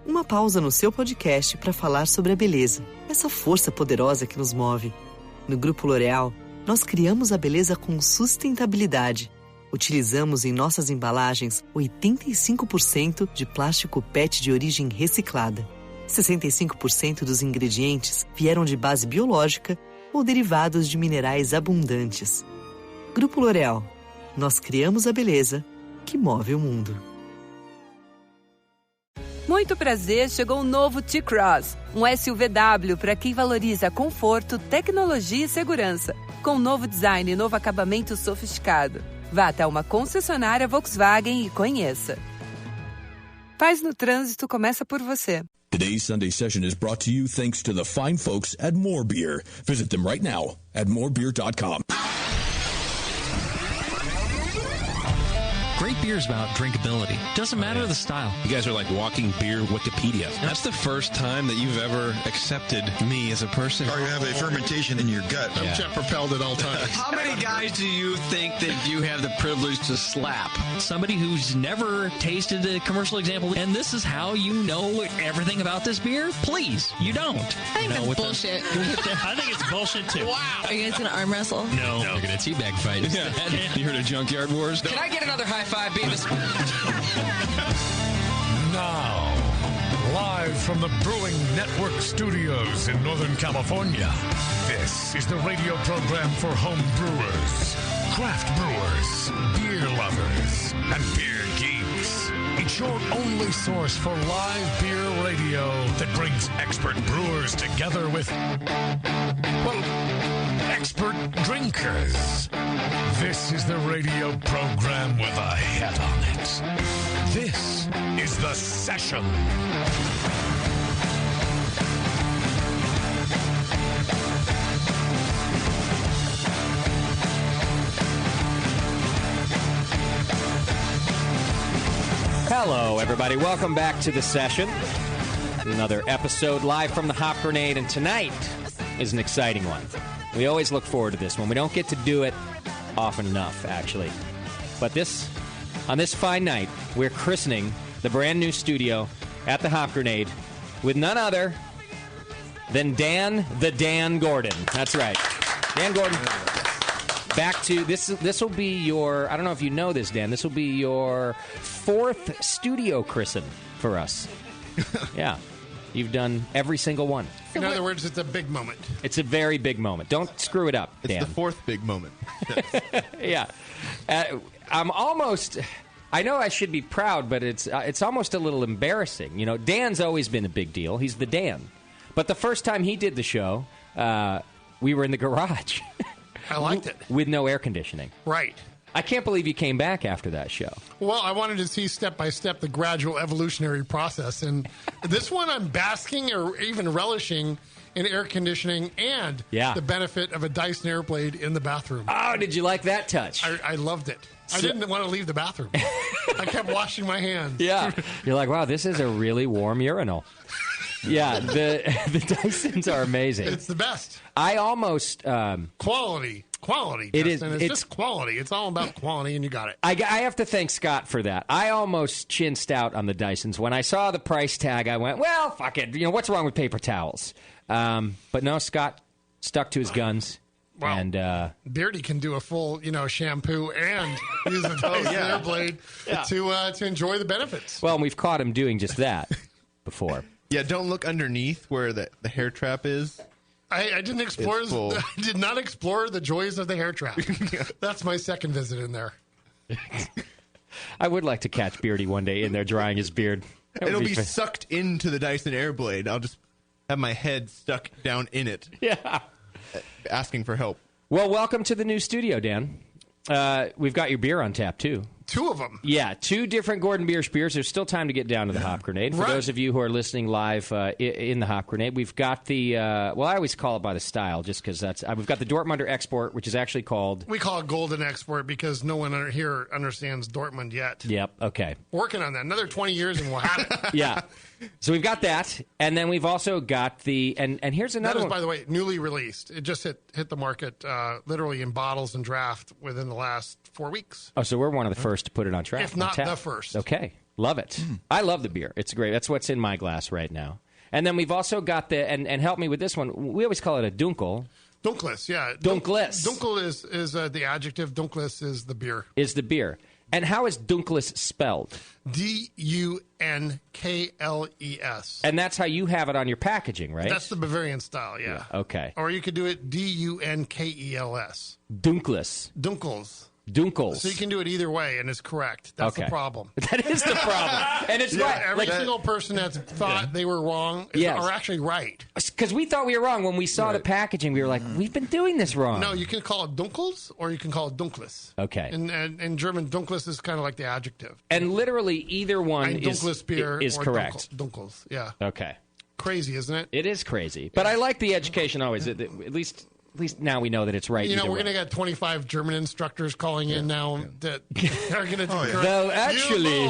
Uma pausa no seu podcast para falar sobre a beleza, essa força poderosa que nos move. No Grupo L'Oréal, nós criamos a beleza com sustentabilidade. Utilizamos em nossas embalagens 85% de plástico PET de origem reciclada. 65% dos ingredientes vieram de base biológica ou derivados de minerais abundantes. Grupo L'Oréal, nós criamos a beleza que move o mundo. Muito prazer, chegou o novo T-Cross, um SUVW para quem valoriza conforto, tecnologia e segurança, com novo design e novo acabamento sofisticado. Vá até uma concessionária Volkswagen e conheça. Paz no trânsito começa por você. Today's Sunday session is brought to you thanks to the fine folks at More Beer. Visit them right now at morebeer.com. Great beer is about drinkability. Doesn't matter the style. You guys are like walking beer Wikipedia. That's the first time that you've ever accepted me as a person. Or you have a fermentation in your gut. I'm jet propelled at all times. How many guys do you think that you have the privilege to slap? Somebody who's never tasted a commercial example, and this is how you know everything about this beer? Please, you don't. I think that's bullshit. I think it's bullshit too. Wow. Are you guys going to arm wrestle? No. They're going to teabag fight instead. Yeah. You heard of Junkyard Wars? Can I get another high five, Beavis? Now, live from the Brewing Network studios in Northern California, this is the radio program for home brewers, craft brewers, beer lovers, and beer geeks. It's your only source for live beer radio that brings expert brewers together with, well, expert drinkers. This is the radio program with a head on it. This is The Session. Hello, everybody. Welcome back to The Session. Another episode live from the Hop Grenade, and tonight is an exciting one. We always look forward to this one. We don't get to do it often enough, actually. But on this fine night, we're christening the brand new studio at the Hop Grenade with none other than Dan Gordon. That's right. Dan Gordon. Back to this will be your, I don't know if you know this, Dan, this will be your fourth studio christen for us. Yeah. You've done every single one. In other words, it's a big moment. It's a very big moment. Don't screw it up, Dan. It's the fourth big moment. Yeah. I'm almost... I know I should be proud, but it's almost a little embarrassing. You know, Dan's always been a big deal. He's the Dan. But the first time he did the show, we were in the garage. I liked it. With no air conditioning. Right. I can't believe you came back after that show. Well, I wanted to see step by step the gradual evolutionary process. And this one I'm basking or even relishing in air conditioning and the benefit of a Dyson Airblade in the bathroom. Oh, did you like that touch? I loved it. I didn't want to leave the bathroom. I kept washing my hands. Yeah. You're like, wow, this is a really warm urinal. Yeah, the Dysons are amazing. It's the best. I almost... Quality. It's just quality. It's all about quality, and you got it. I have to thank Scott for that. I almost chinsed out on the Dysons. When I saw the price tag, I went, well, fuck it. You know, what's wrong with paper towels? But no, Scott stuck to his guns. Well, and Beardy can do a full, shampoo and use the Dyson Airblade to enjoy the benefits. Well, we've caught him doing just that before. Yeah, don't look underneath where the hair trap is. I didn't explore. I did not explore the joys of the hair trap. That's my second visit in there. I would like to catch Beardy one day in there drying his beard. It'll be sucked into the Dyson Airblade. I'll just have my head stuck down in it. Yeah. Asking for help. Well, welcome to the new studio, Dan. We've got your beer on tap, too. Two of them. Yeah, two different Gordon Biersch beers. There's still time to get down to the Hop Grenade. For those of you who are listening live in the Hop Grenade, we've got the, I always call it by the style just because that's, we've got the Dortmunder Export, which is actually called... We call it Golden Export because no one here understands Dortmund yet. Yep, okay. Working on that. Another 20 years and we'll have it. Yeah. So we've got that, and then we've also got the, and here's another one. That is, by the way, newly released. It just hit the market literally in bottles and draft within the last 4 weeks. Oh, so we're one of the first to put it on draft. If not the first. Okay. Love it. I love the beer. It's great. That's what's in my glass right now. And then we've also got and help me with this one. We always call it a dunkel. Dunkles, yeah. Dunkles. Dunkel is the adjective. Dunkles is the beer. Is the beer. And how is Dunkles spelled? Dunkles. And that's how you have it on your packaging, right? That's the Bavarian style, yeah. Okay. Or you could do it Dunkels. Dunkles. Dunkles. So you can do it either way, and it's correct. That's the problem. That is the problem. And it's right. Every single person that thought they were wrong are actually right. Because we thought we were wrong. When we saw the packaging, we were like, we've been doing this wrong. No, you can call it Dunkels, or you can call it Dunkles. Okay. And in German, Dunkles is kind of like the adjective. And literally either one is beer is correct. Dunkels, yeah. Okay. Crazy, isn't it? It is crazy. But I like the education always. At least now we know that it's right. We're going to get 25 German instructors calling in now that are going to do correct. Well, actually,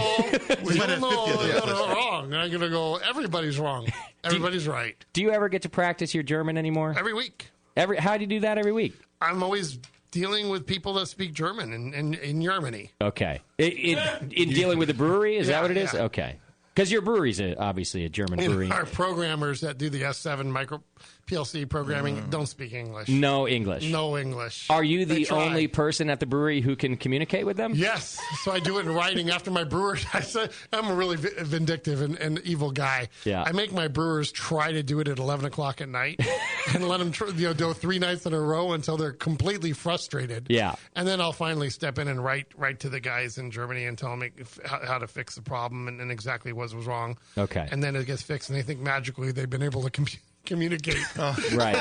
we might have 50 of them. Wrong. And I'm going to go, everybody's wrong. Everybody's right. Do you ever get to practice your German anymore? Every week. How do you do that every week? I'm always dealing with people that speak German in Germany. Okay. In dealing with the brewery? Is that what it is? Yeah. Okay. Because your brewery's obviously a German brewery. Our programmers that do the S7 micro PLC programming don't speak English. No English. No English. Are you the only person at the brewery who can communicate with them? Yes. So I do it in writing after my brewers. I'm a really vindictive and evil guy. Yeah. I make my brewers try to do it at 11 o'clock at night and let them do 3 nights in a row until they're completely frustrated. Yeah. And then I'll finally step in and write to the guys in Germany and tell them how to fix the problem and exactly what was wrong. Okay. And then it gets fixed, and they think magically they've been able to communicate right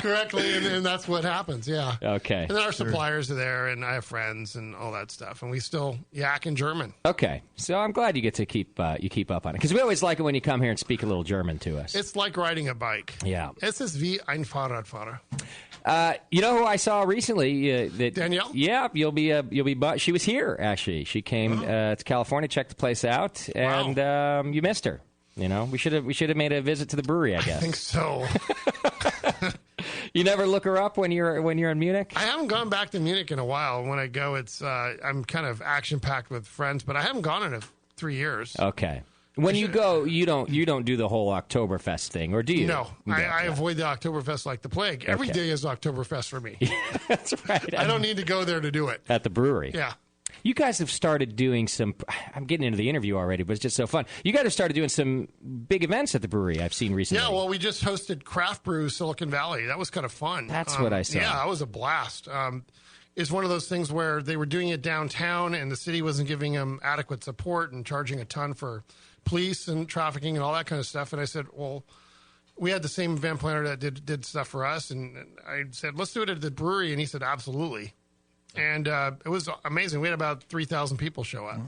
correctly, and that's what happens. Yeah. Okay. And then our suppliers are there, and I have friends and all that stuff, and we still yak in German. Okay, so I'm glad you get to keep up on it, because we always like it when you come here and speak a little German to us. It's like riding a bike. Yeah. Es ist wie ein Fahrradfahrer. You know who I saw recently? Danielle? Yeah, you'll be. She was here actually. She came to California, checked the place out, and you missed her. You know, we should have made a visit to the brewery, I guess. I think so. You never look her up when you're in Munich? I haven't gone back to Munich in a while. When I go, it's I'm kind of action packed with friends, but I haven't gone in 3 years. Okay. When you go, you don't do the whole Oktoberfest thing, or do you? No, I avoid the Oktoberfest like the plague. Every day is Oktoberfest for me. That's right. I don't need to go there to do it. At the brewery. Yeah. You guys have started doing some. I'm getting into the interview already, but it's just so fun. You guys have started doing some big events at the brewery. I've seen recently. Yeah, well, we just hosted Craft Brew Silicon Valley. That was kind of fun. That's what I saw. Yeah, that was a blast. It's one of those things where they were doing it downtown, and the city wasn't giving them adequate support and charging a ton for police and trafficking and all that kind of stuff. And I said, well, we had the same event planner that did stuff for us, and I said, let's do it at the brewery, and he said, absolutely. And it was amazing. We had about 3,000 people show up.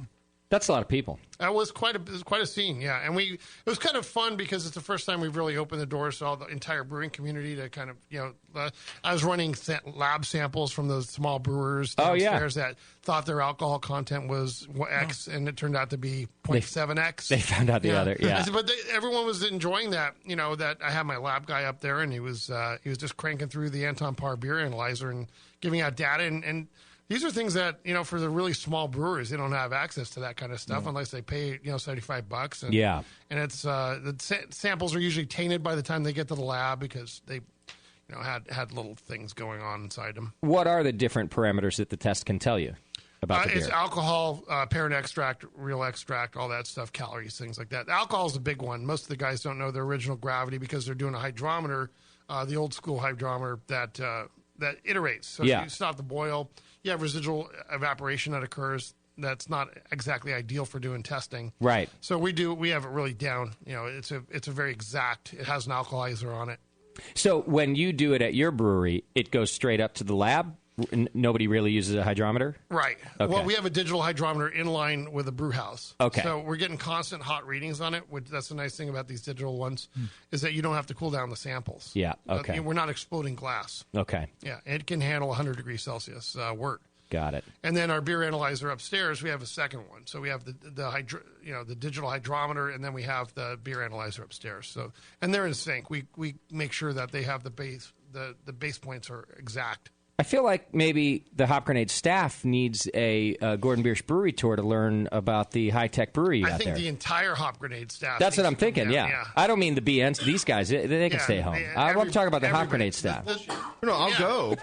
That's a lot of people. It was quite a scene, yeah. And it was kind of fun because it's the first time we've really opened the doors to all the entire brewing community to kind of, I was running lab samples from those small brewers downstairs that thought their alcohol content was X, and it turned out to be 0.7X. They found out the other, yeah. But everyone was enjoying that, that I had my lab guy up there, and he was just cranking through the Anton Par beer analyzer and giving out data, and these are things that, for the really small brewers, they don't have access to that kind of stuff unless they pay, $75. And, yeah. And it's the samples are usually tainted by the time they get to the lab because they, had little things going on inside them. What are the different parameters that the test can tell you about the beer? It's alcohol, parent extract, real extract, all that stuff, calories, things like that. Alcohol is a big one. Most of the guys don't know their original gravity because they're doing a hydrometer, the old school hydrometer that iterates. So you stop the boil. You have residual evaporation that occurs. That's not exactly ideal for doing testing. Right. So we have it really down. It's a very exact. It has an alkalizer on it. So when you do it at your brewery, it goes straight up to the lab? Nobody really uses a hydrometer? Right. Okay. Well, we have a digital hydrometer in line with a brew house. Okay. So we're getting constant hot readings on it. That's the nice thing about these digital ones is that you don't have to cool down the samples. Yeah, okay. We're not exploding glass. Okay. Yeah, it can handle 100 degrees Celsius wort. Got it. And then our beer analyzer upstairs, we have a second one. So we have the digital hydrometer, and then we have the beer analyzer upstairs. So, and they're in sync. We make sure that they have the base points are exact. I feel like maybe the Hop Grenade staff needs a Gordon Biersch brewery tour to learn about the high-tech brewery out there. I think the entire Hop Grenade staff. That's what I'm thinking, yeah. I don't mean the BNs. These guys, they can stay home. I want to talk about the Hop Grenade staff. No, I'll go.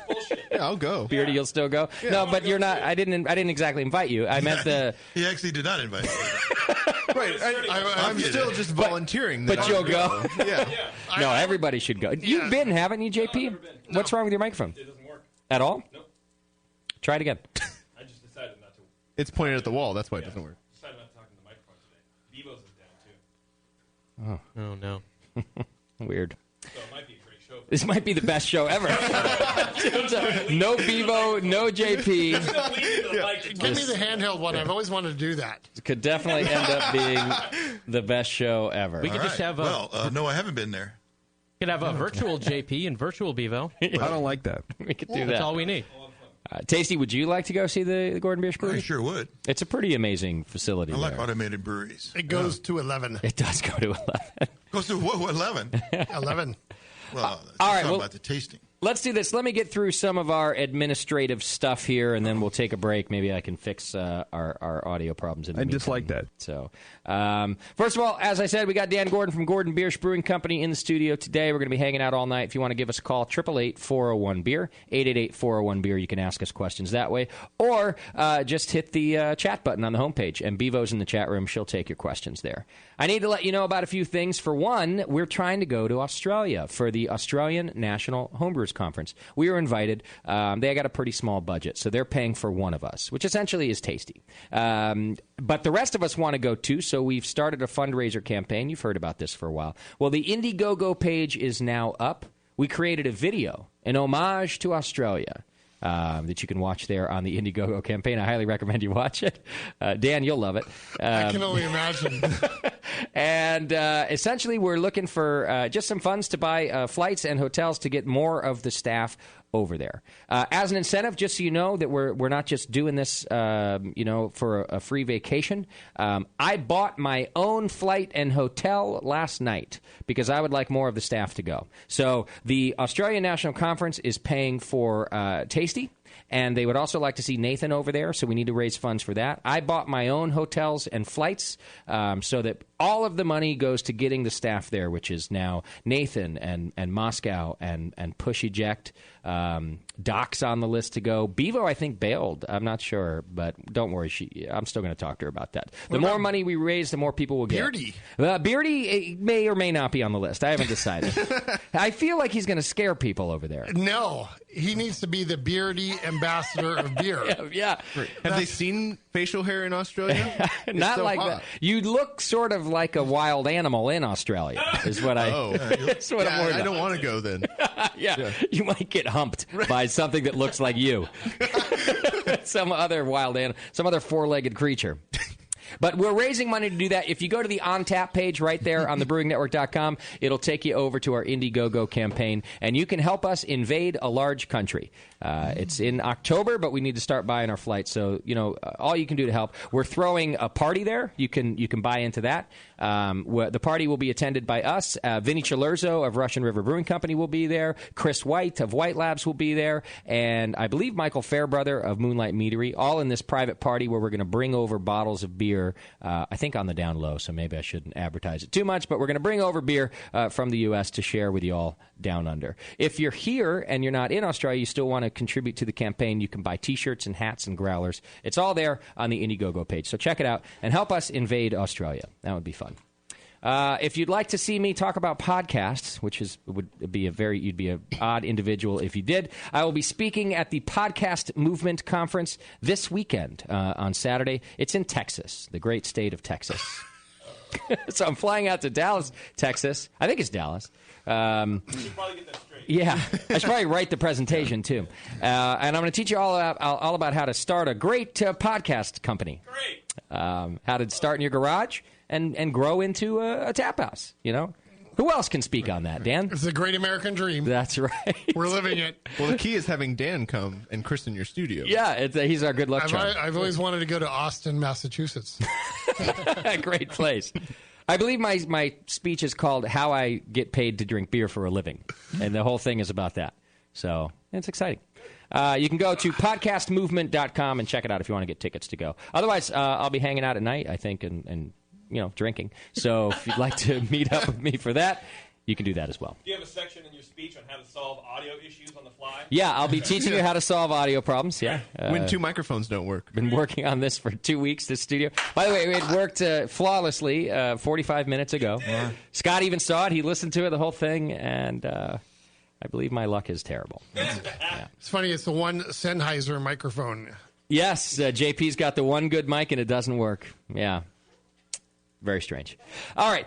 Yeah, I'll go. Beardy, you'll still go? Yeah, no, but you're not. I didn't exactly invite you. I meant the... He actually did not invite me. Right. I'm still just volunteering. But you'll go? Yeah. No, everybody should go. You've been, haven't you, JP? No. What's wrong with your microphone? It doesn't work. At all? Nope. Try it again. I just decided not to. It's pointed at the wall. That's why it doesn't work. I decided not to talk in the microphone today. Bevo's is down, too. Oh, no. Weird. So it might be a great show. This might be the best show ever. No Bevo, no JP. Give me the handheld one. I've always wanted to do that. Could definitely end up being the best show ever. We could just have no, I haven't been there. We could have a virtual JP and virtual Bevo. I don't like that. We could do that. That's all we need. Tasty, would you like to go see the Gordon Biersch brewery? I sure would. It's a pretty amazing facility. I like there. automated breweries. It goes to 11. It does go to 11. Goes to what, 11? 11. Well, all right. Well, about the tasting. Let's do this. Let me get through some of our administrative stuff here, and then we'll take a break. Maybe I can fix our audio problems. I dislike that. So, first of all, as I said, we got Dan Gordon from Gordon Biersch Brewing Company in the studio today. We're going to be hanging out all night. If you want to give us a call, 888-401-BEER, 888-401-BEER. You can ask us questions that way, or just hit the chat button on the homepage, and Bevo's in the chat room. She'll take your questions there. I need to let you know about a few things. For one, we're trying to go to Australia for the Australian National Homebrewers Conference. We were invited. They got a pretty small budget, so they're paying for one of us, which essentially is Tasty. But the rest of us want to go too, so we've started a fundraiser campaign. You've heard about this for a while. Well, the Indiegogo page is now up. We created a video, an homage to Australia. That you can watch there on the Indiegogo campaign. I highly recommend you watch it. Dan, you'll love it. I can only imagine. And essentially, we're looking for just some funds to buy flights and hotels to get more of the staff over there. As an incentive, just so you know that we're not just doing this, for a free vacation. I bought my own flight and hotel last night because I would like more of the staff to go. So the Australian National Conference is paying for Tasty. And they would also like to see Nathan over there, so we need to raise funds for that. I bought my own hotels and flights so that all of the money goes to getting the staff there, which is now Nathan and Moscow and Push Eject. Doc's on the list to go. Bevo, I think, bailed. I'm not sure, but don't worry. I'm still going to talk to her about that. The more money we raise, the more people will get. Beardy. Beardy may or may not be on the list. I haven't decided. I feel like he's going to scare people over there. No, he needs to be the Beardy ambassador of beer. Yeah. Have they seen facial hair in Australia? Not so like hot. that. You look sort of like a wild animal in Australia, is what I. That's what I'm worried I about. don't want to go then. Yeah, you might get humped by something that looks like you. Some other wild animal, some other four-legged creature. But we're raising money to do that. If you go to the On Tap page right there on thebrewingnetwork.com, it'll take you over to our Indiegogo campaign, and you can help us invade a large country. It's in October, but we need to start buying our flights. So, all you can do to help. We're throwing a party there. You can buy into that. The party will be attended by us. Vinny Chilurzo of Russian River Brewing Company will be there. Chris White of White Labs will be there. And I believe Michael Fairbrother of Moonlight Meadery, all in this private party where we're going to bring over bottles of beer. I think on the down low, so maybe I shouldn't advertise it too much, but we're going to bring over beer from the U.S. to share with you all down under. If you're here and you're not in Australia, you still want to contribute to the campaign, you can buy T-shirts and hats and growlers. It's all there on the Indiegogo page, so check it out and help us invade Australia. That would be fun. If you'd like to see me talk about podcasts, which would be you'd be an odd individual if you did, I will be speaking at the Podcast Movement Conference this weekend on Saturday. It's in Texas, the great state of Texas. So I'm flying out to Dallas, Texas. I think it's Dallas. You should probably get that straight. Yeah, I should probably write the presentation too, and I'm going to teach you all about how to start a great podcast company. Great. How to start in your garage and grow into a tap house. Who else can speak on that, Dan? It's a great American dream. That's right. We're living it. Well, the key is having Dan come and christen your studio. Yeah, he's our good luck charm. I've always wanted to go to Austin, Massachusetts. Great place. I believe my speech is called How I Get Paid to Drink Beer for a Living, and the whole thing is about that. So it's exciting. You can go to podcastmovement.com and check it out if you want to get tickets to go. Otherwise, I'll be hanging out at night, I think, and drinking. So if you'd like to meet up with me for that, you can do that as well. Do you have a section in your speech on how to solve audio issues on the fly? Yeah, I'll be teaching you how to solve audio problems. Yeah, when two microphones don't work. Been working on this for 2 weeks. This studio. By the way, it worked flawlessly 45 minutes ago. Yeah. Scott even saw it. He listened to it, the whole thing, and I believe my luck is terrible. Yeah. It's funny. It's the one Sennheiser microphone. Yes, JP's got the one good mic, and it doesn't work. Yeah. Very strange. All right.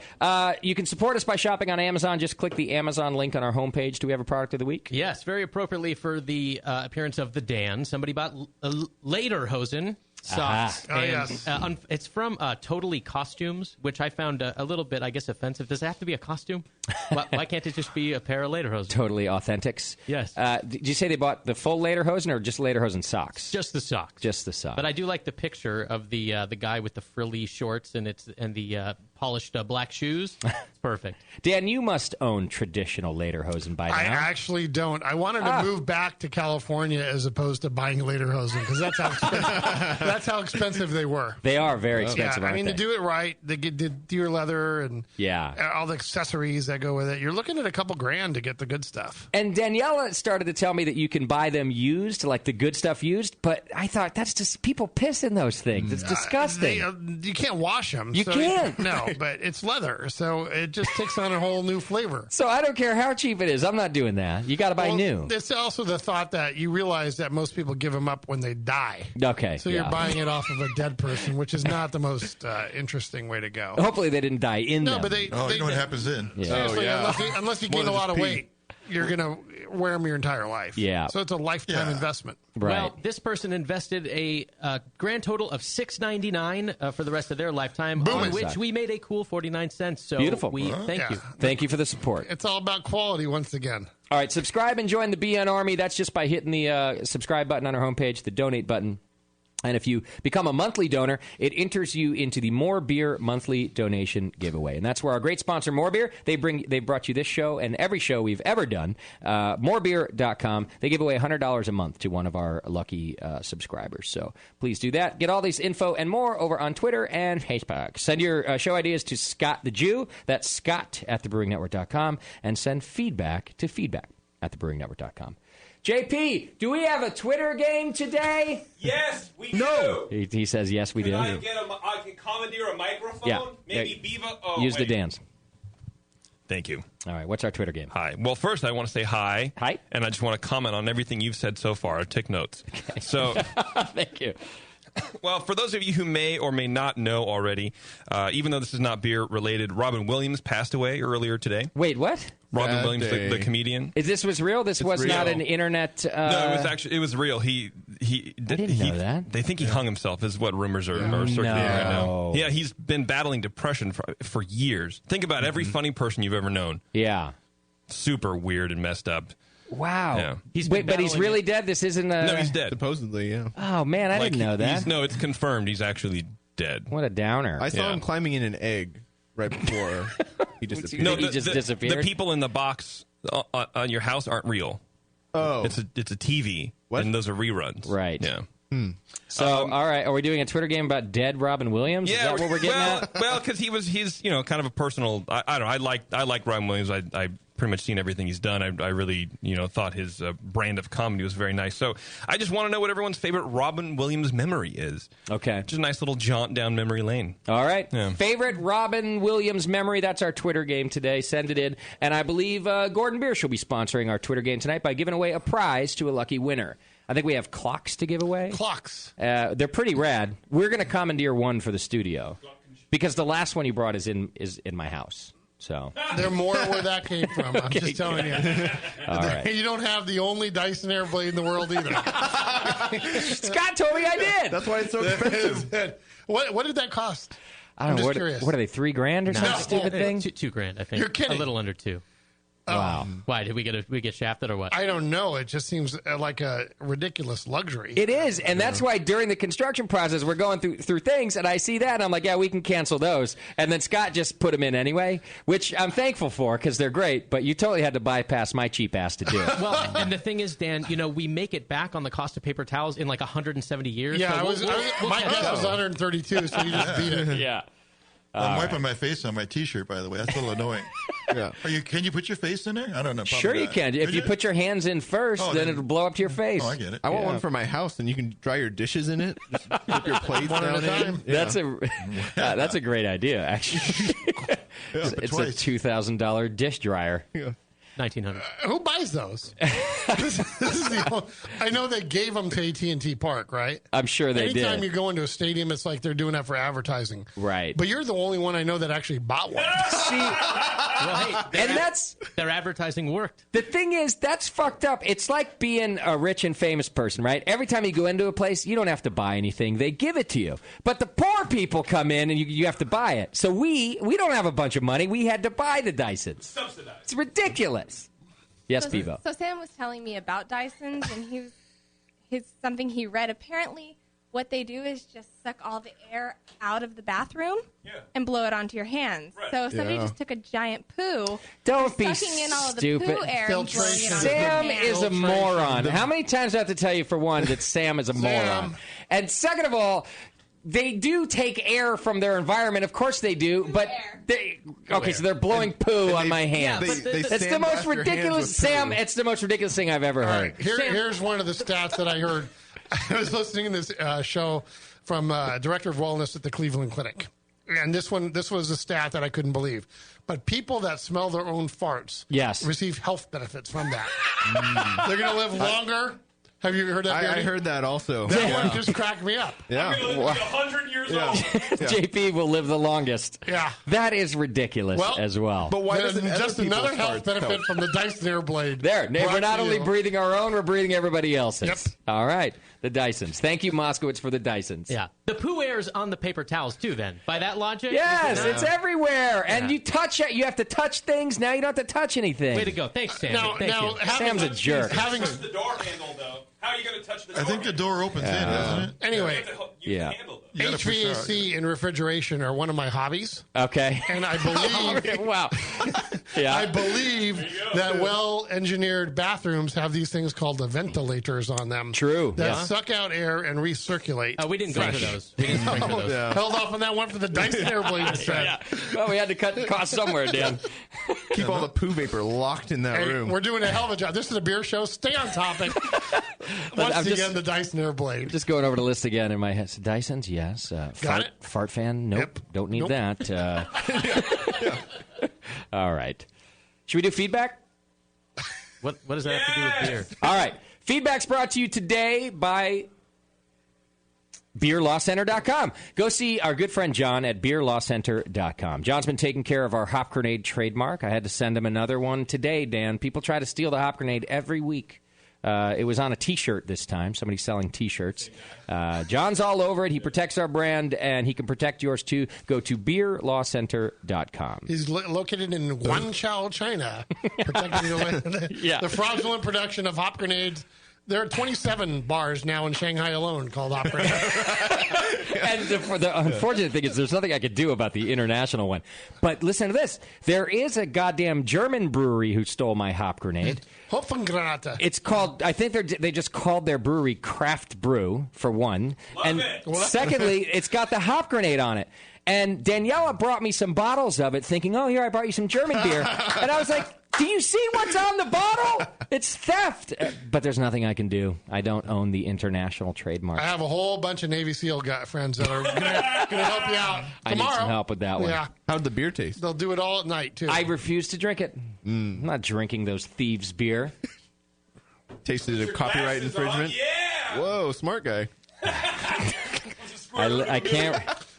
You can support us by shopping on Amazon. Just click the Amazon link on our homepage. Do we have a product of the week? Yes, very appropriately for the appearance of the Dan. Somebody bought Lederhosen socks. Oh, yes. It's from Totally Costumes, which I found a little bit, I guess, offensive. Does it have to be a costume? Why can't it just be a pair of Lederhosen? Totally Authentics. Yes. Did you say they bought the full Lederhosen or just Lederhosen socks? Just the socks. Just the socks. But I do like the picture of the guy with the frilly shorts and the polished black shoes. It's perfect. Dan, you must own traditional Lederhosen by now. I actually don't. I wanted to move back to California as opposed to buying Lederhosen because that's how expensive they were. They are very expensive. Yeah, I mean, they? to do it right, they get the deer leather and all the accessories that go with it. You're looking at a couple $grand to get the good stuff. And Daniela started to tell me that you can buy them used, like the good stuff used. But I thought that's just people piss in those things. It's disgusting. You can't wash them. You can't. No, but it's leather, so it just takes on a whole new flavor. So I don't care how cheap it is. I'm not doing that. You got to buy new. It's also the thought that you realize that most people give them up when they die. Okay. So you're buying it off of a dead person, which is not the most interesting way to go. Hopefully they didn't die in them. No, but you know what happens then. Yeah. Seriously, unless you gain a lot of weight, you're going to wear them your entire life. Yeah. So it's a lifetime investment. Right. Well, this person invested a grand total of $6.99 for the rest of their lifetime, on which we made a cool 49 cents. So beautiful. Thank you. Thank you for the support. It's all about quality once again. All right, subscribe and join the BN Army. That's just by hitting the subscribe button on our homepage, the donate button. And if you become a monthly donor, it enters you into the More Beer monthly donation giveaway. And that's where our great sponsor, More Beer, they brought you this show and every show we've ever done, morebeer.com. They give away $100 a month to one of our lucky subscribers. So please do that. Get all these info and more over on Twitter and Facebook. Send your show ideas to Scott the Jew. That's Scott at thebrewingnetwork.com. And send feedback to feedback at thebrewingnetwork.com. JP, do we have a Twitter game today? Yes, we do. No. He says yes, we do. I can commandeer a microphone? Yeah. Maybe Beaver? Use the dance. Thank you. All right, what's our Twitter game? Hi. Well, first I want to say hi. Hi. And I just want to comment on everything you've said so far. Take notes. Okay. So, thank you. Well, for those of you who may or may not know already, even though this is not beer related, Robin Williams passed away earlier today. Wait, what? Robin Williams, the comedian. This was real? This was not an internet... No, it was real. I didn't know that. They think he hung himself, is what rumors are circulating right now. Yeah, he's been battling depression for years. Think about every funny person you've ever known. Yeah. Super weird and messed up. Wow. Yeah. But he's really dead? This isn't a... No, he's dead. Supposedly, yeah. Oh, man, I didn't know that. No, it's confirmed. He's actually dead. What a downer. I saw him climbing in an egg right before he disappeared. No, he just disappeared? The people in the box on your house aren't real. Oh. It's a TV. What? And those are reruns. Right. Yeah. So, all right, are we doing a Twitter game about dead Robin Williams? Yeah, is that what we're getting at? Well, because he's kind of a personal. I don't know. I like Robin Williams. I pretty much seen everything he's done. I really thought his brand of comedy was very nice. So I just want to know what everyone's favorite Robin Williams memory is. Okay, just a nice little jaunt down memory lane. All right, favorite Robin Williams memory. That's our Twitter game today. Send it in, and I believe Gordon Biersch will be sponsoring our Twitter game tonight by giving away a prize to a lucky winner. I think we have clocks to give away. Clocks. They're pretty rad. We're going to commandeer one for the studio because the last one you brought is in my house. So they're more where that came from. I'm just telling you. All right. You don't have the only Dyson Airblade in the world either. Scott told me I did. That's why it's so expensive. What did that cost? I don't know. I'm just curious. What are they? $3,000 or some stupid thing? $2,000, I think. You're kidding. A little under $2,000. Wow. Why did we get shafted or what? I don't know. It just seems like a ridiculous luxury. It is, and that's why during the construction process we're going through things, and I see that, and I'm like, yeah, we can cancel those. And then Scott just put them in anyway, which I'm thankful for because they're great. But you totally had to bypass my cheap ass to do it. Well, and the thing is, Dan, we make it back on the cost of paper towels in like 170 years. Yeah, so my guess was 132, so you just beat it. Yeah. I'm wiping my face on my T-shirt, by the way. That's a little annoying. Yeah. Can you put your face in there? I don't know. Sure you can. If you put your hands in first, then it'll blow up to your face. Oh, I get it. I want one for my house, and you can dry your dishes in it. Just put your plates down in. Yeah. That's a great idea, actually. It's a $2,000 dish dryer. Yeah. 1900. Who buys those? this is I know they gave them to AT&T Park, right? I'm sure they did. Anytime you go into a stadium, it's like they're doing that for advertising. Right. But you're the only one I know that actually bought one. See, and their advertising worked. The thing is, that's fucked up. It's like being a rich and famous person, right? Every time you go into a place, you don't have to buy anything. They give it to you. But the poor people come in and you have to buy it. So we don't have a bunch of money. We had to buy the Dysons. Subsidized. It's ridiculous. Yes, Bevo. So Sam was telling me about Dysons, and something he read. Apparently, what they do is just suck all the air out of the bathroom and blow it onto your hands. Right. So if somebody just took a giant poo, don't be sucking in all of the stupid. poo air and blowing it onto Sam your hands. is a moron. How many times do I have to tell you, for one, that Sam is a moron? And second of all, they do take air from their environment. Of course they do. But so they're blowing poo on my hands. It's the most ridiculous, Sam. It's the most ridiculous thing I've ever heard. Here's one of the stats that I heard. I was listening to this show from Director of Wellness at the Cleveland Clinic. And this was a stat that I couldn't believe. But people that smell their own farts receive health benefits from that. They're going to live longer. Have you heard that? I heard that also. That one just cracked me up. Yeah. I'm going to live to be 100 years old. JP will live the longest. Yeah. That is ridiculous as well. But why doesn't just another health benefit from the Dyson Airblade? There. We're not only breathing our own, we're breathing everybody else's. Yep. All right. The Dysons. Thank you, Moskowitz, for the Dysons. Yeah. The poo air's on the paper towels, too, then. By that logic? Yes, it's everywhere. And you touch it. You have to touch things. Now you don't have to touch anything. Way to go. Thanks, Sam. Thank you. Sam's a jerk. Having the door handle, though. How are you going to touch the door? I think the door opens in, doesn't it? Anyway, You gotta push out. HVAC and refrigeration are one of my hobbies. Okay. And I believe wow. Yeah. I believe that well-engineered bathrooms have these things called the ventilators on them. True. That suck out air and recirculate. We didn't go for those. We didn't bring for those. Held off on that one for the Dyson Airblade instead. Well, we had to cut the cost somewhere, Dan. Keep all the poo vapor locked in that room. We're doing a hell of a job. This is a beer show. Stay on topic. Once again, the Dyson Airblade. Just going over the list again in my head. Dysons, yes. Got it. Fart fan, nope. Don't need that. All right. Should we do feedback? What does that have to do with beer? All right. Feedback's brought to you today by BeerLawCenter.com. Go see our good friend John at BeerLawCenter.com. John's been taking care of our Hop Grenade trademark. I had to send him another one today, Dan. People try to steal the Hop Grenade every week. It was on a T-shirt this time. Somebody's selling T-shirts. John's all over it. He protects our brand, and he can protect yours, too. Go to BeerLawCenter.com. He's located in Guangzhou, China, protecting the fraudulent production of hop grenades. There are 27 bars now in Shanghai alone called Hop Grenade. And the unfortunate thing is there's nothing I could do about the international one. But listen to this. There is a goddamn German brewery who stole my Hop Grenade. Hopfengranate. It's called, I think they just called their brewery Craft Brew, for one. Secondly, it's got the Hop Grenade on it. And Daniela brought me some bottles of it thinking, oh, here, I brought you some German beer. And I was like, do you see what's on the bottle? It's theft. But there's nothing I can do. I don't own the international trademark. I have a whole bunch of Navy SEAL friends that are going to help you out tomorrow. I need some help with that one. Yeah. How'd the beer taste? They'll do it all at night, too. I refuse to drink it. I'm not drinking those thieves' beer. Tasted a copyright infringement? Yeah! Whoa, smart guy.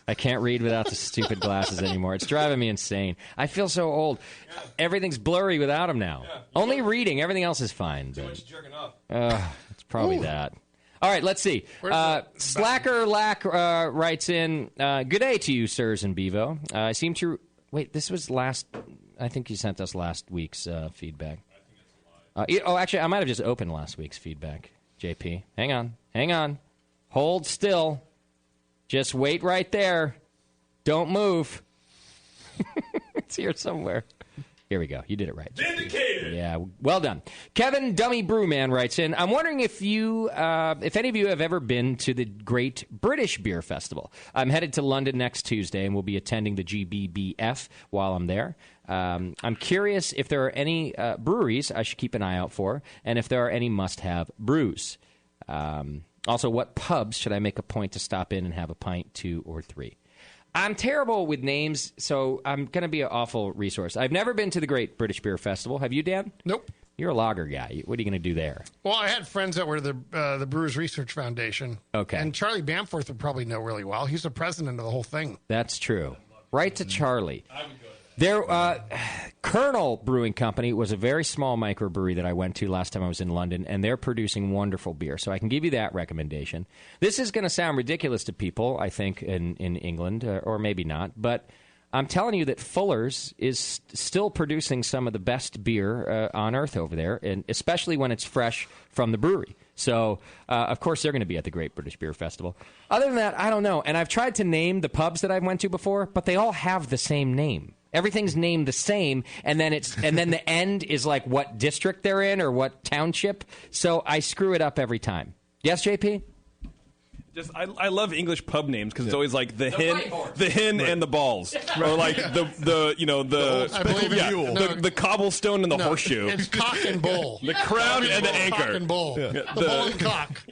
I can't read without the stupid glasses anymore. It's driving me insane. I feel so old. Everything's blurry without them now. Only reading. Everything else is fine. Too much jerking off. It's probably that. All right, let's see. Slacker Lack writes in, good day to you, sirs and Bevo. I seem to... Wait, this was last... I think you sent us last week's feedback. Actually, I might have just opened last week's feedback, JP. Hang on. Hold still. Just wait right there. Don't move. It's here somewhere. Here we go. You did it right. Vindicated. Yeah, well done. Kevin Dummy Brewman writes in, I'm wondering if any of you have ever been to the Great British Beer Festival. I'm headed to London next Tuesday and will be attending the GBBF while I'm there. I'm curious if there are any breweries I should keep an eye out for, and if there are any must-have brews. Also, what pubs should I make a point to stop in and have a pint, 2 or 3? I'm terrible with names, so I'm going to be an awful resource. I've never been to the Great British Beer Festival. Have you, Dan? Nope. You're a lager guy. What are you going to do there? Well, I had friends that were the Brewers Research Foundation. Okay. And Charlie Bamforth would probably know really well. He's the president of the whole thing. That's true. Right to Charlie. There, Colonel Brewing Company was a very small microbrewery that I went to last time I was in London, and they're producing wonderful beer. So I can give you that recommendation. This is going to sound ridiculous to people, I think, in England, or maybe not. But I'm telling you that Fuller's is still producing some of the best beer on earth over there, and especially when it's fresh from the brewery. So, of course, they're going to be at the Great British Beer Festival. Other than that, I don't know. And I've tried to name the pubs that I went to before, but they all have the same name. Everything's named the same, and then the end is like what district they're in or what township. So I screw it up every time. Yes, JP? I love English pub names because it's always like the hen and the balls, or like the cobblestone and the horseshoe. It's cock and bull. The crown and the anchor. Cock and bull. Yeah. The bull and cock.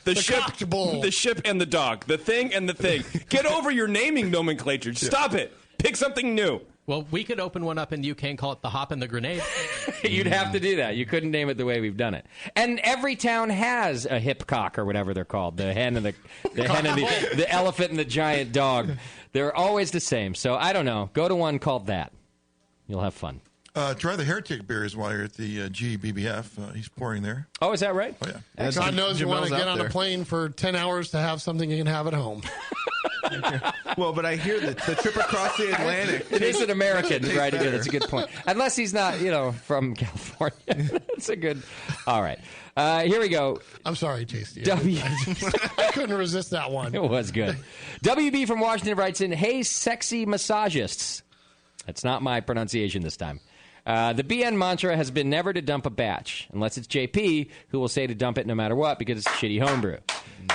The ship, bull. The ship and the dog. The thing and the thing. Get over your naming nomenclature. Stop it. Pick something new. Well, we could open one up in the UK and call it the Hop and the Grenade. You'd have to do that. You couldn't name it the way we've done it. And every town has a hip cock or whatever they're called. The hen and the elephant and the giant dog. They're always the same. So I don't know. Go to one called that. You'll have fun. Try the Heretic beers while you're at the GBBF. He's pouring there. Oh, is that right? Oh, yeah. God knows you want to get on a plane for 10 hours to have something you can have at home. Well, but I hear the trip across the Atlantic. It is an American, right? Again, that's a good point. Unless he's not, from California. That's a good. All right. Here we go. I'm sorry, Tasty. I couldn't resist that one. It was good. WB from Washington writes in, hey, sexy massagists. That's not my pronunciation this time. The BN mantra has been never to dump a batch, unless it's JP, who will say to dump it no matter what because it's shitty homebrew.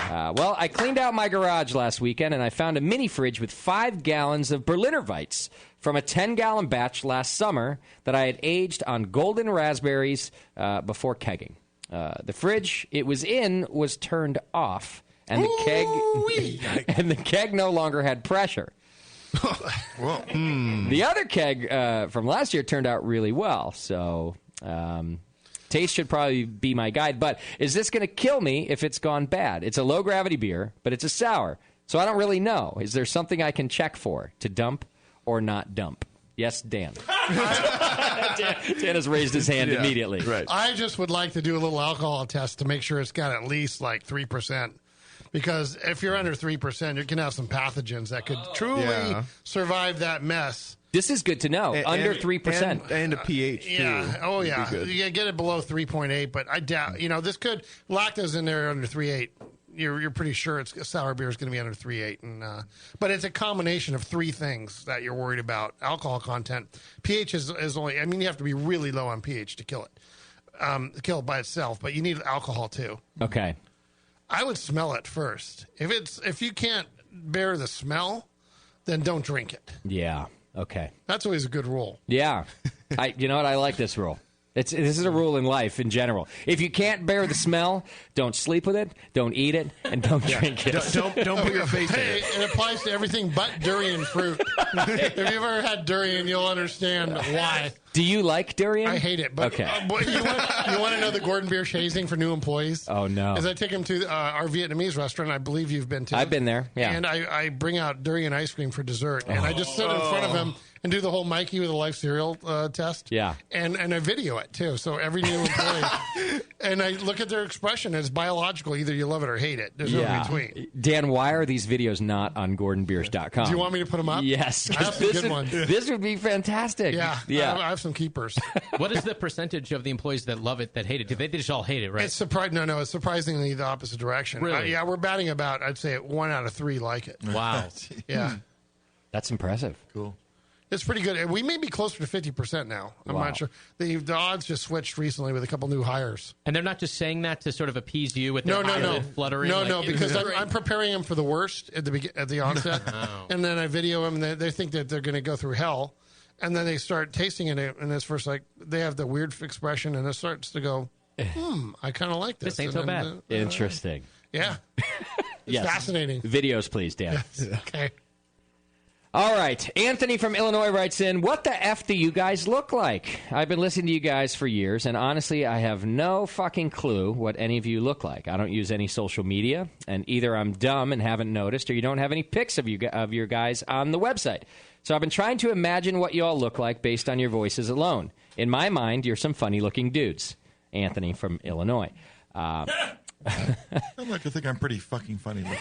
Well, I cleaned out my garage last weekend, and I found a mini fridge with 5 gallons of Berliner Weiss from a 10-gallon batch last summer that I had aged on golden raspberries before kegging. The fridge it was in was turned off, and the keg no longer had pressure. The other keg from last year turned out really well, so taste should probably be my guide. But is this going to kill me if it's gone bad? It's a low-gravity beer, but it's a sour, so I don't really know. Is there something I can check for to dump or not dump? Yes, Dan. Dan has raised his hand immediately. Right. I just would like to do a little alcohol test to make sure it's got at least like 3%. Because if you're under 3%, you can have some pathogens that could truly survive that mess. This is good to know. Under 3%. And a pH, too. Yeah. Oh, yeah. You get it below 3.8, but I doubt, this could, lactose in there under 3.8. You're pretty sure sour beer is going to be under 3.8. But it's a combination of 3 things that you're worried about. Alcohol content. pH is only, you have to be really low on pH to kill it. Kill it by itself, but you need alcohol, too. Okay. I would smell it first. If you can't bear the smell, then don't drink it. Yeah. Okay. That's always a good rule. Yeah. You know what? I like this rule. This is a rule in life in general. If you can't bear the smell, don't sleep with it, don't eat it, and don't drink it. Don't put your face in it. It applies to everything but durian fruit. If you've ever had durian, you'll understand why. Do you like durian? I hate it. But, okay. You want to know the Gordon Biersch hazing for new employees? Oh, no. As I take them to our Vietnamese restaurant, I believe you've been to. I've been there, yeah. And I bring out durian ice cream for dessert. And I just sit in front of him and do the whole Mikey with a life cereal test. Yeah. And I video it, too. So every new employee, and I look at their expression. It's biological. Either you love it or hate it. There's no in between. Dan, why are these videos not on GordonBiersch.com? Do you want me to put them up? Yes. I have some good ones. This would be fantastic. Yeah. I have some keepers. What is the percentage of the employees that love it that hate it? Do they just all hate it, right? It's it's surprisingly the opposite direction. Really? Yeah, we're batting about, I'd say, 1 out of 3 like it. Wow. Yeah. That's impressive. Cool. It's pretty good. We may be closer to 50% now. I'm not sure. The odds just switched recently with a couple new hires. And they're not just saying that to sort of appease you with their eyelid fluttering? No, because I'm preparing them for the worst at the onset. And then I video them, and they think that they're going to go through hell. And then they start tasting it, and it's first like they have the weird expression, and it starts to go, I kind of like this. This ain't so bad. Interesting. Yeah. It's fascinating. Videos, please, Dan. Yes. Okay. All right. Anthony from Illinois writes in, what the F do you guys look like? I've been listening to you guys for years, and honestly, I have no fucking clue what any of you look like. I don't use any social media, and either I'm dumb and haven't noticed, or you don't have any pics of your guys on the website. So I've been trying to imagine what you all look like based on your voices alone. In my mind, you're some funny-looking dudes. Anthony from Illinois. I'd like to think I'm pretty fucking funny looking,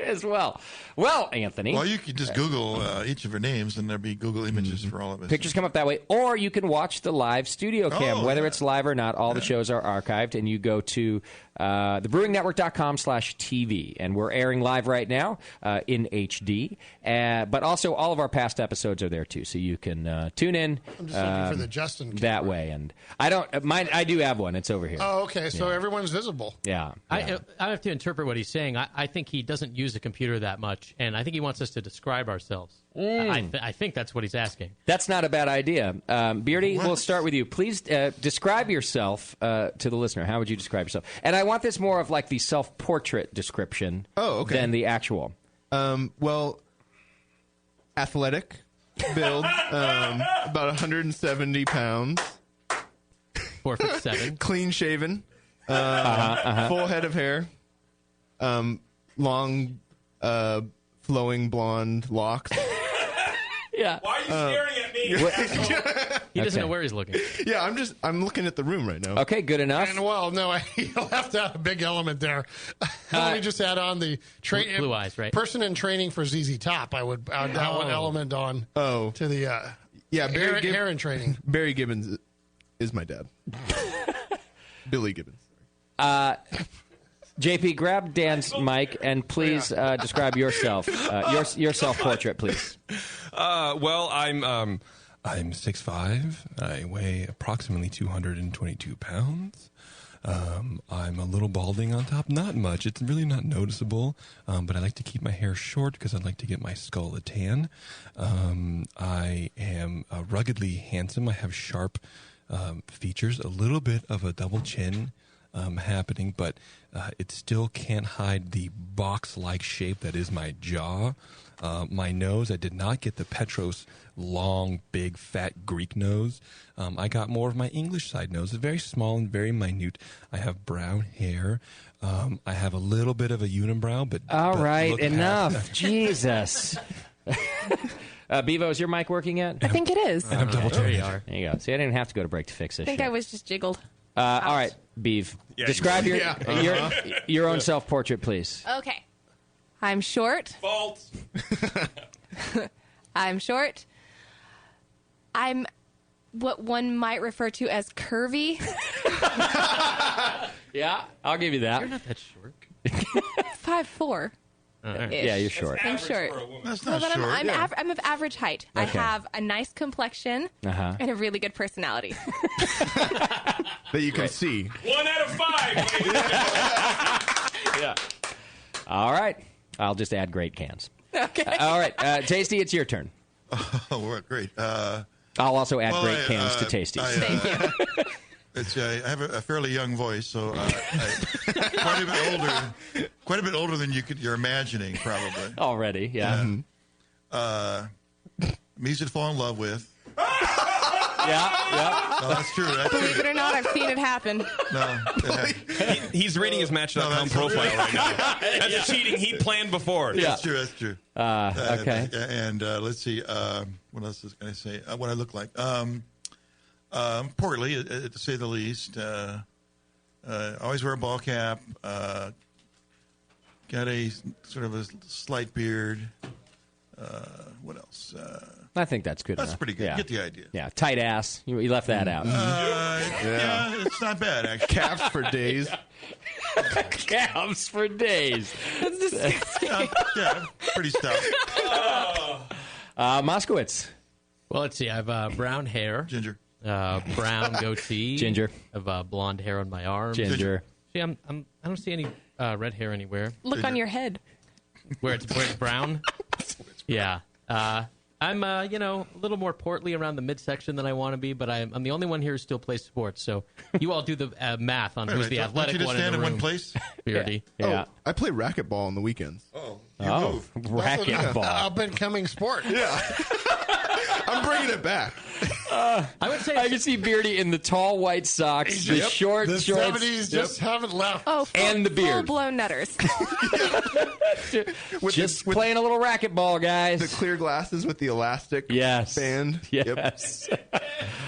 as well. Well, Anthony. Well, you could just Google each of her names, and there'll be Google images for all of us. Pictures come up that way. Or you can watch the live studio cam. Whether it's live or not, all the shows are archived, and you go to thebrewingnetwork.com/TV. And we're airing live right now in HD. But also, all of our past episodes are there, too, so you can tune in. I'm just looking for the Justin camera. That way. And I do have one. It's over here. Oh, okay. So everyone's visible. Yeah. I have to interpret what he's saying. I think he doesn't use a computer that much, and I think he wants us to describe ourselves. I think that's what he's asking. That's not a bad idea. Beardy, we'll start with you. Please describe yourself to the listener. How would you describe yourself? And I want this more of like the self-portrait description than the actual. Well, athletic build, about 170 pounds. 4'7". Clean shaven. Full head of hair, long, flowing blonde locks. Yeah. Why are you staring at me? He doesn't know where he's looking. Yeah, I'm looking at the room right now. Okay, good enough. And you left out a big element there. Let me just add on the blue eyes, right? Person in training for ZZ Top. I would add that one element on. To the hair in training. Barry Gibbons is my dad. Billy Gibbons. JP, grab Dan's mic and please describe yourself. Your self-portrait, please. Well, I'm 6'5". I weigh approximately 222 pounds. I'm a little balding on top. Not much. It's really not noticeable. But I like to keep my hair short because I like to get my skull a tan. I am ruggedly handsome. I have sharp features, a little bit of a double chin happening, but it still can't hide the box-like shape that is my jaw. My nose, I did not get the Petros long, big, fat Greek nose. I got more of my English side nose. It's very small and very minute. I have brown hair. I have a little bit of a unibrow, but... All right, enough. Jesus. Bevo, is your mic working yet? I think it is. And I'm double there you are. There you go. See, I didn't have to go to break to fix this. I think I was just jiggled. All right, Bev. Describe your own self-portrait, please. Okay. I'm short. False. I'm short. I'm what one might refer to as curvy. Yeah, I'll give you that. You're not that short. 5'4". Yeah, you're short. I'm short. That's not short. I'm of average height. Okay. I have a nice complexion and a really good personality. That you can see. 1 out of 5. Yeah. All right. I'll just add great cans. Okay. All right. Tasty, it's your turn. Oh, great. I'll also add great cans to Tasty. Thank you. I have a fairly young voice, so quite a bit older than you're imagining, probably. Already, yeah. I'm easy to fall in love with. Yeah. No, that's true. That's Believe it or not, I've seen it happen. No. He's reading his Match.com profile right now. That's cheating. He planned before. That's true. That's true. Okay. And let's see. What else was I going to say? What I look like? Portly, to say the least. Always wear a ball cap. Got a sort of a slight beard. What else? I think that's good That's enough. pretty good. Yeah. Get the idea. Yeah, tight ass. You left that out. Yeah, it's not bad, actually. Calves for days. Calves for days. That's disgusting. Yeah, pretty stout. Moskowitz. Well, let's see. I have brown hair. Ginger. Brown goatee. Ginger. I have blonde hair on my arms. Ginger. See, I don't see any red hair anywhere. Look on your head. Where it's brown? Yeah. I'm, a little more portly around the midsection than I want to be, but I'm the only one here who still plays sports. So you all do the math on who's the athletic don't you just one stand in the in room. one place? Beardy. Yeah. Oh, I play racquetball on the weekends. Oh, racquetball. Up and coming sport. Yeah. I'm bringing it back. I would say I can see Beardy in the tall white socks, the short The shorts, 70s just haven't left. Oh, and the beard. Full-blown nutters. Just playing a little racquetball, guys. The clear glasses with the elastic band. Yes.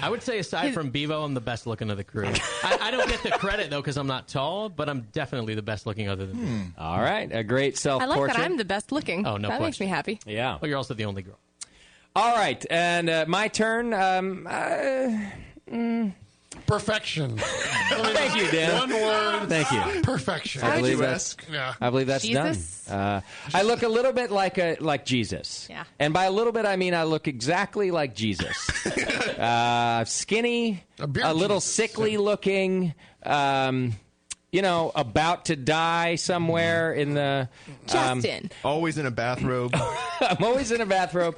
I would say aside from Bevo, I'm the best looking of the crew. I don't get the credit, though, because I'm not tall, but I'm definitely the best looking other than Bevo. All right. A great I self-portrait. like that I'm the best looking. Oh, no That makes question. me happy. Yeah. Well, you're also the only girl. All right. And my turn. Perfection. Thank you, Dan. One word. Thank you. Perfection. I believe that's Jesus? done. I look a little bit like Jesus. Yeah. And by a little bit, I mean I look exactly like Jesus. Skinny, a little sickly looking, about to die somewhere in the... Justin. Always in a bathrobe. I'm always in a bathrobe.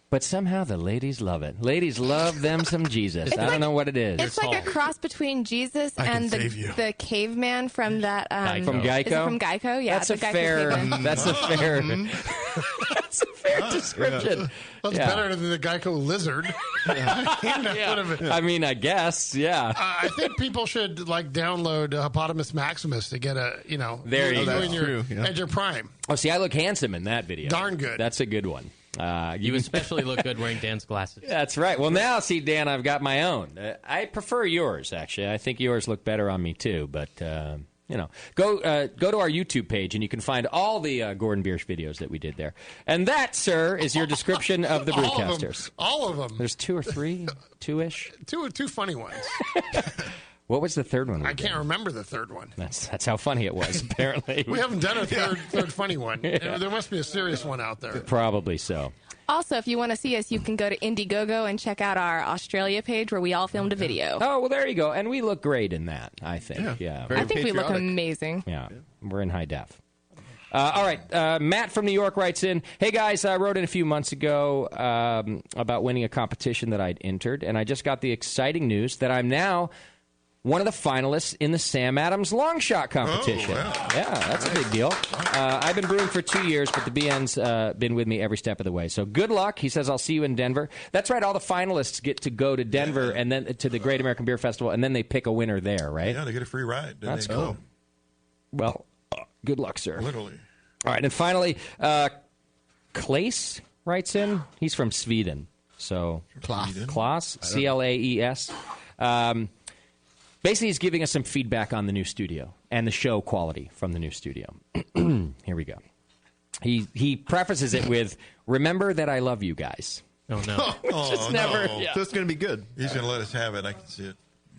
But somehow the ladies love it. Ladies love them some Jesus. I don't know what it is. It's like a cross between Jesus and the caveman from that... From Geico? Is it from Geico? Yeah, That's a Geico fair... caveman. That's a fair... That's a fair description. That's better than the Geico lizard. I mean, I guess, yeah. I think people should download Hippopotamus Maximus to get a There you go. in your at your prime. Oh, see, I look handsome in that video. Darn good. That's a good one. You especially look good wearing Dan's glasses. That's right. Well, now, see, Dan, I've got my own. I prefer yours, actually. I think yours look better on me, too. But, go to our YouTube page, and you can find all the Gordon Biersch videos that we did there. And that, sir, is your description of the Brewcasters. All of them. There's 2 or 3? 2-ish? Two funny ones. What was the third one? I can't remember the third one. That's how funny it was, apparently. We haven't done a third funny one. Yeah. There must be a serious one out there. Probably so. Also, if you want to see us, you can go to Indiegogo and check out our Australia page where we all filmed a video. Oh, well, there you go. And we look great in that, I think. Yeah. I think we look amazing. Yeah. We're in high def. All right. Matt from New York writes in, hey, guys, I wrote in a few months ago about winning a competition that I'd entered, and I just got the exciting news that I'm now one of the finalists in the Sam Adams long shot competition. Oh, wow. Yeah, that's a big deal. I've been brewing for 2 years, but the BN's been with me every step of the way. So good luck. He says, I'll see you in Denver. That's right. All the finalists get to go to Denver and then to the Great American Beer Festival, and then they pick a winner there, right? Yeah, they get a free ride. That's cool. Well, good luck, sir. Literally. All right, and finally, Claes writes in. He's from Sweden. So, Claes, C-L-A-E-S. Basically, he's giving us some feedback on the new studio and the show quality from the new studio. Here we go. He prefaces it with, remember that I love you guys. Oh, no. Just never. No. Yeah. So it's going to be good. He's going to let us have it. I can see it.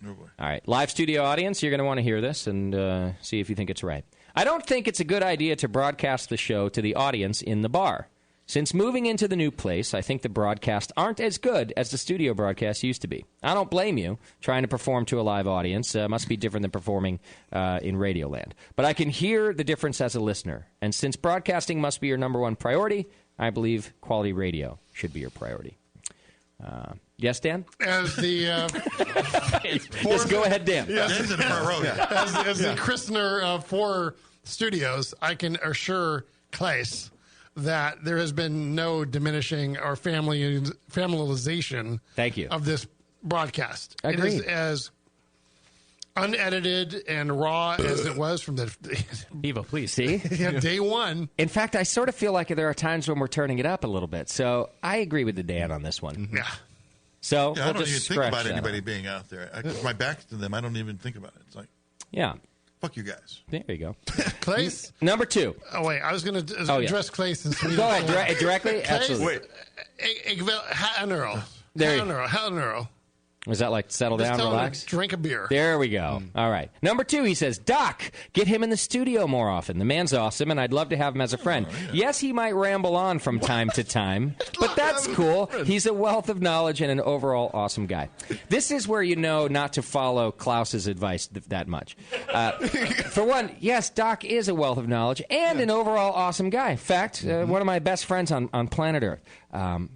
Oh, boy. All right, live studio audience, you're going to want to hear this and see if you think it's right. I don't think it's a good idea to broadcast the show to the audience in the bar. Since moving into the new place, I think the broadcasts aren't as good as the studio broadcasts used to be. I don't blame you. Trying to perform to a live audience must be different than performing in Radioland. But I can hear the difference as a listener. And since broadcasting must be your number one priority, I believe quality radio should be your priority. Yes, Dan? As the Just go ahead, Dan. Dan's in the front row. As the christener for studios, I can assure Claes that there has been no diminishing or familiarization of this broadcast. Agreed. It is as unedited and raw as it was from the Evo, please. See? day one. In fact, I sort of feel like there are times when we're turning it up a little bit. So I agree with the Dan on this one. Yeah. So I we'll don't just even think scratch about that anybody out. being out there. My back's to them. I don't even think about it. It's like, Yeah. fuck you guys. There you go. Clace? Number 2. Oh, wait. I was going to address Clace since we... Go ahead. Directly? Clace, Absolutely. There you go. Was that like settle Just down, tell him to relax? drink a beer. There we go. All right. Number 2, he says, Doc, get him in the studio more often. The man's awesome, and I'd love to have him as a friend. Yes, he might ramble on from time to time, but that's cool. He's a wealth of knowledge and an overall awesome guy. This is where you know not to follow Klaus's advice that much. For one, yes, Doc is a wealth of knowledge and an overall awesome guy. In fact, one of my best friends on planet Earth.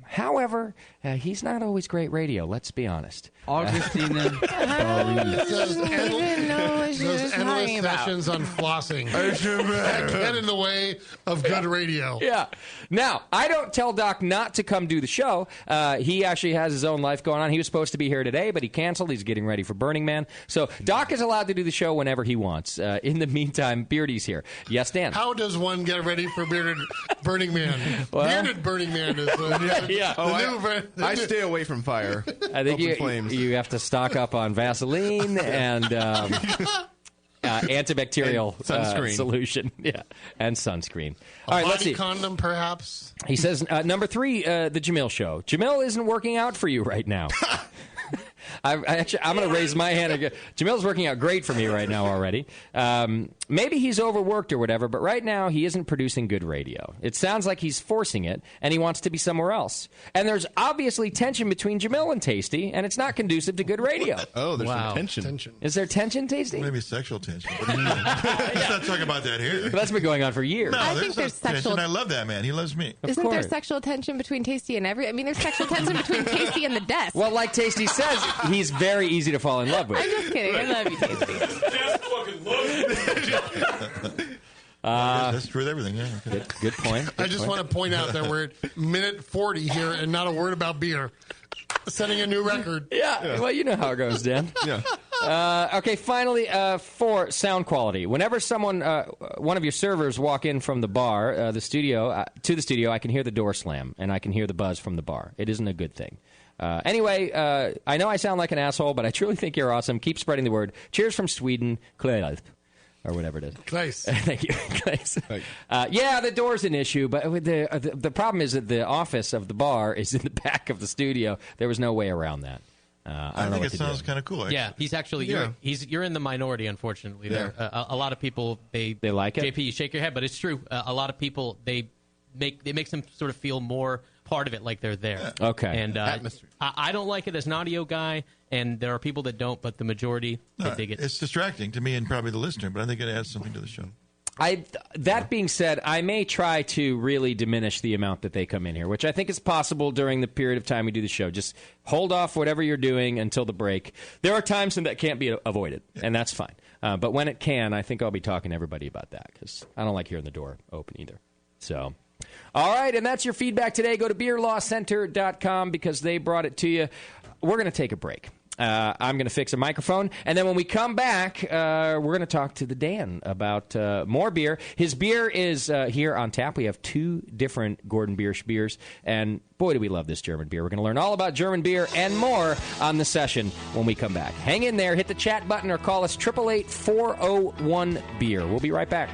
However, he's not always great radio, let's be honest. Augustina. Those endless sessions on flossing get in the way of good radio. Yeah. Now, I don't tell Doc not to come do the show. He actually has his own life going on. He was supposed to be here today, but he canceled. He's getting ready for Burning Man. So Doc is allowed to do the show whenever he wants. In the meantime, Beardy's here. Yes, Dan? How does one get ready for Burning Man? Well, Bearded Burning Man is I stay away from fire. I think you have to stock up on Vaseline and antibacterial sunscreen solution. Yeah, and sunscreen. All right, let's see. Condom, perhaps. He says, number 3, the Jamil Show. Jamil isn't working out for you right now. I'm going to raise my hand again. Jamil's working out great for me right now already. Maybe he's overworked or whatever, but right now he isn't producing good radio. It sounds like he's forcing it, and he wants to be somewhere else. And there's obviously tension between Jamil and Tasty, and it's not conducive to good radio. Oh, there's some tension. Is there tension, Tasty? Maybe sexual tension. But let's not talk about that here. But that's been going on for years. No, I think there's sexual. Tension. I love that man. He loves me. Isn't there sexual tension between Tasty and there's sexual tension between Tasty and the desk. Well, like Tasty says, he's very easy to fall in love with. I'm just kidding. I love you, Tasty. That's true with everything. Yeah. Okay. Good point. I just want to point out that we're at minute 40 here and not a word about beer. Setting a new record. Yeah. Well, you know how it goes, Dan. Yeah. Okay, finally, for sound quality. Whenever one of your servers walk in from the bar, to the studio, I can hear the door slam, and I can hear the buzz from the bar. It isn't a good thing. Anyway, I know I sound like an asshole, but I truly think you're awesome. Keep spreading the word. Cheers from Sweden, Claes. Or whatever it is. Claes. Thank you, Claes. Yeah, the door's an issue, but the problem is that the office of the bar is in the back of the studio. There was no way around that. I think it sounds kind of cool. Actually. Yeah, he's actually you're in the minority, unfortunately. Yeah. There, a lot of people they like it. JP, you shake your head, but it's true. A lot of people they makes them sort of feel more part of it, like they're there. Yeah. Okay, and I don't like it as an audio guy, and there are people that don't, but the majority they dig it. It's distracting to me and probably the listener, but I think it adds something to the show. That being said, I may try to really diminish the amount that they come in here, which I think is possible during the period of time we do the show. Just hold off whatever you're doing until the break. There are times when that can't be avoided, and that's fine. But when it can, I think I'll be talking to everybody about that, because I don't like hearing the door open either. So, all right, and that's your feedback today. Go to beerlawcenter.com because they brought it to you. We're going to take a break. I'm going to fix a microphone, and then when we come back, we're going to talk to the Dan about more beer. His beer is here on tap. We have 2 different Gordon Biersch beers, and boy, do we love this German beer. We're going to learn all about German beer and more on the session when we come back. Hang in there, hit the chat button, or call us 888-401-BEER. We'll be right back.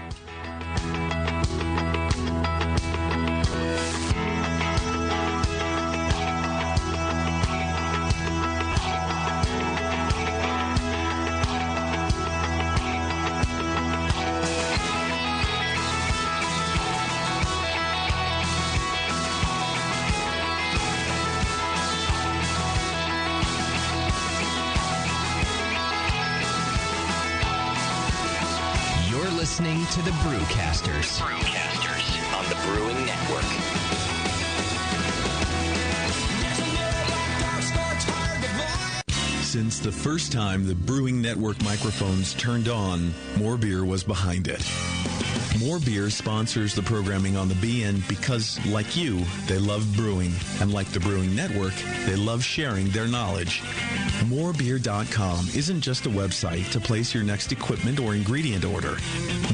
Listening to the Brewcasters. On the Brewing Network. Since the first time the Brewing Network microphones turned on, More Beer was behind it. More Beer sponsors the programming on the BN because, like you, they love brewing. And like the Brewing Network, they love sharing their knowledge. Morebeer.com isn't just a website to place your next equipment or ingredient order.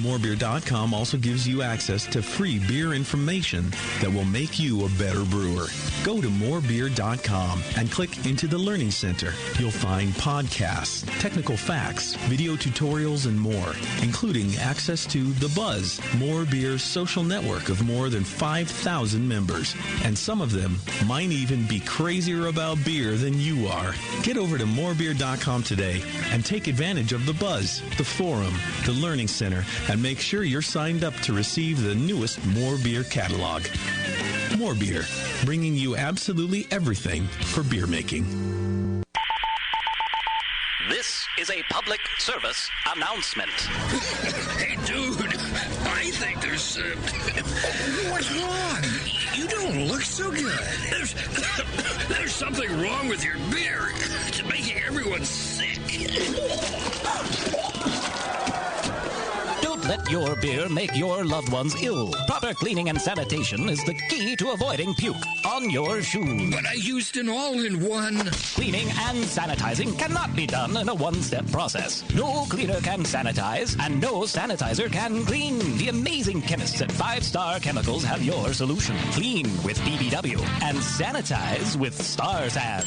Morebeer.com also gives you access to free beer information that will make you a better brewer. Go to morebeer.com and click into the Learning Center. You'll find podcasts, technical facts, video tutorials, and more, including access to The Buzz, More Beer's social network of more than 5,000 members. And some of them might even be crazier about beer than you are. Get over to morebeer.com today and take advantage of The Buzz, the forum, the Learning Center, and make sure you're signed up to receive the newest More Beer catalog. More Beer, bringing you absolutely everything for beer making. This is a public service announcement. Hey, dude, I think there's... what's wrong? You don't look so good. There's something wrong with your beer. It's making everyone sick. Don't let your beer make your loved ones ill. Proper cleaning and sanitation is the key to avoiding puke on your shoes. But I used an all-in-one. Cleaning and sanitizing cannot be done in a one-step process. No cleaner can sanitize, and no sanitizer can clean. The amazing chemists at 5-Star Chemicals have your solution. Clean with BBW and sanitize with Star San.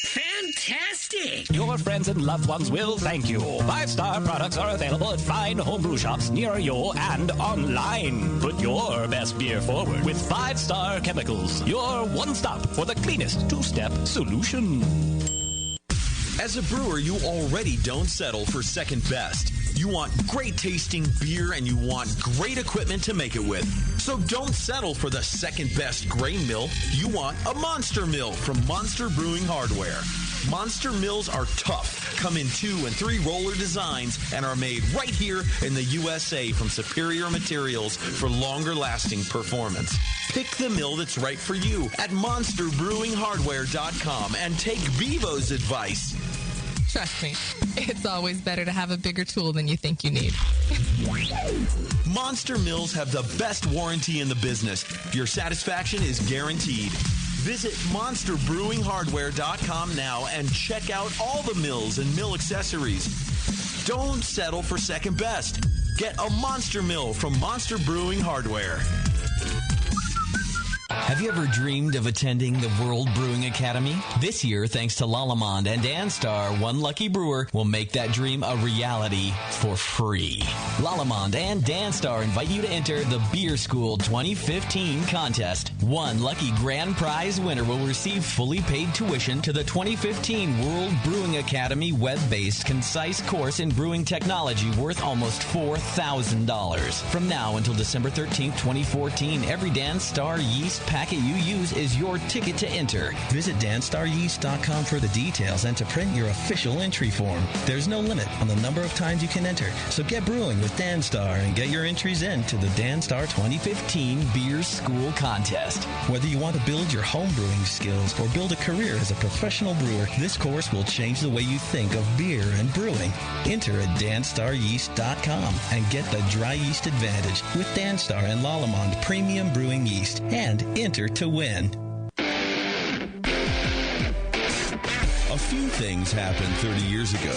Fantastic! Your friends and loved ones will thank you. 5-Star products are available at fine homebrew shops near you and online. Put your best beer forward with 5-Star Chemicals, your one-stop for the cleanest two-step solution. As a brewer, you already don't settle for second best. You want great tasting beer and you want great equipment to make it with. So don't settle for the second best grain mill. You want a Monster Mill from Monster Brewing Hardware. Monster Mills are tough, come in 2 and 3 roller designs, and are made right here in the USA from superior materials for longer lasting performance. Pick the mill that's right for you at monsterbrewinghardware.com and take Bevo's advice. Trust me, it's always better to have a bigger tool than you think you need. Monster Mills have the best warranty in the business. Your satisfaction is guaranteed. Visit monsterbrewinghardware.com now and check out all the mills and mill accessories. Don't settle for second best. Get a Monster Mill from Monster Brewing Hardware. Have you ever dreamed of attending the World Brewing Academy? This year, thanks to Lallemand and Danstar, one lucky brewer will make that dream a reality for free. Lallemand and Danstar invite you to enter the Beer School 2015 contest. One lucky grand prize winner will receive fully paid tuition to the 2015 World Brewing Academy web-based concise course in brewing technology worth almost $4,000. From now until December 13th, 2014, every Danstar yeast packet you use is your ticket to enter. Visit danstaryeast.com for the details and to print your official entry form. There's no limit on the number of times you can enter, so get brewing with Danstar and get your entries in to the Danstar 2015 Beer School Contest. Whether you want to build your home brewing skills or build a career as a professional brewer, this course will change the way you think of beer and brewing. Enter at danstaryeast.com and get the dry yeast advantage with Danstar and Lallemand Premium Brewing Yeast, and enter to win. A few things happened 30 years ago.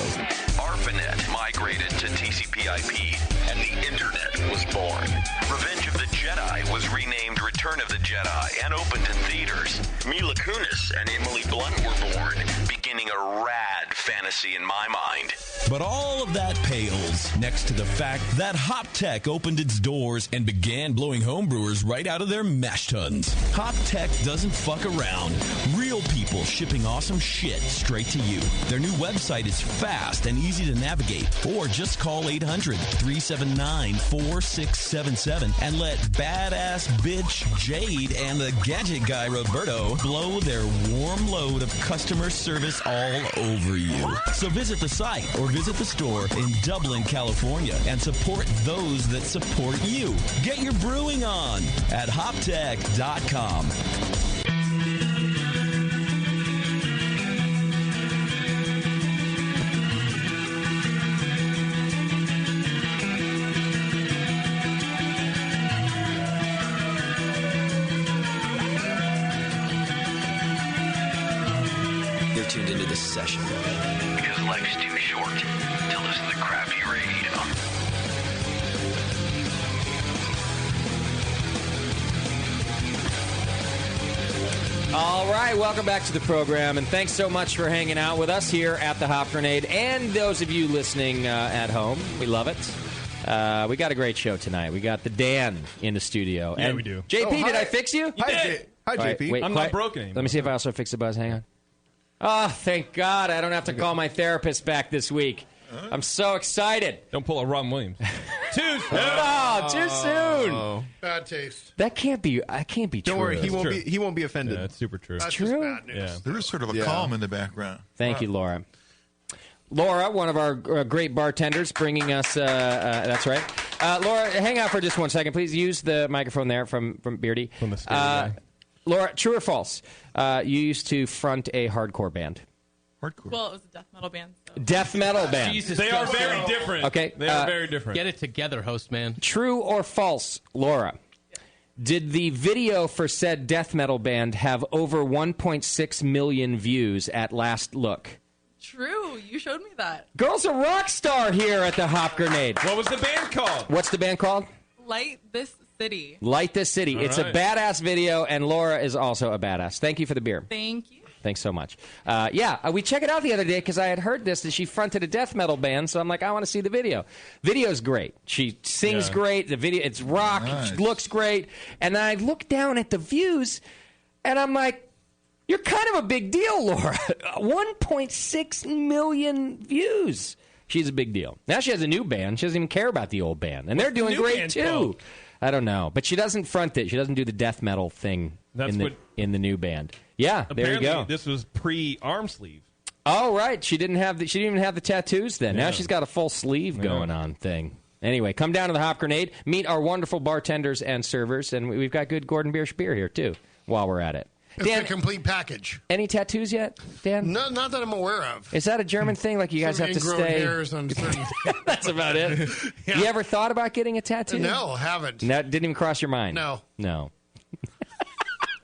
ARPANET migrated to TCP/IP, and the Internet was born. Revenge of the Jedi was renamed Return of the Jedi and opened in theaters. Mila Kunis and Emily Blunt were born, beginning a rad fantasy in my mind. But all of that pales next to the fact that HopTech opened its doors and began blowing homebrewers right out of their mash tuns. HopTech doesn't fuck around. Real people shipping awesome shit straight to you. Their new website is fast and easy to navigate. Or just call 800-379-4677 and let badass bitch Jade and the gadget guy Roberto blow their warm load of customer service all over you. So visit the site or visit the store in Dublin, California, and support those that support you. Get your brewing on at hoptech.com. tuned into this session. Because life's too short to listen to crappy radio. All right, welcome back to the program, and thanks so much for hanging out with us here at the Hop Grenade, and those of you listening at home. We love it. We got a great show tonight. We got the Dan in the studio. Yeah, and we do. JP, did I fix you? Hi, JP. Wait, I'm not broken anymore. Let me see if I also fixed the buzz. Hang on. Oh, thank God. I don't have to call my therapist back this week. I'm so excited. Don't pull a Robin Williams. Too soon. Oh, too soon. Bad taste. That can't be. I can't be true. Don't worry, he won't be offended. Yeah, it's super true. That's true? just bad news. Yeah. There is sort of a calm in the background. Thank you, Laura. Laura, one of our great bartenders, bringing us. That's right. Laura, hang out for just 1 second, please. Use the microphone there from Beardy. From the scary guy. Laura, true or false? You used to front a hardcore band. Hardcore. Well, it was a death metal band. So. Death metal band. Jesus, They are very different. Okay, They are very different. Get it together, host man. True or false, Laura? Did the video for said death metal band have over 1.6 million views at last look? True. You showed me that. Girl's a rock star here at the Hop Grenade. What was the band called? What's the band called? Light This City. Light This City. All it's right. a badass video, and Laura is also a badass. Thank you for the beer. Thank you. Thanks so much. We checked it out the other day because I had heard this, that she fronted a death metal band, so I'm like, I want to see the video. Video's great. She sings great. The video, it's rock. Nice. She looks great. And I look down at the views, and I'm like, you're kind of a big deal, Laura. 1.6 million views. She's a big deal. Now she has a new band. She doesn't even care about the old band. And they're doing new great, band too. called? I don't know. But she doesn't front it. She doesn't do the death metal thing in the new band. Yeah, there you go. This was pre-arm sleeve. Oh, right. She didn't even have the tattoos then. Yeah. Now she's got a full sleeve going on thing. Anyway, come down to the Hop Grenade, meet our wonderful bartenders and servers, and we've got good Gordon Biersch beer here, too, while we're at it. It's Dan, a complete package. Any tattoos yet, Dan? No, not that I'm aware of. Is that a German thing? Like you guys Some have to ingrown stay? hairs on certain... That's about it. You ever thought about getting a tattoo? No, haven't. That didn't even cross your mind? No.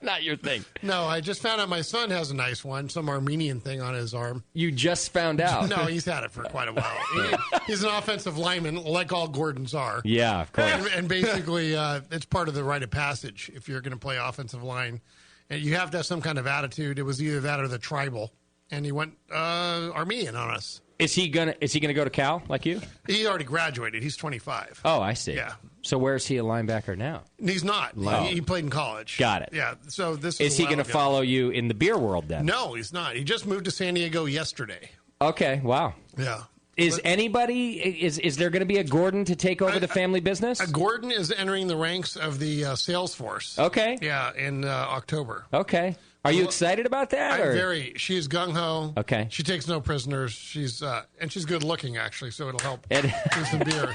Not your thing. No, I just found out my son has a nice one, some Armenian thing on his arm. You just found out? No, he's had it for quite a while. He's an offensive lineman, like all Gordons are. Yeah, of course. And basically, it's part of the rite of passage if you're going to play offensive line. And you have to have some kind of attitude. It was either that or the tribal. And he went Armenian on us. Is he gonna go to Cal like you? He already graduated. He's 25. Oh, I see. Yeah. So where is he a linebacker now? He's not. Oh. He played in college. Got it. Yeah. So this Is he going to follow you in the beer world then? No, he's not. He just moved to San Diego yesterday. Okay. Wow. Yeah. Is there going to be a Gordon to take over the family business? Gordon is entering the ranks of the sales force. Okay. Yeah, in October. Okay. Are you excited about that? I'm or? very. She's gung ho. Okay. She takes no prisoners. She's and she's good looking actually, so it'll help do some beer.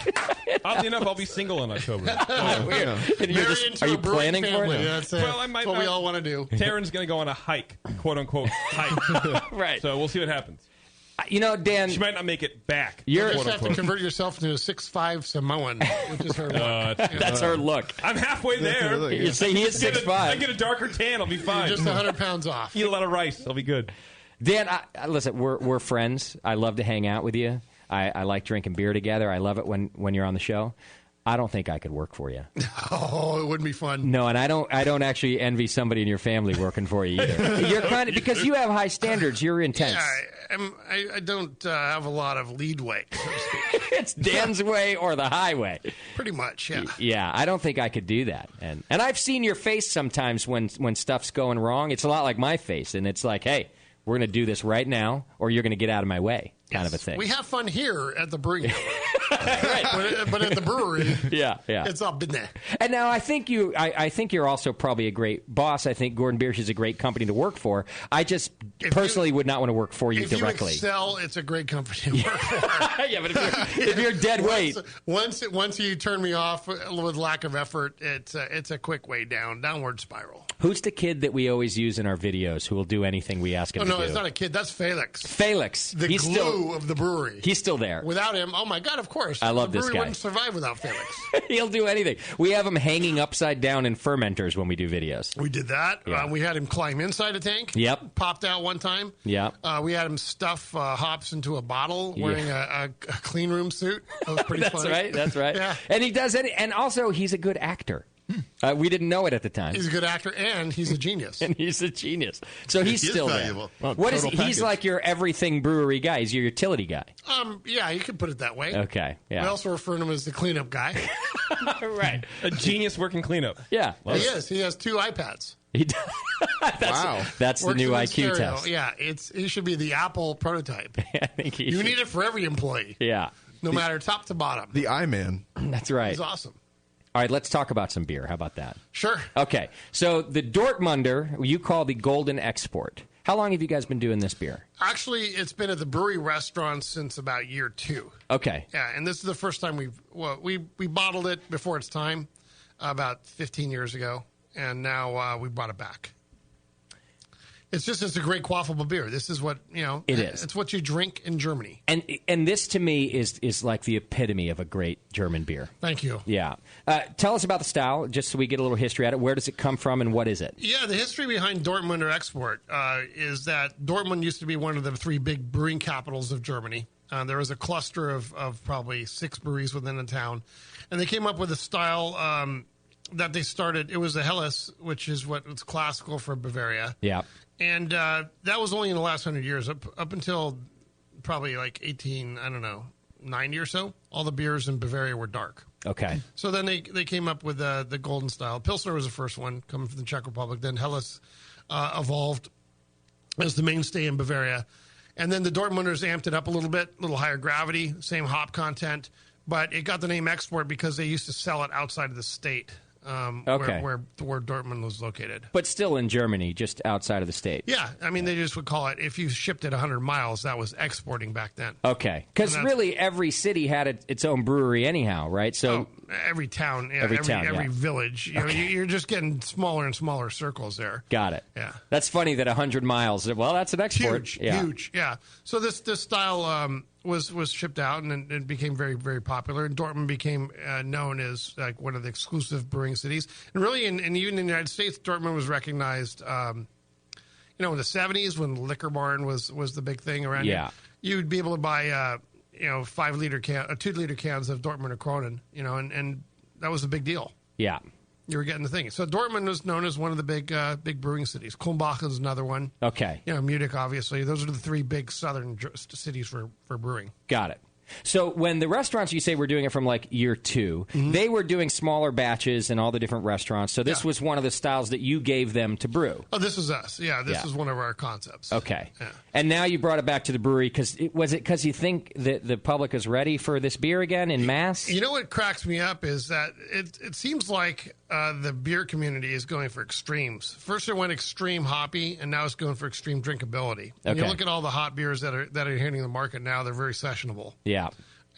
Oddly enough, I'll be single in October. Weird. Are you planning for it? Yeah, that's what we all want to do. Taryn's going to go on a hike, quote unquote hike. Right. So we'll see what happens. Dan, she might not make it back. You just have to convert yourself into a 6'5" Samoan, which is her look. That's her look. I'm halfway there. You're saying he is 6'5". I get a darker tan, I'll be fine. You're just 100 pounds off. Eat a lot of rice, I'll be good. Dan, listen, we're friends. I love to hang out with you. I like drinking beer together. I love it when you're on the show. I don't think I could work for you. Oh, it wouldn't be fun. No, and I don't actually envy somebody in your family working for you either. You're kind of, because you have high standards. You're intense. Yeah, I don't have a lot of leadway, so to speak. It's Dan's way or the highway. Pretty much, yeah. Yeah, I don't think I could do that. And I've seen your face sometimes when stuff's going wrong. It's a lot like my face, and it's like, hey, we're going to do this right now, or you're going to get out of my way, kind of a thing. We have fun here at the brewing. but at the brewery, yeah, it's up in there. And now I think you're also probably a great boss. I think Gordon Biersch is a great company to work for. I just personally would not want to work for you directly. If you excel, it's a great company to work for. Yeah, but if you're dead weight, once you turn me off with lack of effort, it's a quick way downward spiral. Who's the kid that we always use in our videos who will do anything we ask him to do? No, it's not a kid. That's Felix. Felix. The glue of the brewery. He's still there. Without him, oh my God, of course. course. I love the this brewery guy. wouldn't survive without Felix. He'll do anything. We have him hanging upside down in fermenters when we do videos. We did that. Yeah. We had him climb inside a tank. Yep. Popped out one time. Yep. We had him stuff hops into a bottle wearing a clean room suit. That was pretty funny. That's right. Yeah. And he does it. And also, he's a good actor. We didn't know it at the time. He's a good actor, and he's a genius. And he's a genius. So he's He is still valuable. there. Well, What is total he's package. like your everything brewery guy. He's your utility guy. Yeah, you could put it that way. Okay. Yeah. We also refer to him as the cleanup guy. Right. A genius working cleanup. Yeah. He is. He has 2 iPads. He does. That's the Works new in IQ stereo. test. Yeah, he should be the Apple prototype. I think he You should. need it for every employee, Yeah. no matter top to bottom. The iMan. That's right. He's awesome. All right, let's talk about some beer. How about that? Sure. Okay. So the Dortmunder, you call the Golden Export. How long have you guys been doing this beer? Actually, it's been at the brewery restaurant since about year 2. Okay. Yeah, and this is the first time we bottled it before its time, about 15 years ago, and now we brought it back. It's a great quaffable beer. This is what, It is. It's what you drink in Germany. And this to me is like the epitome of a great German beer. Thank you. Yeah. Tell us about the style, just so we get a little history at it. Where does it come from, and what is it? Yeah, the history behind Dortmunder Export is that Dortmund used to be one of the 3 big brewing capitals of Germany. There was a cluster of probably 6 breweries within the town. And they came up with a style that they started. It was a Helles, which is what's classical for Bavaria. Yeah. And that was only in the last 100 years. Up until probably like 90 or so, all the beers in Bavaria were dark. Okay. So then they came up with the golden style. Pilsner was the first one, coming from the Czech Republic. Then Helles evolved as the mainstay in Bavaria. And then the Dortmunders amped it up a little bit, a little higher gravity, same hop content. But it got the name Export because they used to sell it outside of the state Okay. where Dortmund was located. But still in Germany, just outside of the state. Yeah, I mean, they just would call it, if you shipped it 100 miles, that was exporting back then. Okay. Because And that's- really every city had its own brewery anyhow, right? So every town, Every town, every yeah. village. You know, you're just getting smaller and smaller circles there. Got it. Yeah. That's funny that 100 miles, well, that's an export. Huge. Yeah. So this style was shipped out and it became very, very popular. And Dortmund became known as like one of the exclusive brewing cities. And really, even in the United States, Dortmund was recognized. In the 70s when Liquor Barn was the big thing around Yeah. here, you'd be able to buy 5-liter 2-liter cans of Dortmund or Kronen, and that was a big deal. Yeah. You were getting the thing. So Dortmund was known as one of the big brewing cities. Kulmbach is another one. Okay. Munich, obviously. Those are the 3 big southern cities for brewing. Got it. So when the restaurants, you say, were doing it from like year 2, they were doing smaller batches in all the different restaurants. So this was one of the styles that you gave them to brew. Oh, this was us. Yeah, this is one of our concepts. Okay. Yeah. And now you brought it back to the brewery because you think that the public is ready for this beer again in mass? You know what cracks me up is that it seems like the beer community is going for extremes. First it went extreme hoppy, and now it's going for extreme drinkability. And you Okay. look at all the hot beers that are hitting the market now; they're very sessionable. Yeah.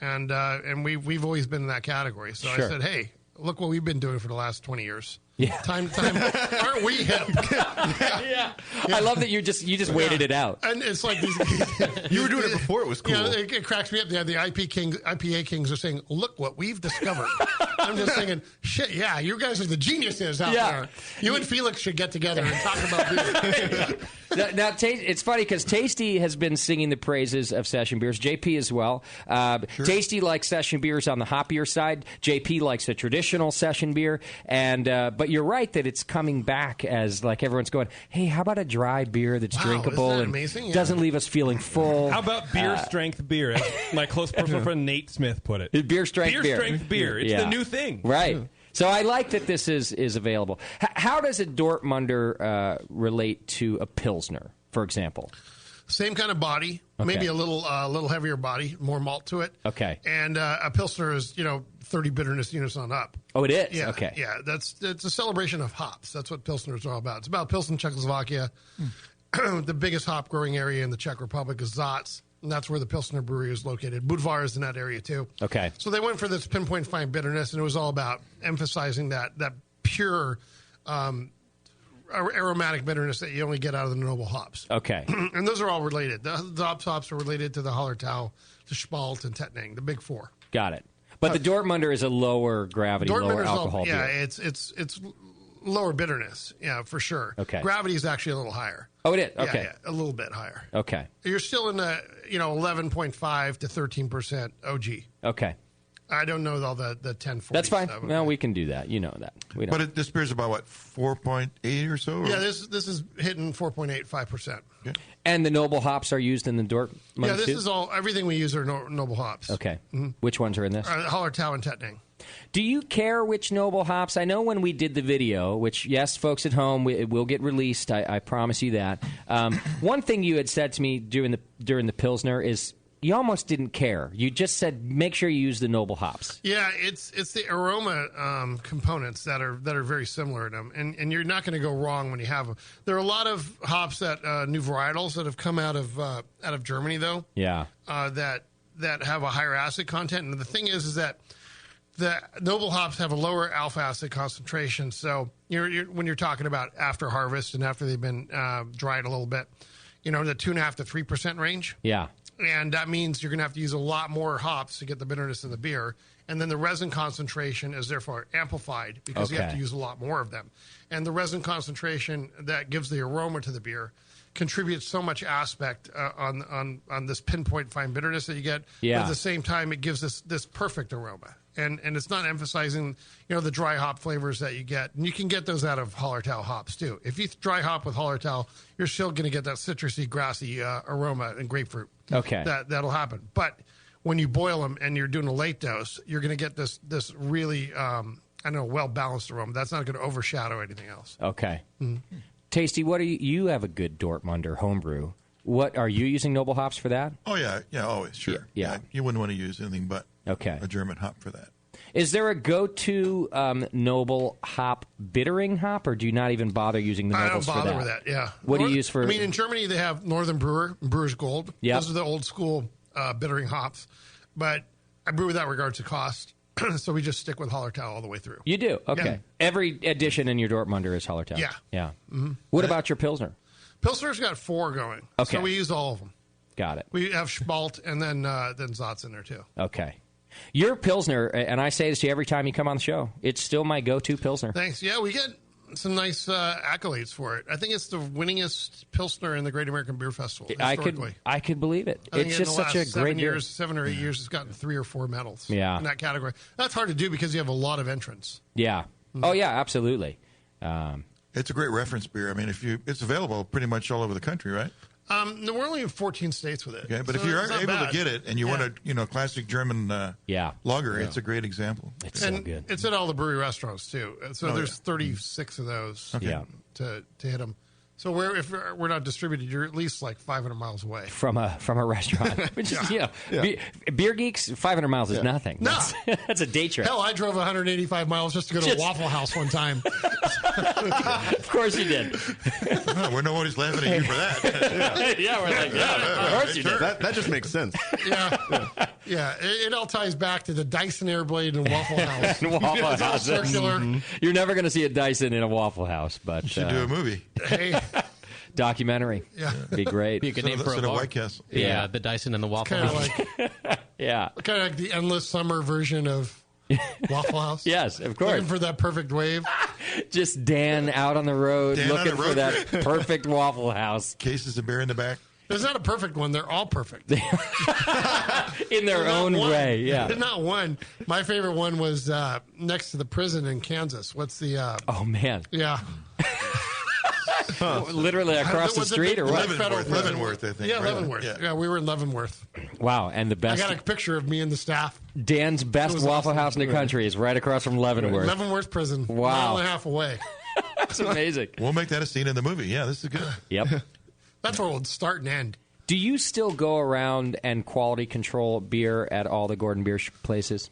And we've always been in that category. So Sure. I said, hey, look what we've been doing for the last 20 years. Yeah. Time. Aren't we hip? Yeah. I love that you just waited it out. And it's like these, You were doing it before it was cool. It cracks me up. The IPA kings are saying, "Look what we've discovered." I'm just thinking, shit. Yeah, you guys are the geniuses out there. You and Felix should get together and talk about beer. Now, it's funny because Tasty has been singing the praises of session beers. JP as well. Tasty likes session beers on the hoppier side. JP likes a traditional session beer. And but you're right that it's coming back as like everyone's going, hey, how about a dry beer that's drinkable isn't that and amazing? Yeah. doesn't leave us feeling full? How about beer strength beer, as my close personal friend Nate Smith put it? Beer strength beer. Beer strength beer. It's the new thing. Right. So I like that this is available. How does a Dortmunder relate to a Pilsner, for example? Same kind of body, maybe a little heavier body, more malt to it. Okay. And a Pilsner is 30 bitterness units on up. Oh, it is? Yeah. Okay. Yeah, it's a celebration of hops. That's what Pilsners are all about. It's about Pilsen, Czechoslovakia. The biggest hop growing area in the Czech Republic is Zatz, and that's where the Pilsner brewery is located. Budvar is in that area too. Okay. So they went for this pinpoint fine bitterness, and it was all about emphasizing that pure aromatic bitterness that you only get out of the noble hops. Okay. And those are all related. The hops are related to the Hallertau, to Spalt, and Tettnang, the big 4. Got it. But the Dortmunder is a lower gravity, lower Dortmunder's alcohol beer. it's lower bitterness, for sure. Okay. Gravity is actually a little higher. Oh, it is? Okay. Yeah, a little bit higher. Okay. You're still in the 11.5 to 13% OG. Okay. I don't know all the 1040. That's fine. Stuff. No, we can do that. You know that. We don't. But this beer's about, what, 4.8 or so? Or? Yeah, this is hitting 4.85%. Okay. And the noble hops are used in the Dortmund Yeah, this too? is all, everything we use are noble hops. Okay. Which ones are in this? Hallertau and Tettnang. Do you care which noble hops? I know when we did the video, which, yes, folks at home, it will get released. I promise you that. One thing you had said to me during the Pilsner is you almost didn't care. You just said make sure you use the noble hops. Yeah, it's the aroma components that are very similar to them, and you're not going to go wrong when you have them. There are a lot of hops that new varietals that have come out of Germany though. Yeah. That have a higher acid content, and the thing is that the noble hops have a lower alpha acid concentration. So when you're talking about after harvest and after they've been dried a little bit, the 2.5 to 3% range. Yeah. And that means you're going to have to use a lot more hops to get the bitterness in the beer. And then the resin concentration is therefore amplified because you have to use a lot more of them. And the resin concentration that gives the aroma to the beer contributes so much aspect on this pinpoint fine bitterness that you get. Yeah. But at the same time, it gives this perfect aroma. And it's not emphasizing, the dry hop flavors that you get. And you can get those out of Hallertau hops, too. If you dry hop with Hallertau, you're still going to get that citrusy, grassy aroma and grapefruit. Okay. That'll happen. But when you boil them and you're doing a late dose, you're going to get this really, well-balanced aroma. That's not going to overshadow anything else. Okay. Tasty, what are you have a good Dortmunder homebrew. What are you using noble hops for that? Oh, yeah, always, sure. Yeah. You wouldn't want to use anything but a German hop for that. Is there a go-to noble hop bittering hop, or do you not even bother using the nobles for that? I don't bother with that, yeah. What do you use for... I mean, in Germany, they have Northern Brewer, Brewer's Gold. Yep. Those are the old-school bittering hops. But I brew without regard to cost, so we just stick with Hallertau all the way through. You do? Okay. Yeah. Every addition in your Dortmunder is Hallertau? Yeah. Yeah. Mm-hmm. What about your Pilsner? Pilsner's got 4 going. Okay. So we use all of them. Got it. We have Spalt and then Zotz in there, too. Okay. Your Pilsner, and I say this to you every time you come on the show, it's still my go-to Pilsner. Thanks. Yeah, we get some nice accolades for it. I think it's the winningest Pilsner in the Great American Beer Festival, historically. I could believe it. It's just such a great beer. 7 or 8 years, it's gotten 3 or 4 medals in that category. That's hard to do because you have a lot of entrants. Yeah. Oh, yeah, absolutely. It's a great reference beer. I mean, it's available pretty much all over the country, right? No, we're only in 14 states with it. Okay, but if you're able to get it and you want a classic German lager, it's a great example. It's so good. It's at all the brewery restaurants, too. So there's 36 of those to hit them. So if we're not distributed, you're at least like 500 miles away from a restaurant. Which is, Beer Geeks, 500 miles is nothing. No. That's a day trip. Hell, I drove 185 miles just to go to a Waffle House one time. Of course you did. Well, nobody's laughing at you for that. We're like, of course you did. That just makes sense. Yeah. It all ties back to the Dyson Airblade and Waffle House. Waffle It's all House. circular. You're never going to see a Dyson in a Waffle House, but... You should do a movie. Hey. Documentary. Yeah. Be great. Be a good name for a bar. White Castle. Yeah, the Dyson and the Waffle House. Kind of like the Endless Summer version of Waffle House. Yes, of course. Looking for that perfect wave. Just Dan out on the road looking for that perfect Waffle House. Cases of beer in the back. There's not a perfect one. They're all perfect. In their own way, yeah. There's not one. My favorite one was next to the prison in Kansas. What's the... oh, man. Yeah. Literally across the street or what? Leavenworth, I think. Yeah, Leavenworth. Yeah, we were in Leavenworth. Wow, and the best... I got a picture of me and the staff. Dan's best Waffle House in the country is right across from Leavenworth. Leavenworth Prison. Wow. Mile and a half away. That's amazing. We'll make that a scene in the movie. Yeah, this is good. Yep. That's where we'll start and end. Do you still go around and quality control beer at all the Gordon Biersch places?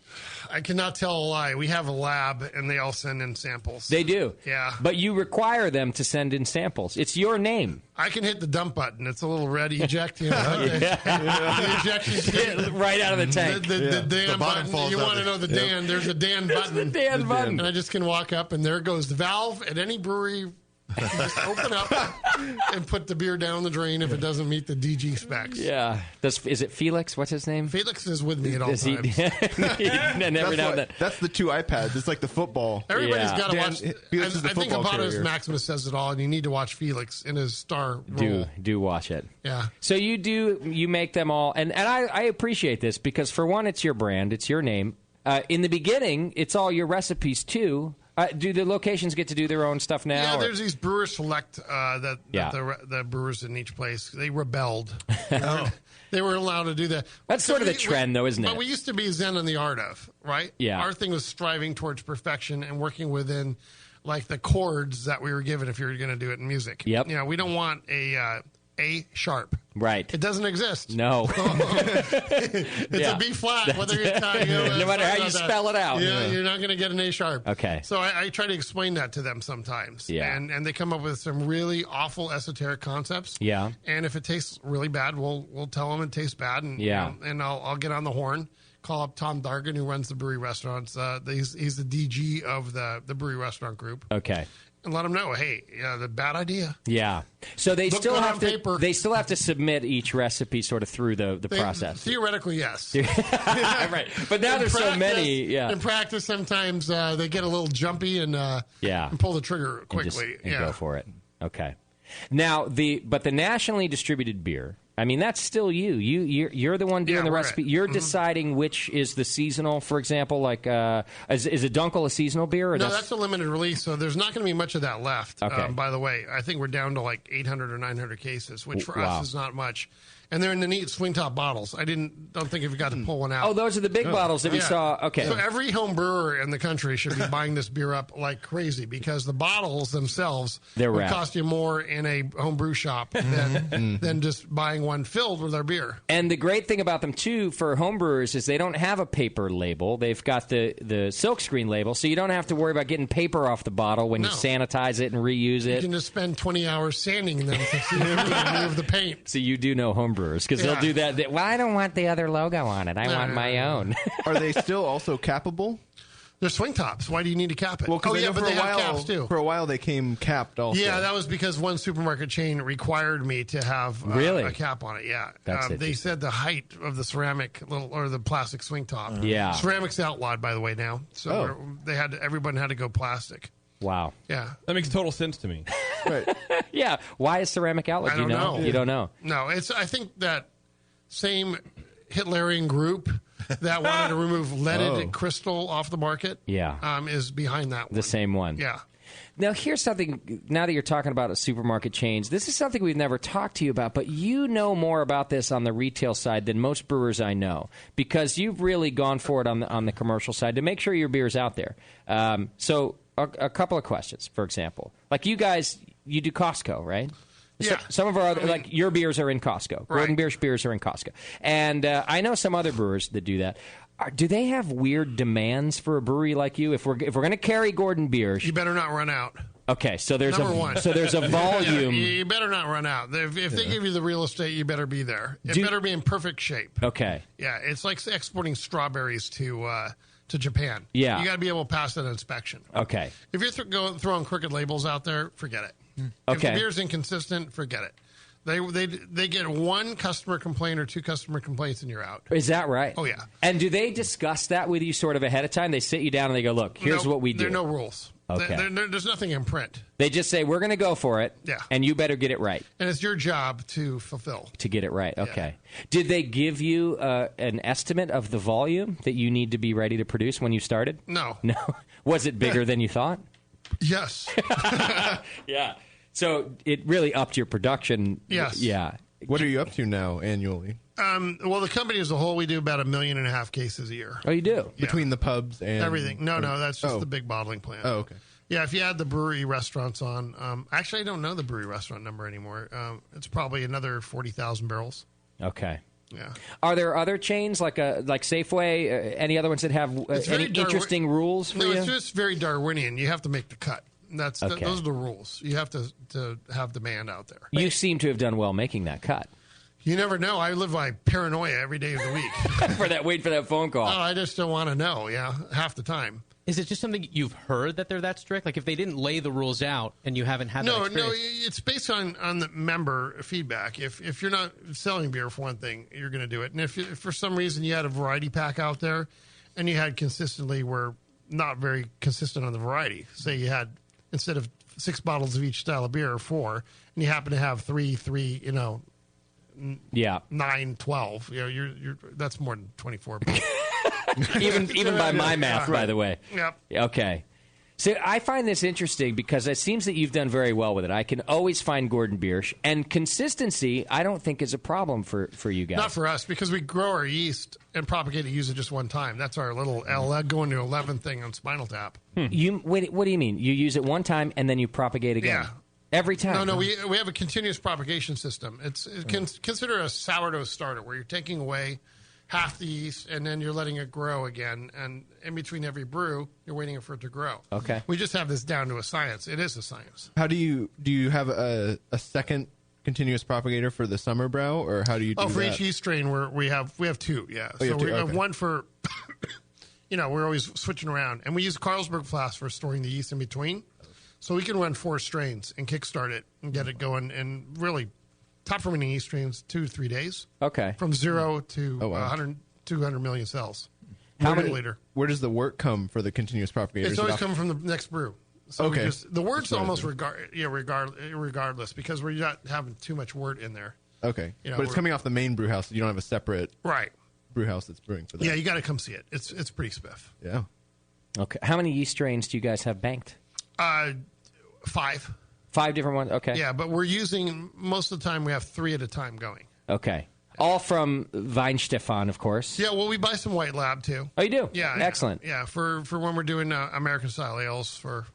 I cannot tell a lie. We have a lab, and they all send in samples. They do? Yeah. But you require them to send in samples. It's your name. I can hit the dump button. It's a little red eject. You know, the ejection right out of the tank. The Dan button. You want to know the Dan. There's a Dan button. The Dan button. And I just can walk up, and there goes the valve at any brewery Just open up and put the beer down the drain if it doesn't meet the DG specs. Yeah. Is it Felix? What's his name? Felix is with me at all Does he- times. and every now and then. That's the 2 iPads. It's like the football. Everybody's got to watch. Felix is the I think football Abados carrier. Maximus says it all, and you need to watch Felix in his star role. Do watch it. Yeah. So you make them all, and I appreciate this because for one, it's your brand, it's your name. In the beginning, it's all your recipes too. Do the locations get to do their own stuff now? Yeah, or- there's these Brewer Select that the brewers in each place, they rebelled. They were allowed to do that. That's sort of the trend, though, isn't it? But we used to be Zen in the art of, right? Yeah. Our thing was striving towards perfection and working within, like, the chords that we were given if you were going to do it in music. Yep. You know, we don't want a sharp. Right. It doesn't exist. No. It's a B flat, whether you're no matter how you spell it out. Yeah, you're not going to get an A sharp. Okay. So I try to explain that to them sometimes. Yeah. And they come up with some really awful esoteric concepts. Yeah. And if it tastes really bad, we'll tell them it tastes bad. And, Yeah. and I'll get on the horn, call up Tom Dargan, who runs the brewery restaurants. He's the DG of the brewery restaurant group. Okay. And let them know, hey, the bad idea. Yeah. So they Look still good have on to. paper. They still have to submit each recipe sort of through the They- process. Theoretically, yes. Right. But now In there's so practice- many. Yeah. In practice, sometimes they get a little jumpy and Yeah. and pull the trigger And quickly. just- and go for it. Okay. Now the nationally distributed beer. I mean, that's still you. You're the one doing Yeah, the we're recipe. it. You're Mhm. deciding which is the seasonal. For example, like is a Dunkel a seasonal beer? Or No, that's a limited release, so there's not going to be much of that left. Okay. By the way, I think we're down to like 800 or 900 cases, which for Wow. us is not much. And they're in the neat swing top bottles. I don't think if you got to pull one out. Oh, those are the big bottles that we saw. Okay. So every home brewer in the country should be buying this beer up like crazy because the bottles themselves They're would rad. cost you more in a home brew shop than just buying one filled with our beer. And the great thing about them too for homebrewers is they don't have a paper label. They've got the silkscreen label, so you don't have to worry about getting paper off the bottle when you No. sanitize it and reuse You it. can just spend 20 hours sanding them to see if you can remove the paint. So you do know homebrewers because they'll Yeah. do that. Well, I don't want the other logo on it. I want my own. Are they still also cappable? They're swing tops. Why do you need to cap it? Well, 'cause I know but for they a have while, caps too. For a while, they came capped also. Yeah, that was because one supermarket chain required me to have Really? a cap on it. Yeah, That's they interesting. said the height of the ceramic or the plastic swing top. Yeah. ceramic's outlawed by the way now, so everyone had to go plastic. Wow. Yeah, That makes total sense to me. Right. Yeah. Why is ceramic outlawed? I Do you don't know? know. You don't know. No, I think that same Hitlerian group that wanted to remove leaded crystal off the market. Yeah. Is behind that one. The same one. Yeah. Now, here's something, now that you're talking about a supermarket chains, this is something we've never talked to you about, but you know more about this on the retail side than most brewers I know, because you've really gone for it on the commercial side to make sure your beer's out there. So a couple of questions, for example. Like you guys, you do Costco, right? Yeah. Some of our other, like your beers are in Costco. Gordon Biersch beers are in Costco. And I know some other brewers that do that. Do they have weird demands for a brewery like you? If we're going to carry Gordon Biersch, You better not run out. okay, so there's Number one. so there's a volume. Yeah, you better not run out. If they give you the real estate, you better be there. It better be in perfect shape. Okay. Yeah, it's like exporting strawberries to Japan. Yeah. You got to be able to pass that inspection. Okay. If you're throwing crooked labels out there, forget it. If Okay. the beer's inconsistent, forget it. They get one customer complaint or two customer complaints and you're out. Is that right? Oh, yeah. And do they discuss that with you sort of ahead of time? They sit you down and they go, look, here's No, what we do. There are no rules. Okay. There's nothing in print. They just say, we're going to go for it. Yeah. And you better get it right. And it's your job to fulfill. To get it right. Okay. Did they give you an estimate of the volume that you need to be ready to produce when you started? No. No. Was it bigger than you thought? Yes. Yeah. So it really upped your production. Yes. Yeah. What are you up to now annually? Well, the company as a whole, we do about 1.5 million cases a year. Oh, you do? Between the pubs and... Everything. No, that's just the big bottling plant. Oh, okay. Yeah, if you add the brewery restaurants on, actually, I don't know the brewery restaurant number anymore. It's probably another 40,000 barrels. Okay. Yeah. Are there other chains like Safeway, any other ones that have any interesting rules for no, you? it's just very Darwinian. You have to make the cut. Okay. Those are the rules. You have to have demand out there. You seem to have done well making that cut. You never know. I live by paranoia every day of the week. Wait for that phone call. Oh, I just don't want to know. Yeah, half the time. Is it just something you've heard that they're that strict? Like if they didn't lay the rules out and you haven't had that experience? No, it's based on the member feedback. If you're not selling beer, for one thing, you're going to do it. And if for some reason you had a variety pack out there and you had consistently were not very consistent on the variety, say you had, instead of 6 bottles of each style of beer or 4, and you happen to have 3, 9, 12, you're that's more than 24. even by my math, by the way. Yep. Okay. So I find this interesting because it seems that you've done very well with it. I can always find Gordon Biersch, and consistency I don't think is a problem for you guys. Not for us, because we grow our yeast and propagate it, use it just one time. That's our little going to 11 thing on Spinal Tap. What do you mean? You use it one time and then you propagate again? Yeah. Every time? No, we have a continuous propagation system. Consider a sourdough starter where you're taking away half the yeast, and then you're letting it grow again. And in between every brew, you're waiting for it to grow. Okay. We just have this down to a science. It is a science. How do you have a second continuous propagator for the summer brow, or how do you do that? For each yeast strain, we have 2, yeah. Oh, so we have okay. one for, we're always switching around. And we use Carlsberg flask for storing the yeast in between. So we can run 4 strains and kickstart it and get it going. And really, top fermenting yeast strains 2 to 3 days. Okay. From 0 to 200 million cells. How many liter? Where does the wort come for the continuous propagator? It's always coming from the next brew. So Okay. The wort's almost regardless, because we're not having too much wort in there. Okay. But it's coming off the main brew house. So you don't have a separate brew house that's brewing for that. Yeah, you got to come see it. It's pretty spiff. Yeah. Okay. How many yeast strains do you guys have banked? 5. 5 different ones? Okay. Yeah, but we're using, most of the time, we have 3 at a time going. Okay. All from Weinstefan, of course. Yeah, well, we buy some White Lab, too. Oh, you do? Yeah. Excellent. Yeah, for when we're doing American-style ales for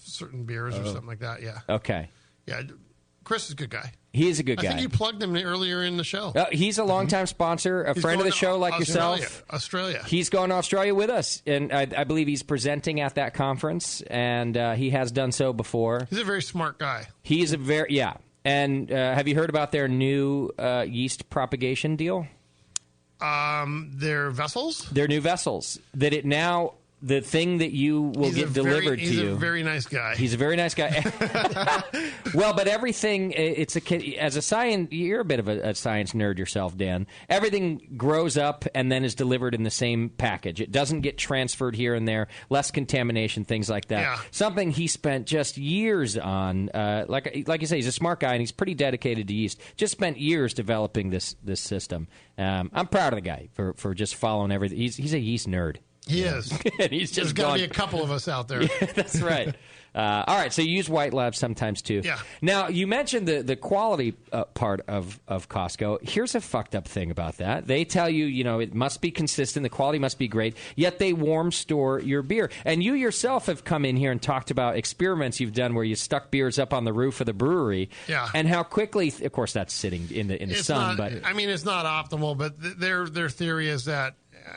certain beers or something like that, yeah. Okay. Yeah, Chris is a good guy. He is a good guy. I think you plugged him earlier in the show. He's a longtime sponsor, a friend of the show like yourself. Australia. He's going to Australia with us, and I believe he's presenting at that conference, and he has done so before. He's a very smart guy. He's a yeah. And have you heard about their new yeast propagation deal? Their vessels? Their new vessels. That it now... The thing that you will get delivered to you. He's a very nice guy. He's a very nice guy. Well, but everything, as a science, you're a bit of a science nerd yourself, Dan. Everything grows up and then is delivered in the same package. It doesn't get transferred here and there, less contamination, things like that. Yeah. Something he spent just years on. Like you say, he's a smart guy and he's pretty dedicated to yeast. Just spent years developing this system. I'm proud of the guy for just following everything. He's a yeast nerd. He is. And he's just There's got to be a couple of us out there. Yeah, that's right. All right, so you use White Lab sometimes, too. Yeah. Now, you mentioned the quality part of Costco. Here's a fucked up thing about that. They tell you, it must be consistent, the quality must be great, yet they warm store your beer. And you yourself have come in here and talked about experiments you've done where you stuck beers up on the roof of the brewery. Yeah. And how quickly, of course, that's sitting in the sun. But it's not optimal, but their theory is that,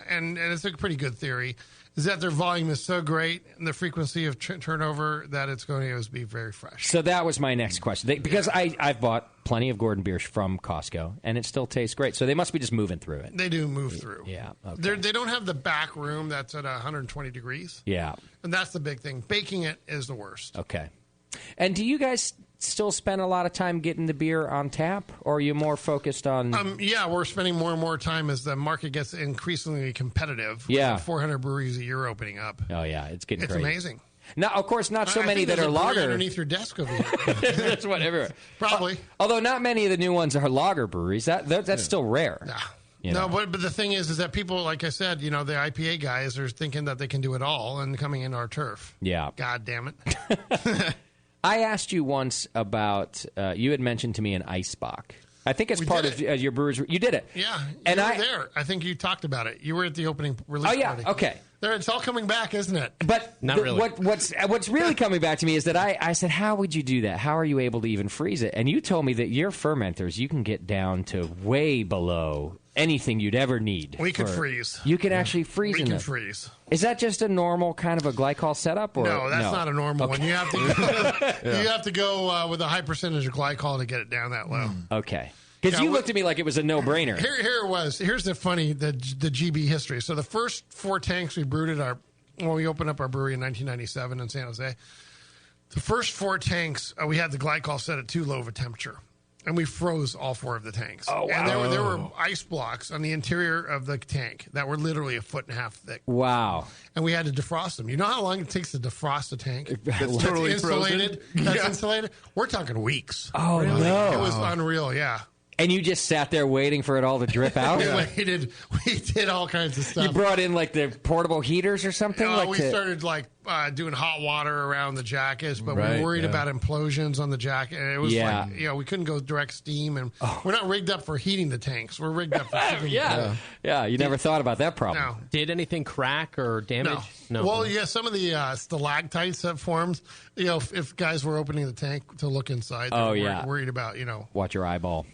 and it's a pretty good theory, is that their volume is so great and the frequency of turnover that it's going to always be very fresh. So that was my next question. Because I've bought plenty of Gordon Biersch from Costco, and it still tastes great. So they must be just moving through it. They do move through. Yeah. Okay. They don't have the back room that's at 120 degrees. Yeah. And that's the big thing. Baking it is the worst. Okay. And do you guys still spend a lot of time getting the beer on tap, or are you more focused on... Yeah, we're spending more and more time as the market gets increasingly competitive. Yeah. With 400 breweries a year opening up. Oh, yeah, it's getting It's crazy. amazing. Now, of course, not so I many think that there's are a brewery lager. underneath your desk over here. That's whatever. Probably. Although not many of the new ones are lager breweries. That's still rare. No, but the thing is that people, like I said, the IPA guys are thinking that they can do it all and coming into our turf. Yeah. God damn it. I asked you once about, you had mentioned to me an Eisbach. I think it's part of your brewer's. You did it. Yeah. And you were there. I think you talked about it. You were at the opening release party. Oh, yeah. Okay. It's all coming back, isn't it? But Not really. What's really coming back to me is that I said, how would you do that? How are you able to even freeze it? And you told me that your fermenters, you can get down to way below anything you'd ever need. We could freeze. You can actually freeze in We can them. freeze. Is that just a normal kind of a glycol setup? Or No, that's not a normal one. You have to you have to go with a high percentage of glycol to get it down that low. Okay. Because you looked at me like it was a no-brainer. Here it was. Here's the GB history. So the first 4 tanks we brewed at our when we opened up our brewery in 1997 in San Jose, the first 4 tanks, we had the glycol set at too low of a temperature. And we froze all 4 of the tanks. Oh, wow. And there were ice blocks on the interior of the tank that were literally 1.5 feet thick. Wow. And we had to defrost them. You know how long it takes to defrost a tank? That's totally insulated. frozen? That's insulated. We're talking weeks. Oh, really? no. It was unreal, yeah. And you just sat there waiting for it all to drip out? We waited. We did all kinds of stuff. You brought in like the portable heaters or something? We started like doing hot water around the jackets, but we Right, were worried yeah. about implosions on the jacket. And it was Yeah. like, we couldn't go direct steam, and we're not rigged up for heating the tanks. We're rigged up for keeping Yeah, you never thought about that problem. No. Did anything crack or damage? No. Well, yeah, some of the stalactites have formed. If guys were opening the tank to look inside, they were worried about, Watch your eyeball.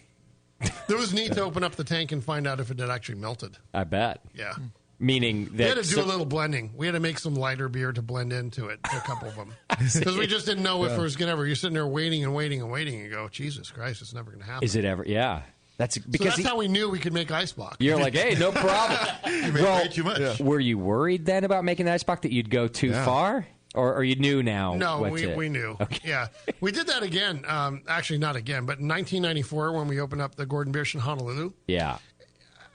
It was neat to open up the tank and find out if it had actually melted. I bet. Yeah. Meaning that We had to do a little blending. We had to make some lighter beer to blend into it, a couple of them. Because we just didn't know if it was going to ever. You're sitting there waiting and waiting and waiting, and you go, Jesus Christ, it's never going to happen. Is it ever? Yeah. That's because that's how we knew we could make ice block. You're like, hey, no problem. You made way too much. Yeah. Were you worried then about making the ice block that you'd go too far? Or you knew now? No, what's we knew. Okay. Yeah. We did that again. Actually, not again, but in 1994 when we opened up the Gordon Biersch in Honolulu. Yeah.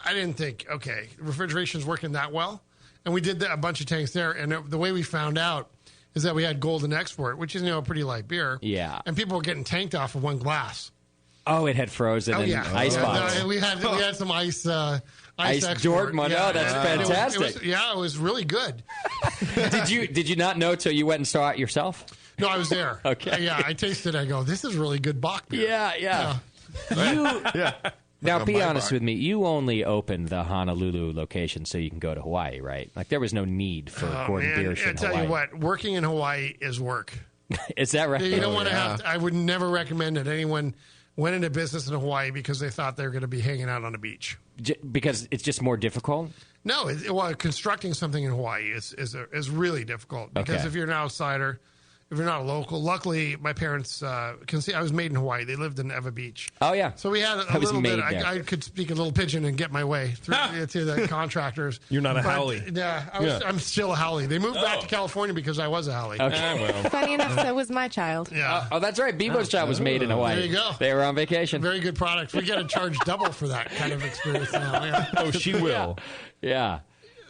I didn't think, okay, refrigeration's working that well. And we did a bunch of tanks there. And the way we found out is that we had Golden Export, which is, a pretty light beer. Yeah. And people were getting tanked off of one glass. Oh, it had frozen in ice box. We had some ice export. Jordan one. Yeah. Oh, that's fantastic. It was really good. Did you not know till you went and saw it yourself? No, I was there. Okay. Yeah, I tasted it. I go, this is really good Bach beer. Yeah. Now, be honest with me. You only opened the Honolulu location so you can go to Hawaii, right? Like, there was no need for Gordon Biersch in I tell Hawaii. you what, working in Hawaii is work. Is that right? You don't want to have to, I would never recommend that anyone went into business in Hawaii because they thought they were going to be hanging out on a beach. Because it's just more difficult? No, constructing something in Hawaii is really difficult because if you're an outsider, if you're not a local. Luckily, my parents can see I was made in Hawaii. They lived in Ewa Beach. Oh, yeah. So we had a little bit. I could speak a little pidgin and get my way through to the contractors. You're not a haole. Yeah, I'm still a haole. They moved back to California because I was a haole. Okay. Funny enough, so was my child. Yeah. Oh, that's right. Bebo's child was made in Hawaii. There you go. They were on vacation. Very good product. We got to charge double for that kind of experience now. Yeah. Oh, she will. Yeah.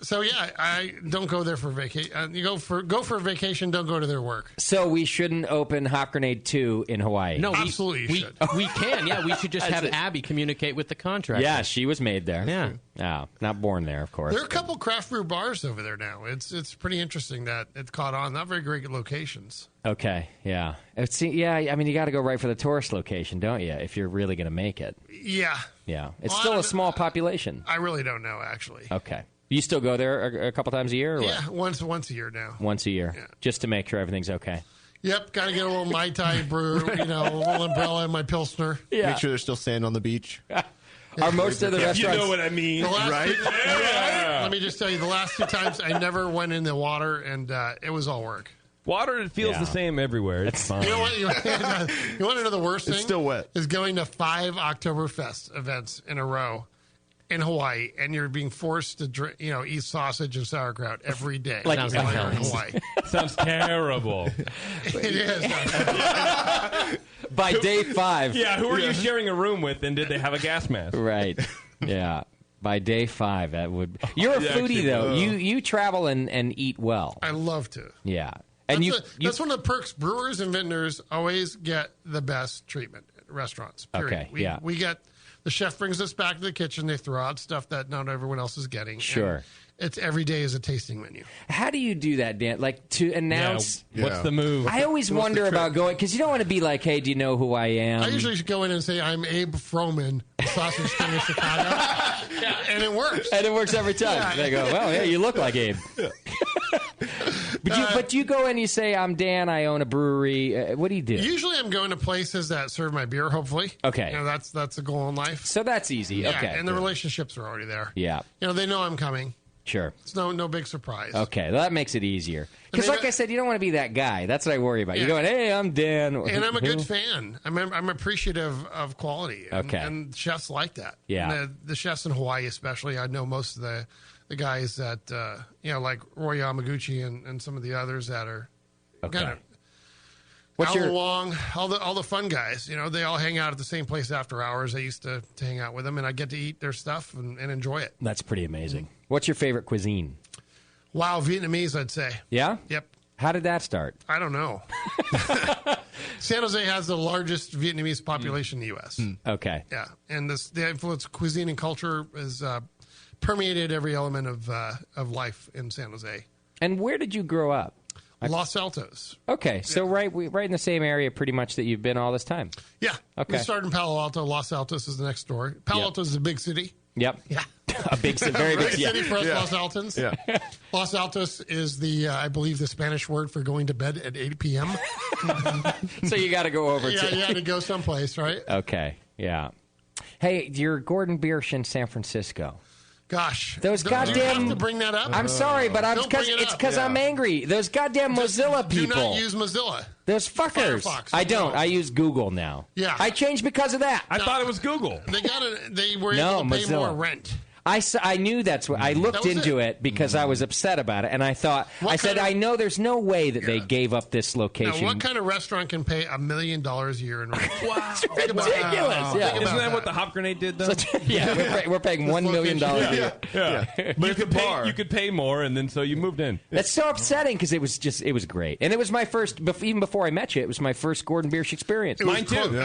So I don't go there for vacation. You go for a vacation. Don't go to their work. So we shouldn't open Hop Grenade 2 in Hawaii. No, absolutely. We can. Yeah, we should just have Abby communicate with the contractor. Yeah, she was made there. Yeah. Oh, not born there, of course. There are a couple craft brew bars over there now. It's pretty interesting that it's caught on. Not very great locations. Okay, yeah. I mean, you got to go right for the tourist location, don't you, if you're really going to make it? Yeah. Yeah. It's still a small population. I really don't know, actually. Okay. You still go there a couple times a year? Or Yeah, what? once a year now. Once a year, just to make sure everything's okay. Yep, got to get a little Mai Tai brew, a little umbrella in my Pilsner. Yeah. Make sure there's still sand on the beach. Are most of the restaurants... You know what I mean, right? Let me just tell you, the last 2 times I never went in the water, and it was all work. Water, it feels the same everywhere. It's fine. You know what? You want to know the worst thing? It's still wet. Is going to 5 Oktoberfest events in a row in Hawaii, and you're being forced to drink, eat sausage and sauerkraut every day. Like while you're in Hawaii. Sounds terrible. It is. By day 5. Yeah, who are you sharing a room with, and did they have a gas mask? Right. Yeah. By day 5, that would... You're a foodie, though. You travel and eat well. I love to. Yeah. And that's one of the perks. Brewers and vintners always get the best treatment at restaurants. Period. Okay, We get... The chef brings us back to the kitchen. They throw out stuff that not everyone else is getting. Sure. It's every day is a tasting menu. How do you do that, Dan? Like, to announce... What's the move? I always wonder about going... Because you don't want to be like, hey, do you know who I am? I usually go in and say, I'm Abe Froman, Sausage King of Chicago. And it works. And it works every time. Yeah. They go, well, yeah, you look like Abe. But you go in and you say, I'm Dan, I own a brewery. What do you do? Usually I'm going to places that serve my beer, hopefully. Okay. That's the goal in life. So that's easy. Yeah, okay. and the relationships are already there. Yeah. They know I'm coming. Sure. It's no big surprise. Okay, well, that makes it easier. Because, like I said, you don't want to be that guy. That's what I worry about. Yeah. You're going, hey, I'm Dan. And I'm a good fan. I'm appreciative of quality. And, Okay. And chefs like that. Yeah. And the chefs in Hawaii, especially, I know most of the guys that, like Roy Yamaguchi and some of the others that are kind of along, all the fun guys. They all hang out at the same place after hours. I used to hang out with them, and I get to eat their stuff and enjoy it. That's pretty amazing. What's your favorite cuisine? Wow, Vietnamese, I'd say. Yeah? Yep. How did that start? I don't know. San Jose has the largest Vietnamese population in the U.S. Okay. Yeah, and the influence of cuisine and culture has permeated every element of life in San Jose. And where did you grow up? Los Altos. Okay, so right in the same area pretty much that you've been all this time. Yeah. Okay. We started in Palo Alto. Los Altos is the next door. Palo Alto is a big city. Yep. Yeah. A big city, very big city for us, Yeah. Los Altos. Yeah. Los Altos is I believe, the Spanish word for going to bed at 8 p.m. So you got to go over Yeah, to... you had to go someplace, right? Okay, yeah. Hey, you're Gordon Biersch in San Francisco. Gosh. Those Do goddamn... you have to bring that up? I'm sorry, but Don't bring it it's up. because I'm angry. Those goddamn Mozilla Do people. not use Mozilla. Those fuckers. Firefox. I don't. I use Google now. Yeah. I changed because of that. I thought it was Google. They were No, able to pay Mozilla. more rent. I knew that's what I looked That was into it because I was upset about it, and I thought I know there's no way that they gave up this location. Now, what kind of restaurant can pay $1 million a year in rent? Wow, it's ridiculous. Yeah. Isn't that what the Hop Grenade did, though? Yeah, we're paying $1 million a year. Yeah. But you could pay more, and then so you moved in. That's so upsetting because it was great, and it was my first. Even before I met you, it was my first Gordon Biersch experience. It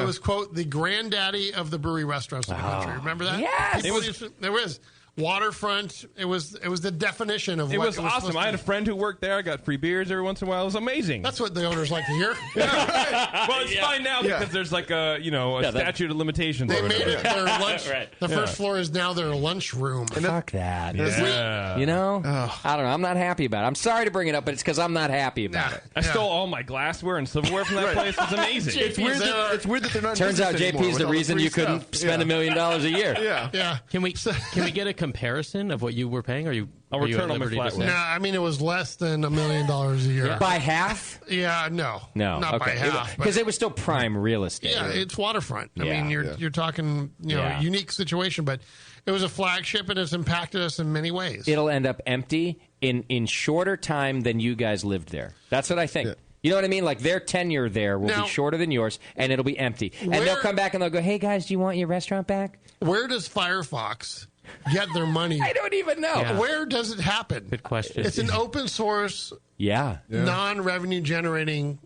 was quote the granddaddy of the brewery restaurants in the country. Remember that? Yes. There was waterfront. It was the definition of. It what was it awesome. supposed I had to a friend who worked there. I got free beers every once in a while. It was amazing. That's what the owners like to hear. Well, it's fine now because there's like a statute of limitations. They or made whatever. it their lunch. The first floor is now their lunch room. Fuck that. Yeah. I don't know. I'm not happy about it. I'm sorry to bring it up, but it's because I'm not happy about it. I stole all my glassware and silverware from that place. It was amazing. It's weird that they're not. Turns out JP's the reason you couldn't spend $1 million a year. Yeah. Can we get a comparison of what you were paying? I'll return on my flat No, I mean it was less than $1 million a year. By half? Yeah, no, not by half. because it was still prime real estate. Yeah, it's waterfront. I Yeah. mean, you're talking unique situation, but it was a flagship and it's impacted us in many ways. It'll end up empty in shorter time than you guys lived there. That's what I think. Yeah. You know what I mean? Like their tenure there will Now- be shorter than yours, and it'll be empty. And they'll come back and they'll go, "Hey guys, do you want your restaurant back?" Where does Firefox get their money? I don't even know. Yeah. Where does it happen? Good question. It's an open source, Yeah. non-revenue generating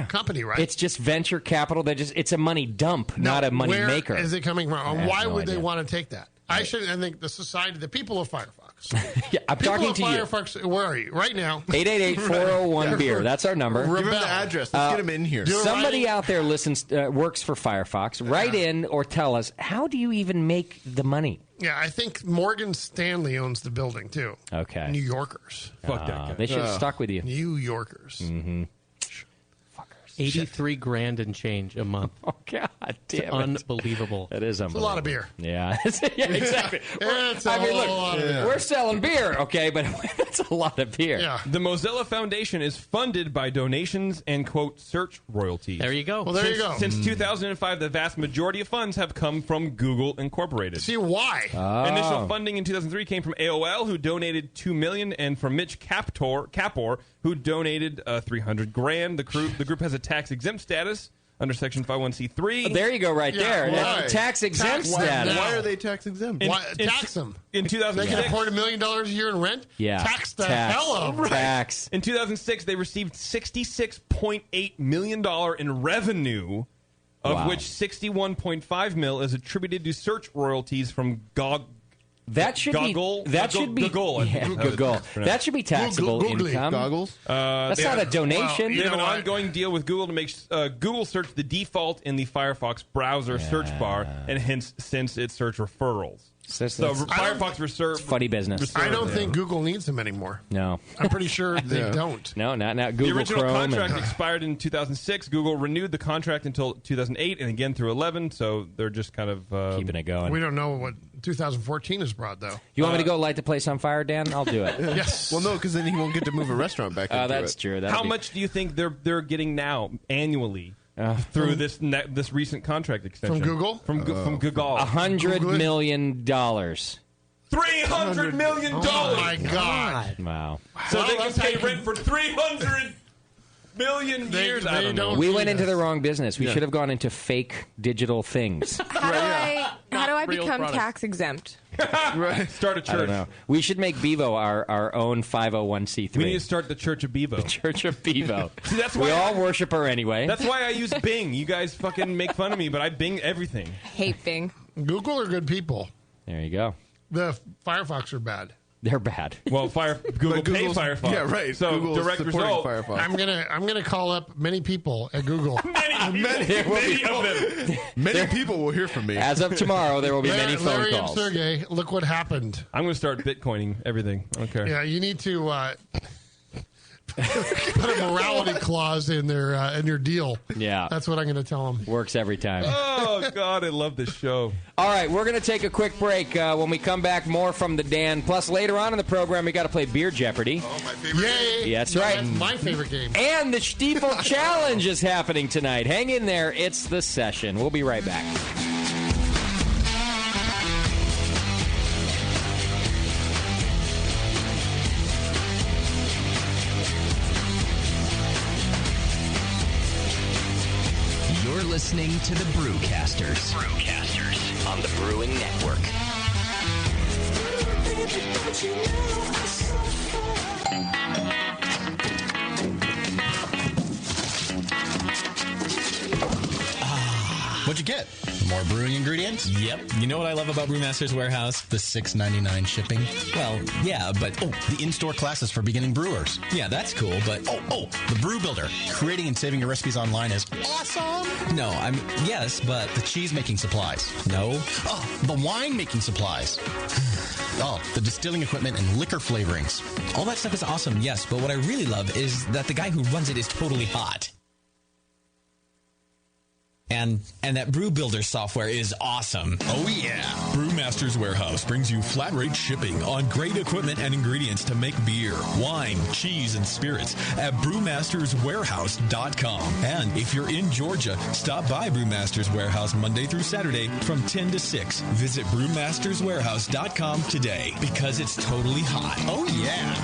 company, right? It's just venture capital. It's a money dump, not a money where maker. is it coming from? I And have why no would they idea. want to take that? I think the society, the people of Firefox. Yeah, I'm people talking of to you. Firefox, where are you right now? 888-401-BEER. That's our number. Give him the address. Let's get him in here. Somebody out there listens, works for Firefox. Write in or tell us, how do you even make the money? Yeah, I think Morgan Stanley owns the building too. Okay. New Yorkers. Fuck that guy. They should have stuck with you. New Yorkers. Mm-hmm. 83 grand and change a month. Oh, God damn it. Unbelievable. That is It's a unbelievable. lot of beer. Yeah. Yeah, exactly. It's a I mean, whole look, lot of beer. we're selling beer, okay, but that's a lot of beer. Yeah. The Mozilla Foundation is funded by donations and, quote, search royalties. There you go. Well, there you go. Since 2005, the vast majority of funds have come from Google Incorporated. See why? Initial funding in 2003 came from AOL, who donated $2 million, and from Mitch Kapor, who donated $300,000. The group has a tax-exempt status under Section 501c3. There you go, right there. why? Tax exempt Tax- status. Why are they tax exempt? Tax them. In They can 2006, afford $1 million a year in rent. Yeah. Tax the hell out of them. Tax. in 2006, they received $66.8 million in revenue, of Wow. which $61.5 million is attributed to search royalties from That should Goggle? be. That should be. Goggle. Yeah, Goggle. That should be taxable Googly. income. Goggles? That's they not a have- donation. Well, They have an know what? ongoing deal with Google to make Google search the default in the Firefox browser search bar, and hence since its search referrals. So Firefox reserve. Funny business. I don't think Google needs them anymore. No. I'm pretty sure they don't. No, not Google The original Chrome contract expired in 2006. Google renewed the contract until 2008 and again through 11. So they're just kind of keeping it going. We don't know what 2014 has brought, though. You want me to go light the place on fire, Dan? I'll do it. Yes. Well, no, because then he won't get to move a restaurant back into that's it. true. How much do you think they're getting now annually through this recent contract extension from Google? From Google, $100 million. $300 million. Oh my God! Wow. So they can pay rent for 300 million years. I don't know. We went into the wrong business. We should have gone into fake digital things. How do I become tax exempt? Right. Start a church. I don't know. We should make Bevo our own 501c3. We need to start the Church of Bevo. The Church of Bevo. See, that's why we all worship her anyway. That's why I use Bing. You guys fucking make fun of me, but I Bing everything. Hate Bing. Google are good people. There you go. The Firefox are bad. They're bad. Well, Google pay Firefox. Yeah, right. So Google's direct result. Firefox. I'm gonna call up many people at Google. many of them. Many people will hear from me. As of tomorrow, there will be many phone Larry calls. and Sergey, look what happened. I'm going to start Bitcoining everything. I don't care. Yeah, you need to put a morality clause in your deal. Yeah. That's what I'm going to tell them. Works every time. Oh, God, I love this show. All right, we're going to take a quick break. When we come back, more from the Dan. Plus, later on in the program, we got to play Beer Jeopardy. Oh, my favorite game. Yay! Yeah, that's right. That's my favorite game. And the Stiefel Challenge is happening tonight. Hang in there. It's The Session. We'll be right back. You're listening to the Brewcasters. Brewcasters on the Brewing Network. What'd you get? More brewing ingredients? Yep. You know what I love about Brewmaster's Warehouse? The $6.99 shipping. Well, yeah, but the in-store classes for beginning brewers. Yeah, that's cool, but the Brew Builder. Creating and saving your recipes online is awesome. No, yes, but the cheese making supplies. No. Oh, the wine making supplies. The distilling equipment and liquor flavorings. All that stuff is awesome, yes, but what I really love is that the guy who runs it is totally hot. And that Brew Builder software is awesome. Oh, yeah. Brewmaster's Warehouse brings you flat rate shipping on great equipment and ingredients to make beer, wine, cheese, and spirits at brewmasterswarehouse.com. And if you're in Georgia, stop by Brewmaster's Warehouse Monday through Saturday from 10 to 6. Visit brewmasterswarehouse.com today because it's totally hot. Oh, yeah.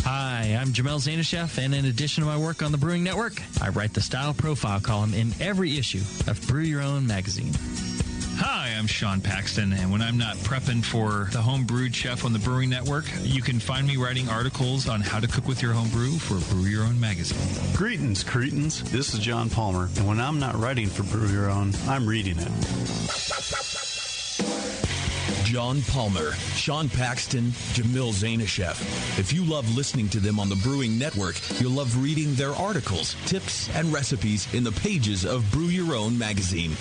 Hi, I'm Jamel Zainasheff, and in addition to my work on the Brewing Network, I write the Style Profile column in every issue of Brew Your Own magazine. Hi, I'm Sean Paxton, and when I'm not prepping for the Home Brewed Chef on the Brewing Network, you can find me writing articles on how to cook with your home brew for Brew Your Own magazine. Greetings, cretins. This is John Palmer, and when I'm not writing for Brew Your Own, I'm reading it. John Palmer, Sean Paxton, Jamil Zainasheff. If you love listening to them on the Brewing Network, you'll love reading their articles, tips, and recipes in the pages of Brew Your Own magazine.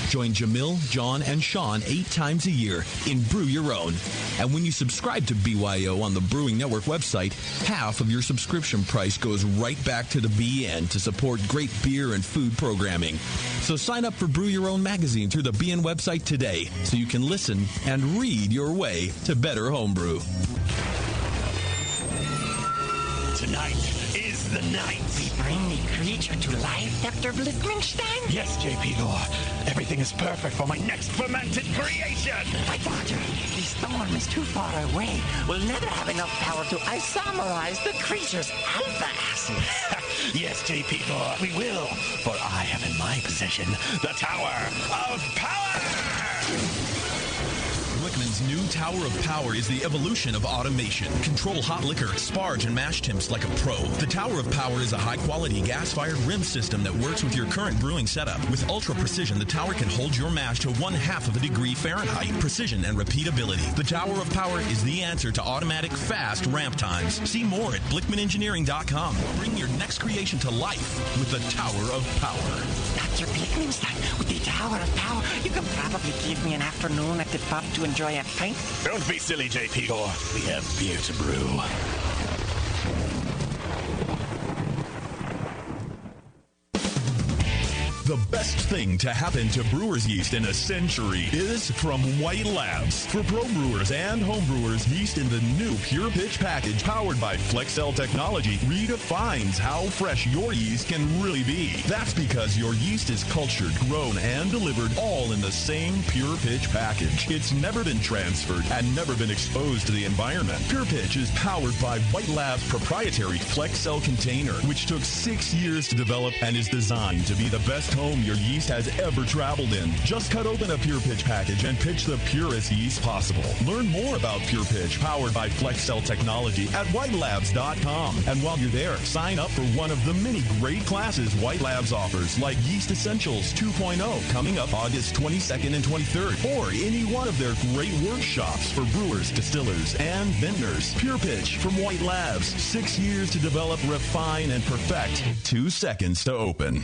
Join Jamil, John, and Sean 8 times a year in Brew Your Own. And when you subscribe to BYO on the Brewing Network website, half of your subscription price goes right back to the BN to support great beer and food programming. So sign up for Brew Your Own magazine through the BN website today so you can listen and read your way to better homebrew. Tonight is the night. We bring the creature to life, Dr. Blitzmanstein? Yes, J.P. Gore. Everything is perfect for my next fermented creation. My daughter, the storm is too far away. We'll never have enough power to isomerize the creature's alpha acids. Yes, J.P. Gore, we will. For I have in my possession the Tower of Power. Blickman's new Tower of Power is the evolution of automation. Control hot liquor, sparge, and mash temps like a pro. The Tower of Power is a high-quality gas-fired rim system that works with your current brewing setup. With ultra precision, the tower can hold your mash to 1/2 of a degree Fahrenheit. Precision and repeatability. The Tower of Power is the answer to automatic, fast ramp times. See more at BlickmanEngineering.com. Bring your next creation to life with the Tower of Power. What's your big news then? With the Tower of Power, you can probably give me an afternoon at the pub to enjoy a pint. Don't be silly, J.P. Gore. We have beer to brew. The best thing to happen to brewer's yeast in a century is from White Labs. For pro brewers and home brewers, yeast in the new Pure Pitch package powered by FlexCell technology redefines how fresh your yeast can really be. That's because your yeast is cultured, grown, and delivered all in the same Pure Pitch package. It's never been transferred and never been exposed to the environment. Pure Pitch is powered by White Labs' proprietary FlexCell container, which took 6 years to develop and is designed to be the best home your yeast has ever traveled in. Just cut open a Pure Pitch package and pitch the purest yeast possible. Learn more about Pure Pitch powered by FlexCell technology at whitelabs.com. And while you're there, sign up for one of the many great classes White Labs offers, like Yeast Essentials 2.0 coming up August 22nd and 23rd, or any one of their great workshops for brewers, distillers, and vintners. Pure Pitch from White Labs. 6 years to develop, refine, and perfect. 2 seconds to open.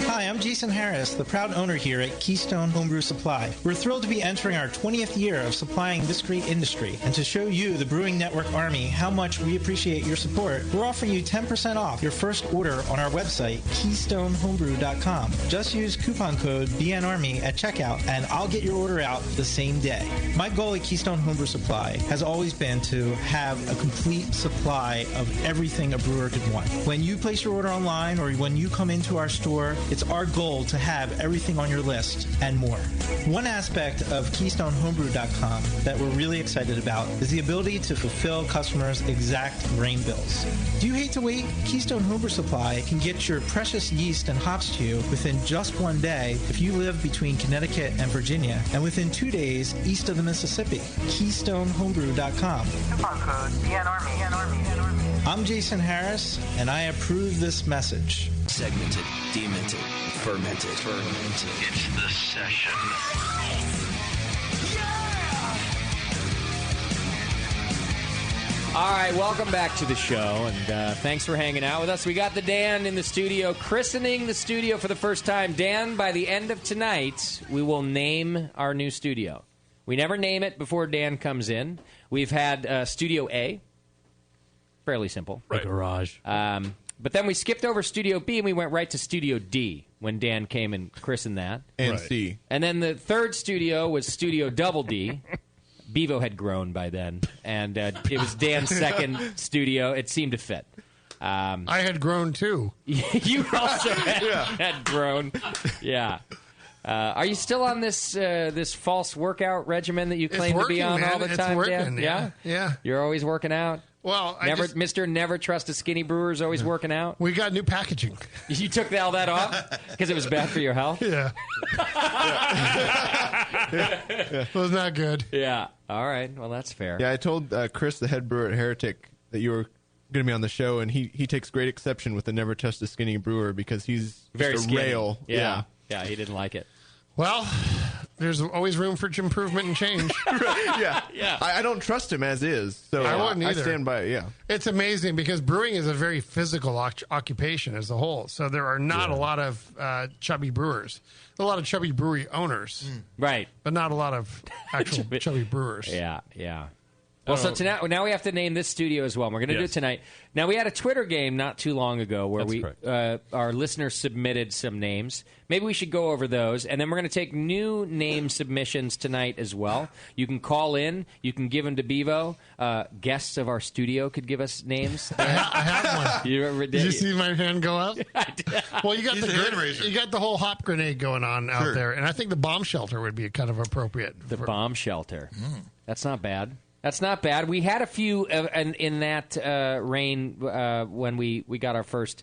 Hi, I'm Jason Harris, the proud owner here at Keystone Homebrew Supply. We're thrilled to be entering our 20th year of supplying this great industry, and to show you, the Brewing Network Army, how much we appreciate your support, we're offering you 10% off your first order on our website, KeystoneHomebrew.com. Just use coupon code BNARMY at checkout, and I'll get your order out the same day. My goal at Keystone Homebrew Supply has always been to have a complete supply of everything a brewer could want. When you place your order online or when you come into our store, it's our goal to have everything on your list and more. One aspect of KeystoneHomebrew.com that we're really excited about is the ability to fulfill customers' exact grain bills. Do you hate to wait? Keystone Homebrew Supply can get your precious yeast and hops to you within just 1 day if you live between Connecticut and Virginia, and within 2 days east of the Mississippi. KeystoneHomebrew.com. Coupon code BNARMY. I'm Jason Harris, and I approve this message. Segmented, demented, fermented. It's the session. All right, welcome back to the show, and thanks for hanging out with us. We got the Dan in the studio, christening the studio for the first time. Dan, by the end of tonight, we will name our new studio. We never name it before Dan comes in. We've had Studio A. Fairly simple. Right. The garage. But then we skipped over Studio B and we went right to Studio D when Dan came and christened that. And C. And then the third studio was Studio Double D. Bevo had grown by then. And it was Dan's second studio. It seemed to fit. I had grown too. You also had grown. Yeah. Are you still on this this false workout regimen that you claim to be on all the time, Dan? Yeah. You're always working out? Well, Mr. Never Trust a Skinny Brewer is always working out? We got new packaging. You took all that off because it was bad for your health? Yeah. It was not good. Yeah. All right. Well, that's fair. Yeah, I told Chris, the head brewer at Heretic, that you were going to be on the show, and he takes great exception with the Never Trust a Skinny Brewer because he's very just a skinny. rail. Yeah, he didn't like it. Well, there's always room for improvement and change. Yeah. Yeah. I don't trust him as is, so I wouldn't either. I stand by it, yeah. It's amazing because brewing is a very physical occupation as a whole. So there are not a lot of chubby brewers. A lot of chubby brewery owners. Right. But not a lot of actual chubby brewers. Yeah. Well, so tonight, now we have to name this studio as well. We're going to do it tonight. Now, we had a Twitter game not too long ago where our listeners submitted some names. Maybe we should go over those. And then we're going to take new name submissions tonight as well. You can call in. You can give them to Bevo. Guests of our studio could give us names. I have one. Did you see my hand go up? Well, you got you got the whole hop grenade going on out there. And I think the bomb shelter would be kind of appropriate. The bomb shelter. That's not bad. That's not bad. We had a few in that reign when we got our first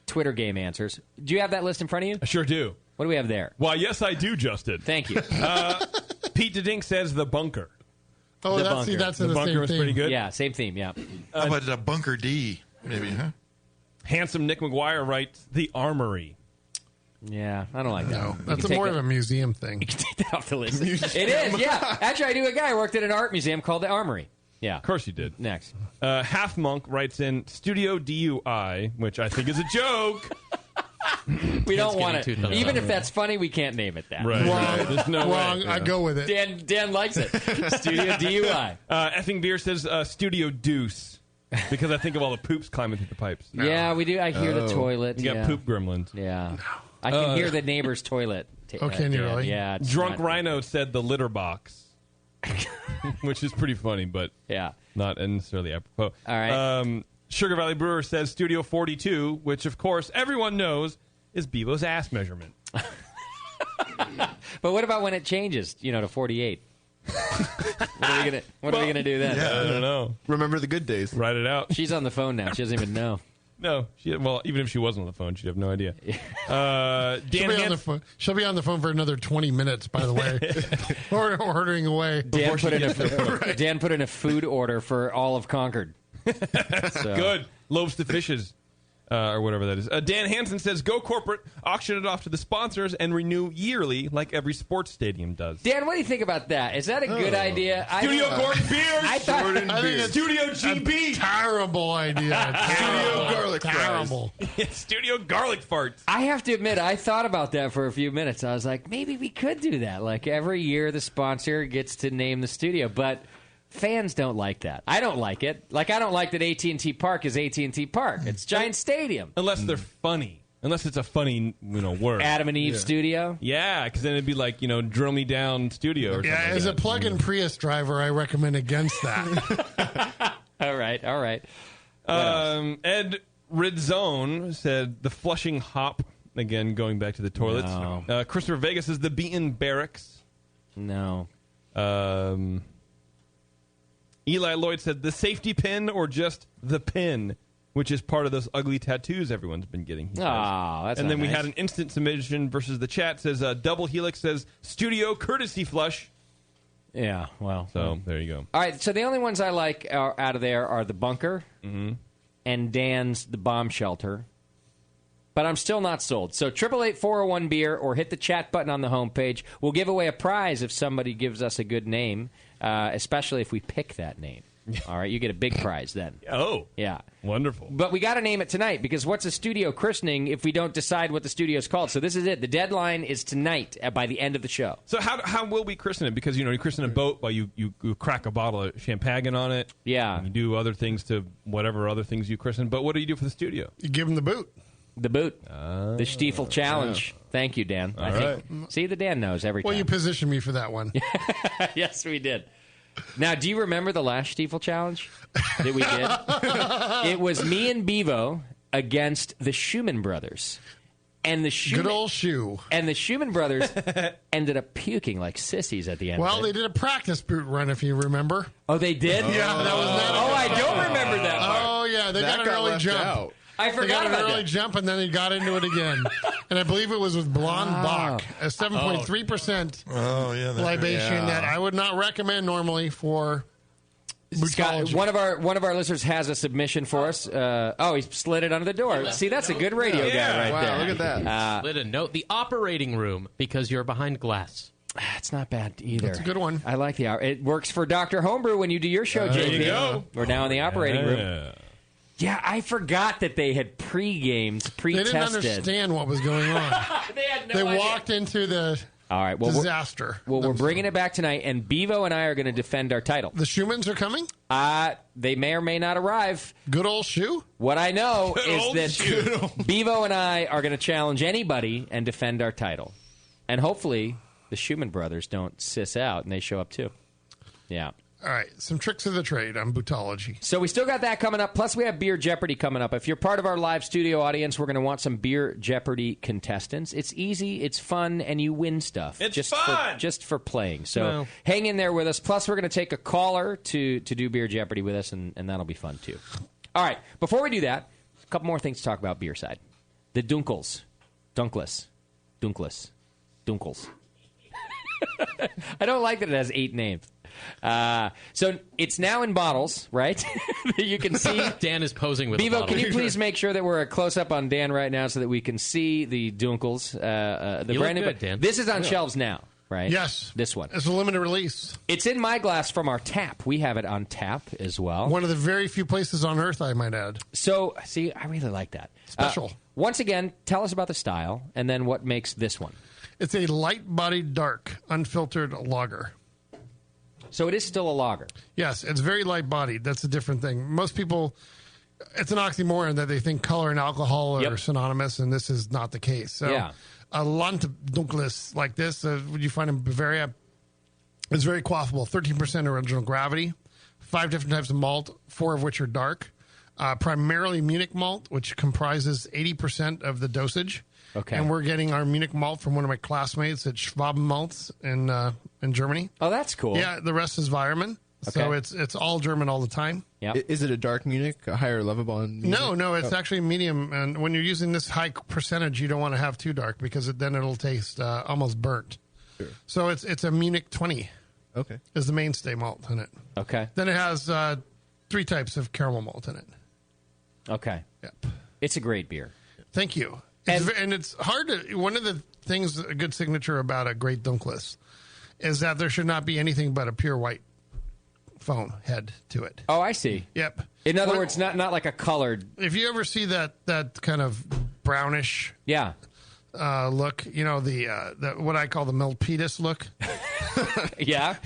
Twitter game answers. Do you have that list in front of you? I sure do. What do we have there? Well, yes, I do, Justin. Thank you. Pete DeDink says The Bunker. Oh, The that's Bunker. The Bunker was pretty good. Yeah, same theme, yeah. How about Bunker D, maybe, huh? Handsome Nick McGuire writes The Armory. Yeah, I don't like that. No, that's more of a museum thing. You can take that off the list. It is, yeah. Actually, I knew a guy who worked at an art museum called the Armory. Yeah. Of course you did. Next. Half Monk writes in Studio DUI, which I think is a joke. We don't want it. getting too Even tough. if that's funny, we can't name it that. Right. Wrong. There's no Wrong. way. I go with it. Dan likes it. Studio DUI. Effing Beer says Studio Deuce because I think of all the poops climbing through the pipes. Yeah, we do. I hear the toilet. You got yeah. poop gremlins. Yeah. I can hear the neighbor's toilet. Can you really? Yeah. it's Drunk not- Rhino said the litter box, which is pretty funny, but Yeah. not necessarily apropos. All right. Sugar Valley Brewer says Studio 42, which of course everyone knows is Bevo's ass measurement. But what about when it changes, to 48? What are we gonna do then? I don't know. Remember the good days. Write it out. She's on the phone now. She doesn't even know. No, even if she wasn't on the phone, she'd have no idea. She'll be on the phone for another 20 minutes, by the way. Ordering away. Dan put in a food order for all of Concord. So. Good. Loaves to fishes. Or whatever that is. Dan Hansen says, go corporate, auction it off to the sponsors, and renew yearly like every sports stadium does. Dan, what do you think about that? Is that a good idea? Studio Gordon Beers! I thought Studio GB! Terrible idea. Studio Garlic Terrible. Studio Garlic Farts. I have to admit, I thought about that for a few minutes. I was like, maybe we could do that. Like every year the sponsor gets to name the studio, but fans don't like that. I don't like it. Like I don't like that AT&T Park is AT&T Park. It's Giant Stadium. Unless they're funny. Unless it's a funny, word. Adam and Eve Studio? Yeah, because then it'd be like, Drill Me Down Studio or something. Yeah, as a plug-in Prius driver, I recommend against that. All right. Ed Ridzone said the Flushing Hop. Again, going back to the toilets. No. Christopher Vegas is the Beaton Barracks. No. Eli Lloyd said the safety pin or just the pin, which is part of those ugly tattoos everyone's been getting. He says. That's and not then we nice. had an instant submission versus the chat says Double Helix says studio courtesy flush. Yeah, well. So there you go. All right, so the only ones I like out of there are the bunker and Dan's the bomb shelter. But I'm still not sold. So 888-401-BEER or hit the chat button on the homepage. We'll give away a prize if somebody gives us a good name, especially if we pick that name. All right, you get a big prize then. Oh. Yeah. Wonderful. But we got to name it tonight because what's a studio christening if we don't decide what the studio's called? So this is it. The deadline is tonight by the end of the show. So how will we christen it? Because, you christen a boat while you crack a bottle of champagne on it. Yeah. And you do other things to whatever other things you christen. But what do you do for the studio? You give them the boot. The boot. The Stiefel Challenge. Yeah. Thank you, Dan. All right. See, the Dan knows every time. Well, you positioned me for that one. Yes, we did. Now, do you remember the last Stiefel Challenge that we did? It was me and Bevo against the Schumann brothers. And the good old shoe. And the Schumann brothers ended up puking like sissies at the end. Well, of it. they did a practice boot run, if you remember. Oh, they did? Yeah, that was that. Oh, I don't remember that part. Oh, yeah, they got an early jump. I forgot they got about an early that. jump, and then they got into it again. And I believe it was with Blonde Bach, a 7.3% libation that I would not recommend normally for Scott, bootology. one of our listeners has a submission for us. He slid it under the door. See, that's a good radio guy right there. Look at that. Slid a note. The operating room, because you're behind glass. It's not bad either. That's a good one. I like the hour. It works for Dr. Homebrew when you do your show, JP. There you go. We're now in the operating room. Yeah, I forgot that they had pre-gamed, pre-tested. They didn't understand what was going on. They had no They idea. walked into the All right, well, disaster. We're bringing it back tonight, and Bevo and I are going to defend our title. The Schumanns are coming? They may or may not arrive. Good old shoe? What I know Good is old that shoe. Bevo and I are going to challenge anybody and defend our title. And hopefully the Schumann brothers don't sis out and they show up too. Yeah. All right, some tricks of the trade on bootology. So we still got that coming up. Plus, we have Beer Jeopardy coming up. If you're part of our live studio audience, we're going to want some Beer Jeopardy contestants. It's easy, it's fun, and you win stuff. It's just fun! just for playing. So hang in there with us. Plus, we're going to take a caller to do Beer Jeopardy with us, and that'll be fun, too. All right, before we do that, a couple more things to talk about beer side. The Dunkels. Dunkles. I don't like that it has 8 names. So it's now in bottles, right? You can see. Dan is posing with Bevo, a bottle. can you please make sure that we're a close-up on Dan right now so that we can see the Dunkels? The You brand look new, good, Dan. This is on shelves now. right? Yes. This one. It's a limited release. It's in my glass from our tap. We have it on tap as well. One of the very few places on Earth, I might add. So, see, I really like that. Special. Once again, tell us about the style and then what makes this one. It's a light-bodied, dark, unfiltered lager. So it is still a lager. Yes, it's very light-bodied. That's a different thing. Most people, it's an oxymoron that they think color and alcohol are synonymous, and this is not the case. So a Landdunkles like this, what you find in Bavaria, is very quaffable. 13% original gravity, 5 different types of malt, 4 of which are dark. Primarily Munich malt, which comprises 80% of the dosage. Okay. And we're getting our Munich malt from one of my classmates at Schwaben Malts in Germany. Oh, that's cool. Yeah, the rest is Weirmann. Okay. So it's all German all the time. Yeah. Is it a dark Munich, a higher Lovibond? No, it's actually medium. And when you're using this high percentage, you don't want to have too dark because then it'll taste almost burnt. Sure. So it's a Munich 20. Okay. Is the mainstay malt in it. Okay. Then it has 3 types of caramel malt in it. Okay. Yep. It's a great beer. Thank you. And it's hard to. One of the things, a good signature about a great Dunkles is that there should not be anything but a pure white foam head to it. Oh, I see. Yep. In other words, not like a colored. If you ever see that kind of brownish, look, you know the what I call the Milpitas look. Yeah,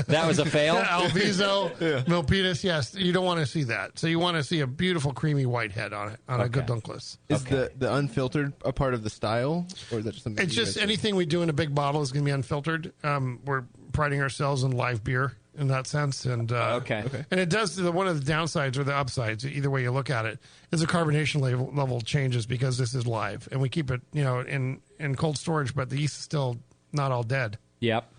that was a fail. Alviso, Milpitas. Yes, you don't want to see that. So you want to see a beautiful creamy white head on it on a good Dunkles. Is the unfiltered a part of the style, or is that just something? It's just anything we do in a big bottle is going to be unfiltered. We're priding ourselves in live beer in that sense, and and it does. One of the downsides or the upsides, either way you look at it, is the carbonation level changes because this is live, and we keep it, in cold storage, but the yeast is still not all dead. Yep.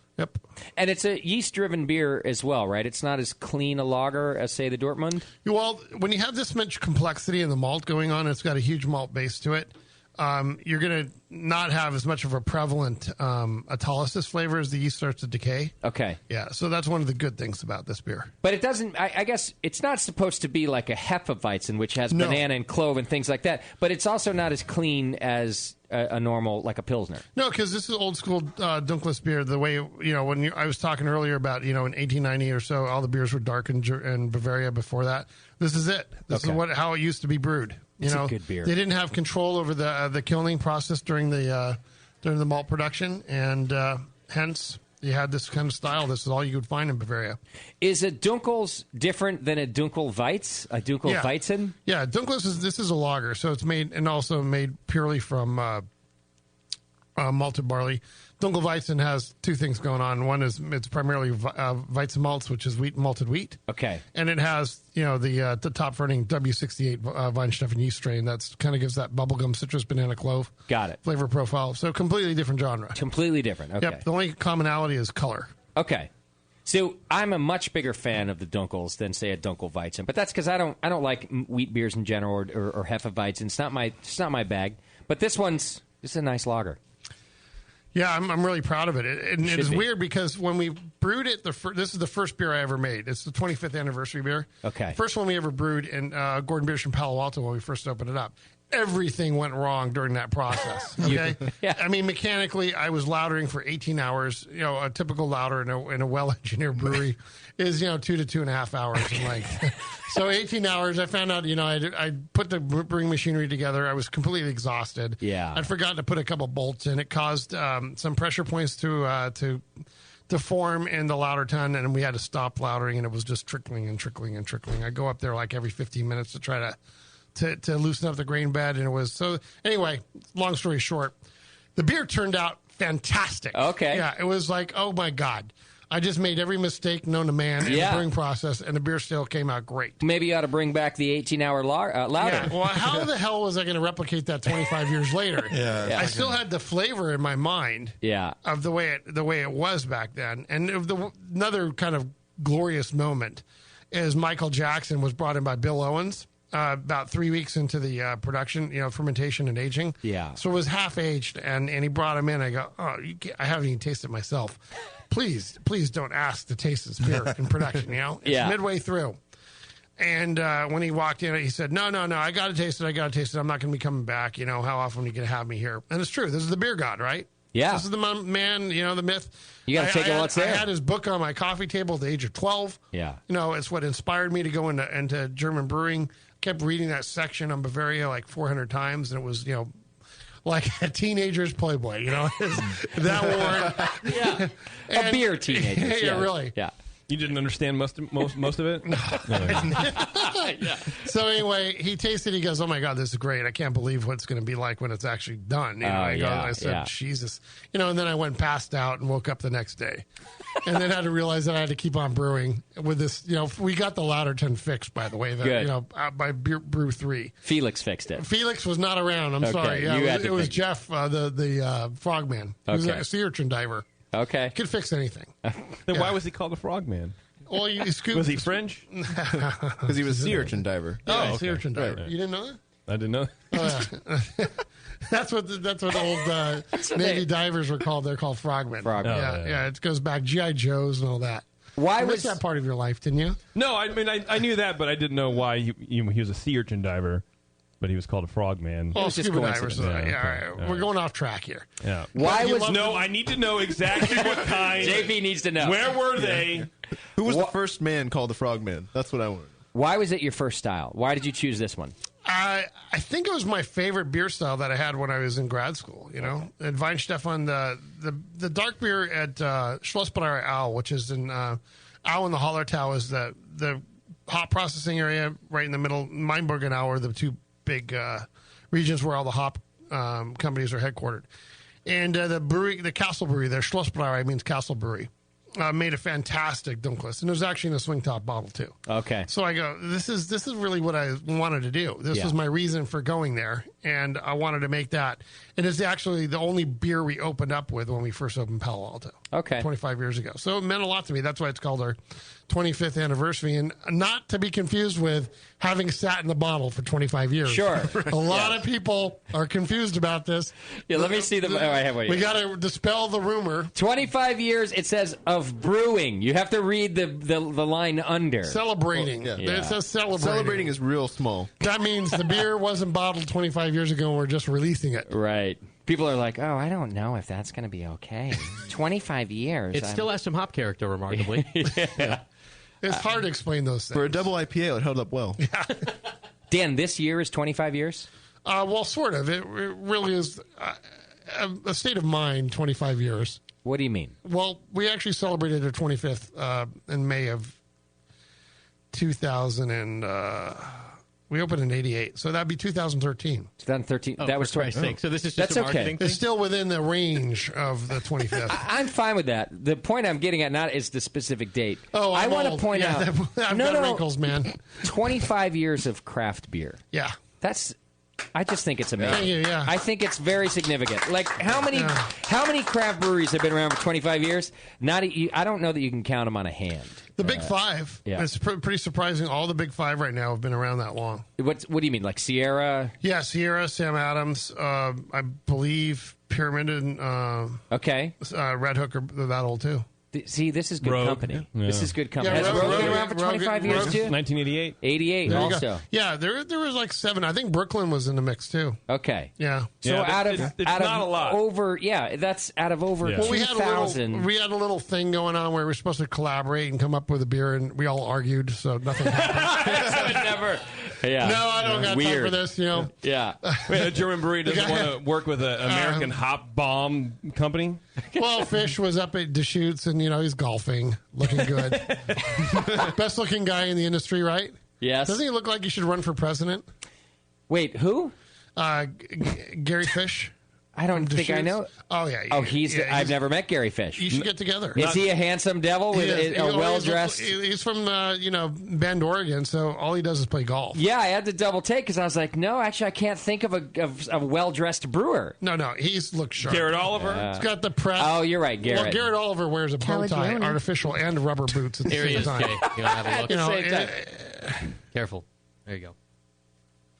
And it's a yeast-driven beer as well, right? It's not as clean a lager as, say, the Dortmund? Well, when you have this much complexity in the malt going on, it's got a huge malt base to it. You're going to not have as much of a prevalent autolysis flavor as the yeast starts to decay. Okay. Yeah, so that's one of the good things about this beer. But it doesn't, I guess, it's not supposed to be like a Hefeweizen, which has banana and clove and things like that, but it's also not as clean as a normal, like a Pilsner. No, because this is old school Dunkles beer. The way, when I was talking earlier about, in 1890 or so, all the beers were dark in Bavaria before that. This is it. This is how it used to be brewed. It's a good beer. They didn't have control over the kilning process during the malt production, and hence you had this kind of style. This is all you could find in Bavaria. Is a Dunkels different than a Dunkelweiz? A Dunkelweizen? Yeah, Dunkels this is a lager, so it's made and also made purely from malted barley. Dunkelweizen has 2 things going on. One is it's primarily Weizen malts, which is malted wheat. Okay. And it has, the top running W68 Weinsteffen yeast strain that kind of gives that bubblegum citrus banana clove. Got it. Flavor profile. So completely different genre. Completely different. Okay. Yep. The only commonality is color. Okay. So I'm a much bigger fan of the Dunkels than, say, a Dunkelweizen, but that's because I don't like wheat beers in general or Hefeweizen. It's not my bag. But this is a nice lager. Yeah, I'm really proud of it. It is weird because when we brewed it, this is the first beer I ever made. It's the 25th anniversary beer. Okay. First one we ever brewed in Gordon Biersch in Palo Alto when we first opened it up. Everything went wrong during that process. Okay. I mean, mechanically, I was lautering for 18 hours. A typical lauter in a well-engineered brewery is 2 to 2.5 hours in length. So 18 hours. I found out I put the brewing machinery together. I was completely exhausted. Yeah. I'd forgotten to put a couple bolts in. It caused some pressure points to form in the lauter tun, and we had to stop lautering, and it was just trickling and trickling and trickling. I go up there like every 15 minutes to try to loosen up the grain bed, and it was so. Anyway, long story short, the beer turned out fantastic. Okay. Yeah, it was like, oh my God, I just made every mistake known to man in the brewing process, and the beer still came out great. Maybe you ought to bring back the 18-hour lauter. Yeah. Well, how the hell was I going to replicate that 25 years later? I still had the flavor in my mind. Yeah. Of the way it was back then, and another kind of glorious moment is Michael Jackson was brought in by Bill Owens. About 3 weeks into the production, fermentation and aging. Yeah. So it was half aged, and he brought him in. I go, I haven't even tasted it myself. Please don't ask to taste this beer in production. It's midway through. And when he walked in, he said, no, I got to taste it. I'm not going to be coming back. How often are you going to have me here? And it's true. This is the beer god, right? Yeah. This is the man, the myth. You got to take it while it's there. I had his book on my coffee table at the age of 12. Yeah. It's what inspired me to go into German brewing. Kept reading that section on Bavaria like 400 times, and it was, like a teenager's Playboy, that war. Yeah. A beer teenager. Yeah, really. Yeah. You didn't understand most of it? No. So anyway, he tasted it. He goes, "Oh my God, this is great. I can't believe what it's going to be like when it's actually done." I said, "Jesus." And then I went and passed out and woke up the next day. And then had to realize that I had to keep on brewing with this. We got the Louderton fixed, by the way. Good. By Brew 3. Felix fixed it. Felix was not around. I'm sorry. Yeah, it was Jeff, the frogman. He was a sea urchin diver. Okay. Could fix anything. Then why was he called the Frogman? Well, was he French? Because he was a sea urchin diver. Sea urchin diver. Right. You didn't know that? I didn't know. Oh, yeah. That's what old Navy divers were called. They're called frogmen. Frogmen. Yeah. It goes back G.I. Joes and all that. Why you was missed that part of your life, didn't you? No, I mean I knew that, but I didn't know why he was a sea urchin diver, but he was called a frogman. Well, scuba divers. All okay. right. We're going off track here. Yeah. Why was I need to know exactly what kind. JP needs to know. Where were they? Who was the first man called the Frogman? That's what I want to know. Why was it your first style? Why did you choose this one? I think it was my favorite beer style that I had when I was in grad school. At Weinstefan, the dark beer at Schlossbrauerei Au, which is in Au in the Hallertau, is the hop processing area right in the middle. Mainburg and Au are the two big regions where all the hop companies are headquartered. And the brewery, the Castle Brewery, their Schlossbrauerei means Castle Brewery, made a fantastic Dunkless, and it was actually in a swing top bottle too. Okay. So I go, this is really what I wanted to do. This was my reason for going there, and I wanted to make that. And it's actually the only beer we opened up with when we first opened Palo Alto. Okay. 25 years ago. So it meant a lot to me. That's why it's called our 25th anniversary, and not to be confused with having sat in the bottle for 25 years. Sure. A lot of people are confused about this. Yeah, let me see the. We got to dispel the rumor. 25 years, it says, of brewing. You have to read the line under. Celebrating. It says celebrating. Celebrating is real small. That means the beer wasn't bottled 25 years ago and we're just releasing it. Right. People are like, oh, I don't know if that's going to be okay. 25 years. It still has some hop character, remarkably. Yeah. It's hard to explain those things. For a double IPA, it held up well. Dan, this year is 25 years? Well, sort of. It really is a state of mind, 25 years. What do you mean? Well, we actually celebrated our 25th in May of 2000 and... we opened in 88, so that'd be 2013. 2013. Oh, that was for Christ's sake. So this is just that's a marketing okay. thing? It's still within the range of the 25th. I'm fine with that. The point I'm getting at not is the specific date. Oh, I want to old. point out. I've got wrinkles, man. 25 years of craft beer. Yeah. I just think it's amazing. Thank you, yeah. I think it's very significant. Like how many craft breweries have been around for 25 years? I don't know that you can count them on a hand. The Big Five. Yeah. It's pretty surprising. All the Big Five right now have been around that long. What do you mean, like Sierra? Yeah, Sierra, Sam Adams, I believe Pyramid and okay, Red Hook are that old too. See, this is good Rogue. company. Yeah. This is good company. Yeah, Has Rogue Rogue been Rogue- around for 25 years Rogue- too? 1988. 88 There you also. go. Yeah, there was like 7. I think Brooklyn was in the mix too. Okay. Yeah. So Yeah, out of it's out not of a lot. over that's out of over Yeah. Well, we 2,000. had a little thing going on where we were supposed to collaborate and come up with a beer, and we all argued, so nothing happened. So it never. Yeah. No, I don't got time Weird. for this. Yeah. Wait, a German brewery doesn't want to work with an American hop bomb company? Well, Fish was up at Deschutes, and he's golfing, looking good. Best looking guy in the industry, right? Yes. Doesn't he look like he should run for president? Wait, who? Gary Fish. I don't think I Deschutes? know. Oh yeah. Oh, I've never met Gary Fish. You should get together. Is he a handsome devil with a well dressed? He's from Bend, Oregon, so all he does is play golf. Yeah, I had to double take because I was like, no, actually, I can't think of a well dressed brewer. No, he's looks sharp. Garrett Oliver? He's got the press. Oh, you're right, Garrett. Well, Garrett Oliver wears a bow tie, Calagione. artificial, and rubber boots at the Here he same is. time. Okay, you want to have a look? At the same time. Careful. There you go.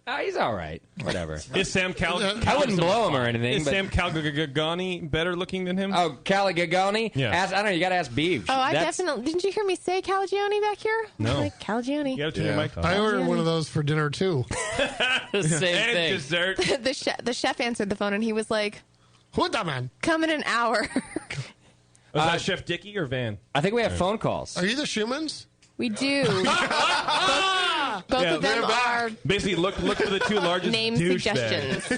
Oh, he's all right. Whatever. Is Sam I wouldn't blow him or anything. Is but... Sam Calgagani better looking than him? Oh, Caligagoni? Yeah. I don't know. You got to ask Beeves. Oh, I definitely. Didn't you hear me say Calagione back here? No. I'm like, Calagione. You got to turn your mic off. I ordered one of those for dinner too. The same And thing. dessert. The chef answered the phone and he was like, Huda, man. Come in an hour. Was that Chef Dickey or Van? I think we have phone calls. Are you the Schumans? We do. Both of them are basically look for the two largest name suggestions.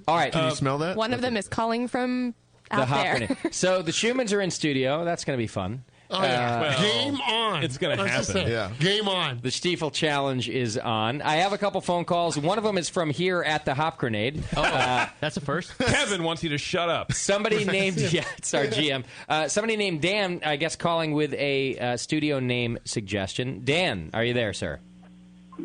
All right. Can you smell that? One of them is calling from The out Hop there. Grenade. So the Schumans are in studio. That's going to be fun. Oh, yeah. Game on. It's going to Let's just happen. say, Yeah. Game on. The Stiefel Challenge is on. I have a couple phone calls. One of them is from here at the Hop Grenade. Oh, that's a first. Kevin wants you to shut up. Somebody named, yeah, it's our GM. Somebody named Dan, I guess, calling with a studio name suggestion. Dan, are you there, sir?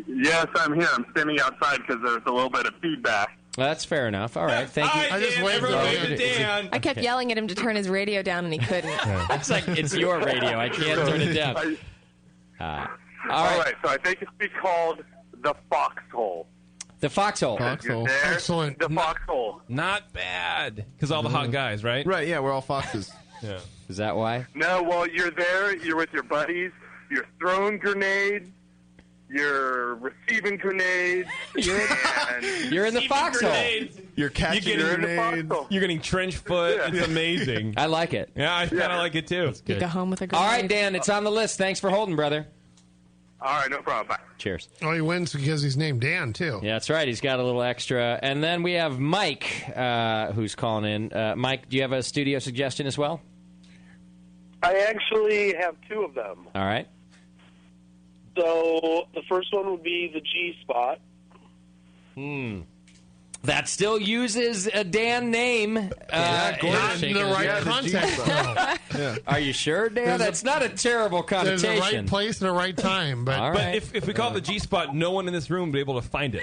Yes, I'm here. I'm standing outside because there's a little bit of feedback. Well, that's fair enough. All right, thank you. I just waved at Dan. I kept yelling at him to turn his radio down, and he couldn't. It's like, it's your radio. I can't turn it down. All right, so I think it's be called the Foxhole. The Foxhole. You're there, Excellent. The Foxhole. Not bad. Because all the hot guys, right? Right, yeah, we're all foxes. Yeah. Is that why? No, well, you're there. You're with your buddies. You're throwing grenades. You're receiving grenades. You're in the Foxhole. You're catching grenades. You're getting trench foot. Yeah. It's amazing. I like it. Yeah, I kind of like it too. You go home with a grenade. All right, Dan, it's on the list. Thanks for holding, brother. All right, no problem. Bye. Cheers. Oh, he wins because he's named Dan, too. Yeah, that's right. He's got a little extra. And then we have Mike, who's calling in. Mike, do you have a studio suggestion as well? I actually have two of them. All right. So the first one would be the G spot. That still uses a Dan name. Not in the right context, though. Are you sure, Dan? That's not a terrible There's connotation. a right place and a right time. But, All But right. if we call it the G spot, no one in this room would be able to find it.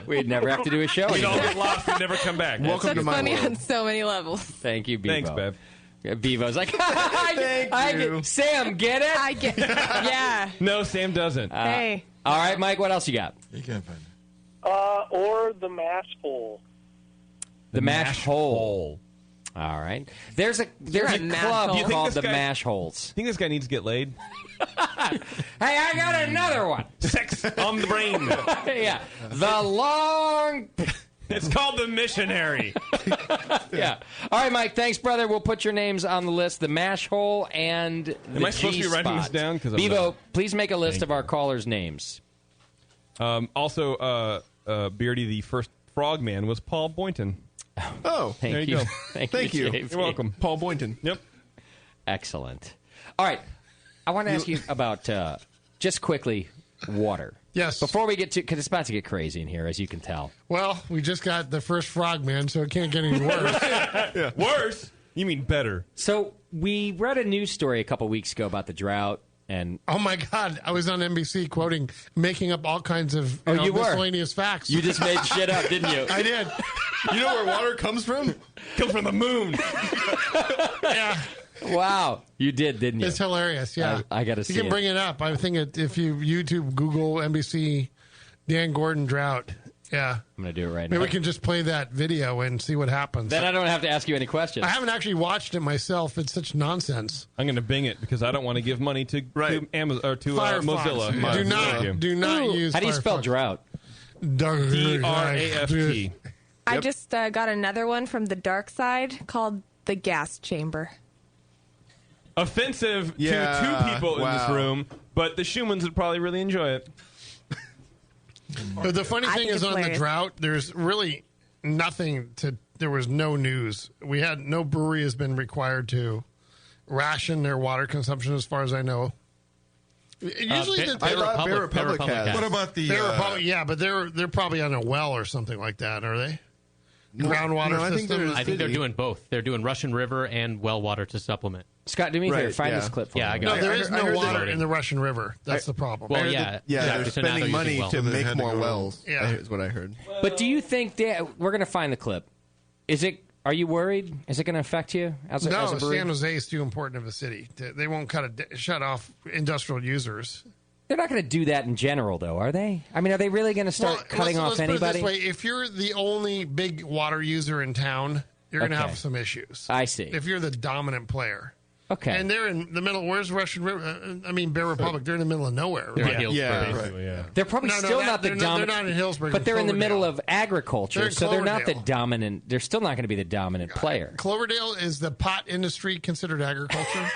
We'd never have to do a show We'd all anymore. get lost and never come back. Welcome That's to my funny world. on so many levels. Thank you, Bevo. Thanks, Bev. Yeah, Bevo's like, Thank you. Sam, get it? I get, yeah. No, Sam doesn't. Hey. All right, Mike, what else you got? You can't find it. Or the mash hole. The Mash Hole. All right. There's a a mash club hole. called this the guy- Mash Holes. Think this guy needs to get laid? Hey, I got another one. Sex on the brain. Yeah. The long... It's called the Missionary. Yeah. All right, Mike, thanks, brother. We'll put your names on the list. The Mash Hole and the Am I supposed to be writing G-Spot. this down? 'Cause I'm Bevo, not. please make a list Thank of our callers' names. Also, Beardy, the first frogman, was Paul Boynton. Oh, Thank There you go. thank you. JP. You're welcome. Paul Boynton. Yep. Excellent. All right. I want to ask you about, just quickly, water. yes. Before we get to, because it's about to get crazy in here, as you can tell. Well, we just got the first frogman, so it can't get any worse. Worse? You mean better? So we read a news story a couple weeks ago about the drought, and Oh, my God. I was on NBC quoting, making up all kinds of you were? miscellaneous facts. you just made shit up, didn't you? I did. You know where water comes from? Comes from the moon. Yeah. Wow. You did, didn't you? It's hilarious, yeah. I gotta see You can it. bring it up. I think if you YouTube, Google, NBC, Dan Gordon drought, yeah. I'm going to do it right Maybe now. we can just play that video and see what happens. Then I don't have to ask you any questions. I haven't actually watched it myself. It's such nonsense. I'm going to Bing it because I don't want to give money to Amazon or to Firefox. Mozilla. Do not use How do you spell Firefox. drought? DRAFT. I just got another one from the dark side called the gas chamber. Offensive to two people in this room, but the Schumans would probably really enjoy it. But the funny I thing think is it's on the hilarious. drought, there's really nothing to. There was no news. We had no brewery has been required to ration their water consumption, as far as I know. Usually, I thought Bear Republic has. What about the? Bear Republic, yeah, but they're probably on a well or something like that, are they? Groundwater I think system. I think they're doing both. They're doing Russian River and well water to supplement. Scott, do me a favor. Right, Find yeah. this clip for Yeah, me. I got No, it. there is I no heard water that- in the Russian River. That's the problem. Well, I heard yeah. that- yeah, exactly. they're So now spending using money well. to They make had to more go- wells. Yeah. Is what I heard. But do you think that we're going to find the clip? Is it? Are you worried? Is it going to affect you as a No, brewery? San Jose is too important of a city. They won't shut off industrial users. They're not going to do that in general, though, are they? I mean, are they really going to start cutting off let's put it anybody? this way. If you're the only big water user in town, you're going to Okay. have some issues. I see. If you're the dominant player. Okay. And they're in the middle. Where's Russian River? Bear Republic. They're in the middle of nowhere. They're in Right? Hillsborough. Yeah. They're probably still not the dominant. They're not in Hillsborough. But they're in the middle Cloverdale. of agriculture, They're in so they're not the Cloverdale. dominant. They're still not going to be the dominant player. Cloverdale is the pot industry considered agriculture?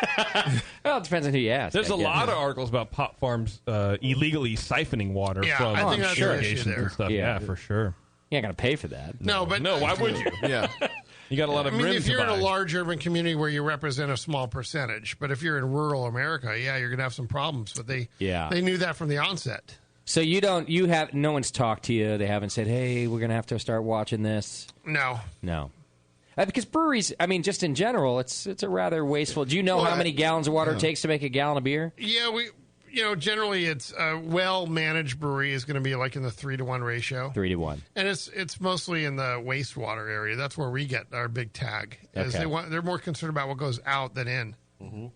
Well, it depends on who you ask. There's I a guess. lot of articles about pot farms illegally siphoning water Yeah, from I think that's an issue irrigation there. and stuff. Yeah. Yeah, for sure. You're not going to pay for that. No, but No, why would you? Yeah. You got a lot of rims if you're to in a buy. large urban community where you represent a small percentage, but if you're in rural America, yeah, you're going to have some problems. But they knew that from the onset. So no one's talked to you. They haven't said, hey, we're going to have to start watching this. No. Because breweries, just in general, it's a rather wasteful. Do you know how many gallons of water it takes to make a gallon of beer? Yeah, generally it's a well-managed brewery is going to be like in the 3-to-1 ratio. 3-to-1. And it's mostly in the wastewater area. That's where we get our big tag. Is Okay. they're more concerned about what goes out than in.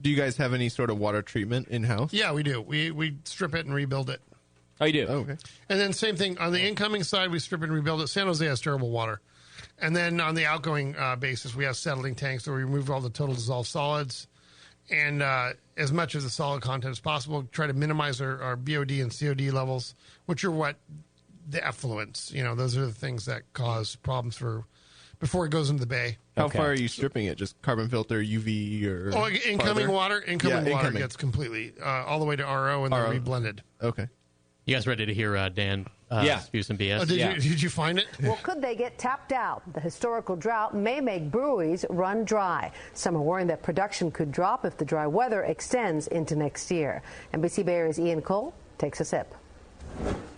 Do you guys have any sort of water treatment in-house? Yeah, we do. We strip it and rebuild it. Oh, you do? Oh, okay. And then same thing on the incoming side, we strip it and rebuild it. San Jose has terrible water. And then on the outgoing basis, we have settling tanks where we remove all the total dissolved solids. And as much of the solid content as possible, try to minimize our BOD and COD levels, which are what the effluents. Those are the things that cause problems before it goes into the bay. How far are you stripping it? Just carbon filter, UV, or Incoming farther? water Incoming. gets completely all the way to RO and then RO. reblended. Okay. You guys ready to hear Dan spew some BS? Did you find it? Well, could they get tapped out? The historical drought may make breweries run dry. Some are worrying that production could drop if the dry weather extends into next year. NBC Bay Area's Ian Cole takes a sip.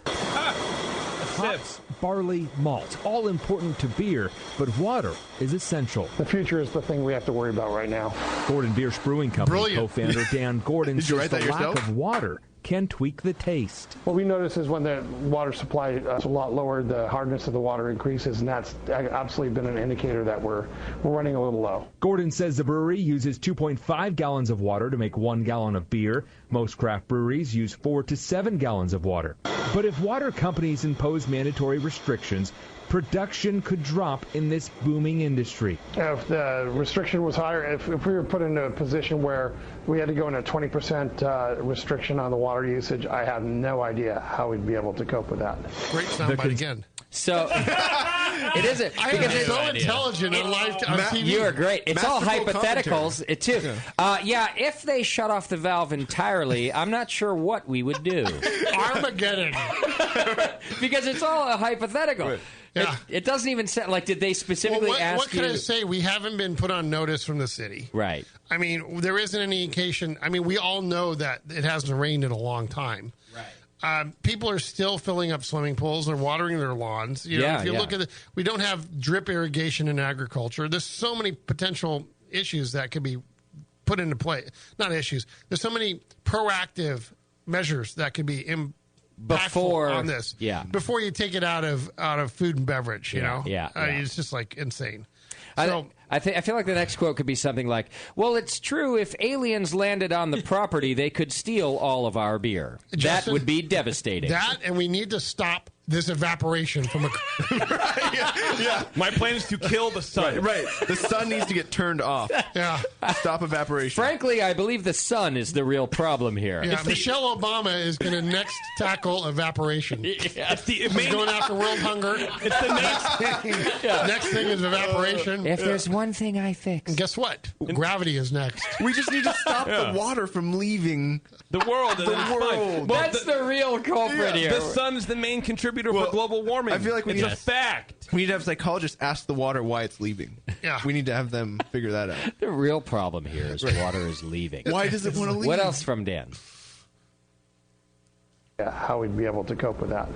Hops, barley, malt, all important to beer, but water is essential. The future is the thing we have to worry about right now. Gordon Biersch Brewing Company Brilliant. co-founder Dan Gordon Did you says write the that lack yourself? of water can tweak the taste. What we notice is when the water supply is a lot lower, the hardness of the water increases, and that's absolutely been an indicator that we're running a little low. Gordon says the brewery uses 2.5 gallons of water to make 1 gallon of beer. Most craft breweries use 4 to 7 gallons of water. But if water companies impose mandatory restrictions, production could drop in this booming industry. If the restriction was higher, if we were put in a position where we had to go in a 20% restriction on the water usage, I have no idea how we'd be able to cope with that. Great soundbite again. So it isn't. I am so intelligent on live on TV. You are great. It's all Masterful hypotheticals, too. If they shut off the valve entirely, I'm not sure what we would do. Armageddon. Because it's all a hypothetical. Yeah. It doesn't even sound like, did they specifically ask what can you? I say? We haven't been put on notice from the city. Right. There isn't any indication. We all know that it hasn't rained in a long time. Right. People are still filling up swimming pools. They're watering their lawns. If you look at it, we don't have drip irrigation in agriculture. There's so many potential issues that could be put into play. Not issues. There's so many proactive measures that could be Before on this. Yeah. Before you take it out of food and beverage, Yeah. It's just like insane. I feel like the next quote could be something like, well, it's true, if aliens landed on the property, they could steal all of our beer. Justin, that would be devastating. That, and we need to stop this evaporation from a... My plan is to kill the sun. Right. The sun needs to get turned off. Yeah. Stop evaporation. Frankly, I believe the sun is the real problem here. Yeah, Michelle Obama is going to next tackle evaporation. She's going after world hunger. It's the next thing. Next thing is evaporation. If there's one thing I fix. And guess what? Gravity is next. We just need to stop the water from leaving the world. That's the real culprit here. The sun is the main contributor for global warming. I feel like it's a fact. We need to have psychologists ask the water why it's leaving. Yeah. We need to have them figure that out. The real problem here is water is leaving. Why does it want to leave? What else from Dan? How we'd be able to cope with that.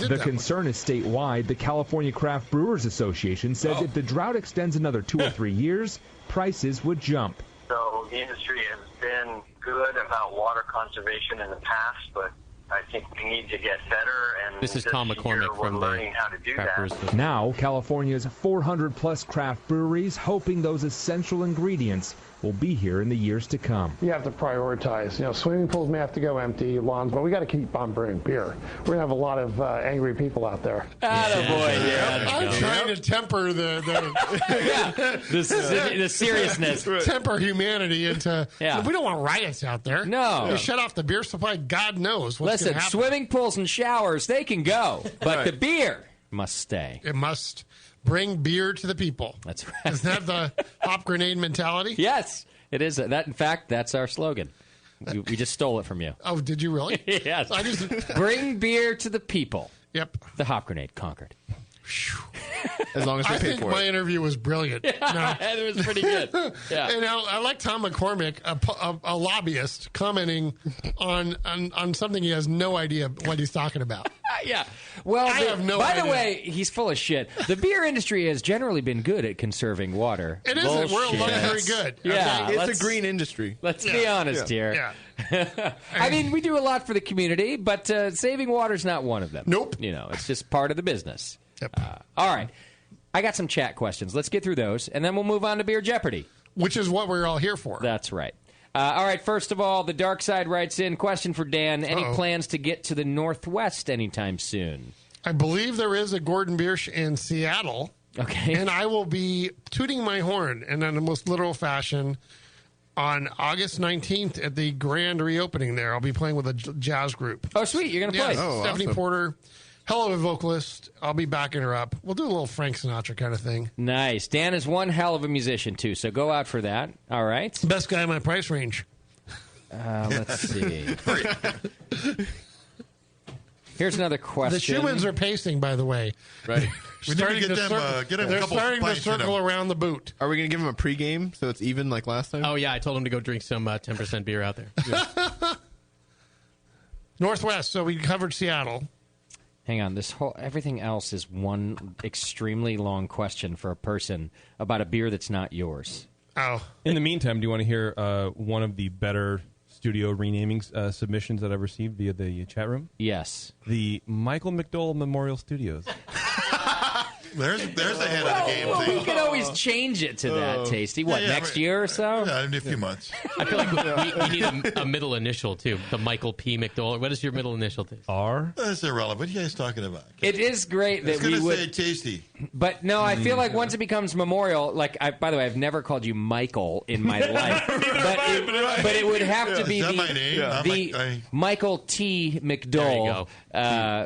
The concern is statewide. The California Craft Brewers Association says if the drought extends another 2 or 3 years, prices would jump. So the industry has been good about water conservation in the past, but I think we need to get better. And This is Tom year McCormick we're from learning the how to do Craft that. Brewers Association. Now, California's 400-plus craft breweries hoping those essential ingredients will be here in the years to come. You have to prioritize. Swimming pools may have to go empty, lawns, but we got to keep on brewing beer. We're going to have a lot of angry people out there. I'm trying to temper the seriousness. Temper humanity into. Yeah. We don't want riots out there. No. You shut off the beer supply, God knows what's going Listen, to happen. swimming pools and showers, they can go, but the beer must stay. It must bring beer to the people. That's right. Isn't that the hop grenade mentality? Yes, it is. That, in fact, that's our slogan. We just stole it from you. Oh, did you really? Yes. I just Bring beer to the people. Yep. The hop grenade conquered. As long as we I pay think for my it. interview was brilliant. It was pretty good. Yeah. And I like Tom McCormick, a lobbyist, commenting on something he has no idea what he's talking about. Yeah. Well, I have no by idea. the way, he's full of shit. The beer industry has generally been good at conserving water. It isn't. We're Bullshit. very good. Yeah. It's let's- a green industry. Let's be honest here. Yeah. I mean, we do a lot for the community, but saving water's not one of them. Nope. It's just part of the business. Yep. All right. I got some chat questions. Let's get through those, and then we'll move on to Beer Jeopardy. Which is what we're all here for. That's right. All right, first of all, the Dark Side writes in, question for Dan. Any plans to get to the Northwest anytime soon? I believe there is a Gordon Biersch in Seattle. Okay. And I will be tooting my horn in the most literal fashion on August 19th at the grand reopening there. I'll be playing with a jazz group. Oh, sweet. You're going to play. Stephanie awesome. Porter, hell of a vocalist. I'll be backing her up. We'll do a little Frank Sinatra kind of thing. Nice. Dan is one hell of a musician, too, so go out for that. All right. Best guy in my price range. Let's see. Here's another question. The Schumans are pacing, by the way. Right. We need to get them, get them a They're couple starting to pints in circle them. around the boot. Are we going to give him a pregame so it's even like last time? Oh, yeah, I told him to go drink some 10% beer out there. Northwest, so we covered Seattle. Hang on. Everything else is one extremely long question for a person about a beer that's not yours. Oh. In the meantime, do you want to hear one of the better studio renaming submissions that I've received via the chat room? Yes. The Michael McDowell Memorial Studios. There's the head of the game Well, thing. we can always change it to that, Tasty. What, next year or so? Yeah, in a few months. I feel like we need a middle initial, too. The Michael P. McDowell. What is your middle initial, Tasty? R? That's irrelevant. What are you guys talking about? It is great that It's we going to would... say tasty. But no, I feel like once it becomes Memorial, by the way, I've never called you Michael in my life. but it would have to be Is that my name? the Michael T. McDowell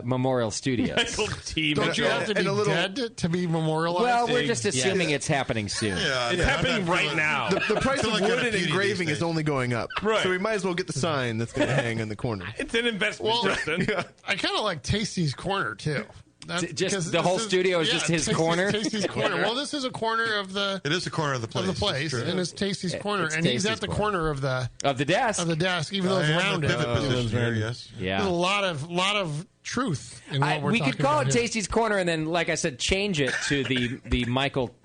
Memorial Studios. Michael T. Don't you have to be dead to be memorialized? Well, we're just assuming it's happening soon. Yeah, It's happening right now. The price feel of like wood I'm a and beauty engraving these is days. only going up. Right. So we might as well get the sign that's going to hang in the corner. It's an investment, Justin. I kind of like Tasty's Corner, too. Just because the whole this studio is just his corner? Tasty's Corner. Well, this is a corner of the... It is the corner of the place. It's true. and it's Tasty's Corner. It's And he's Tasty's at the corner. corner of the desk. Of the desk, even though I it's am rounded. a pivot position here, yes. Yeah. There's a lot of truth in what we're We talking could call about it here. Tasty's Corner and then, like I said, change it to the Michael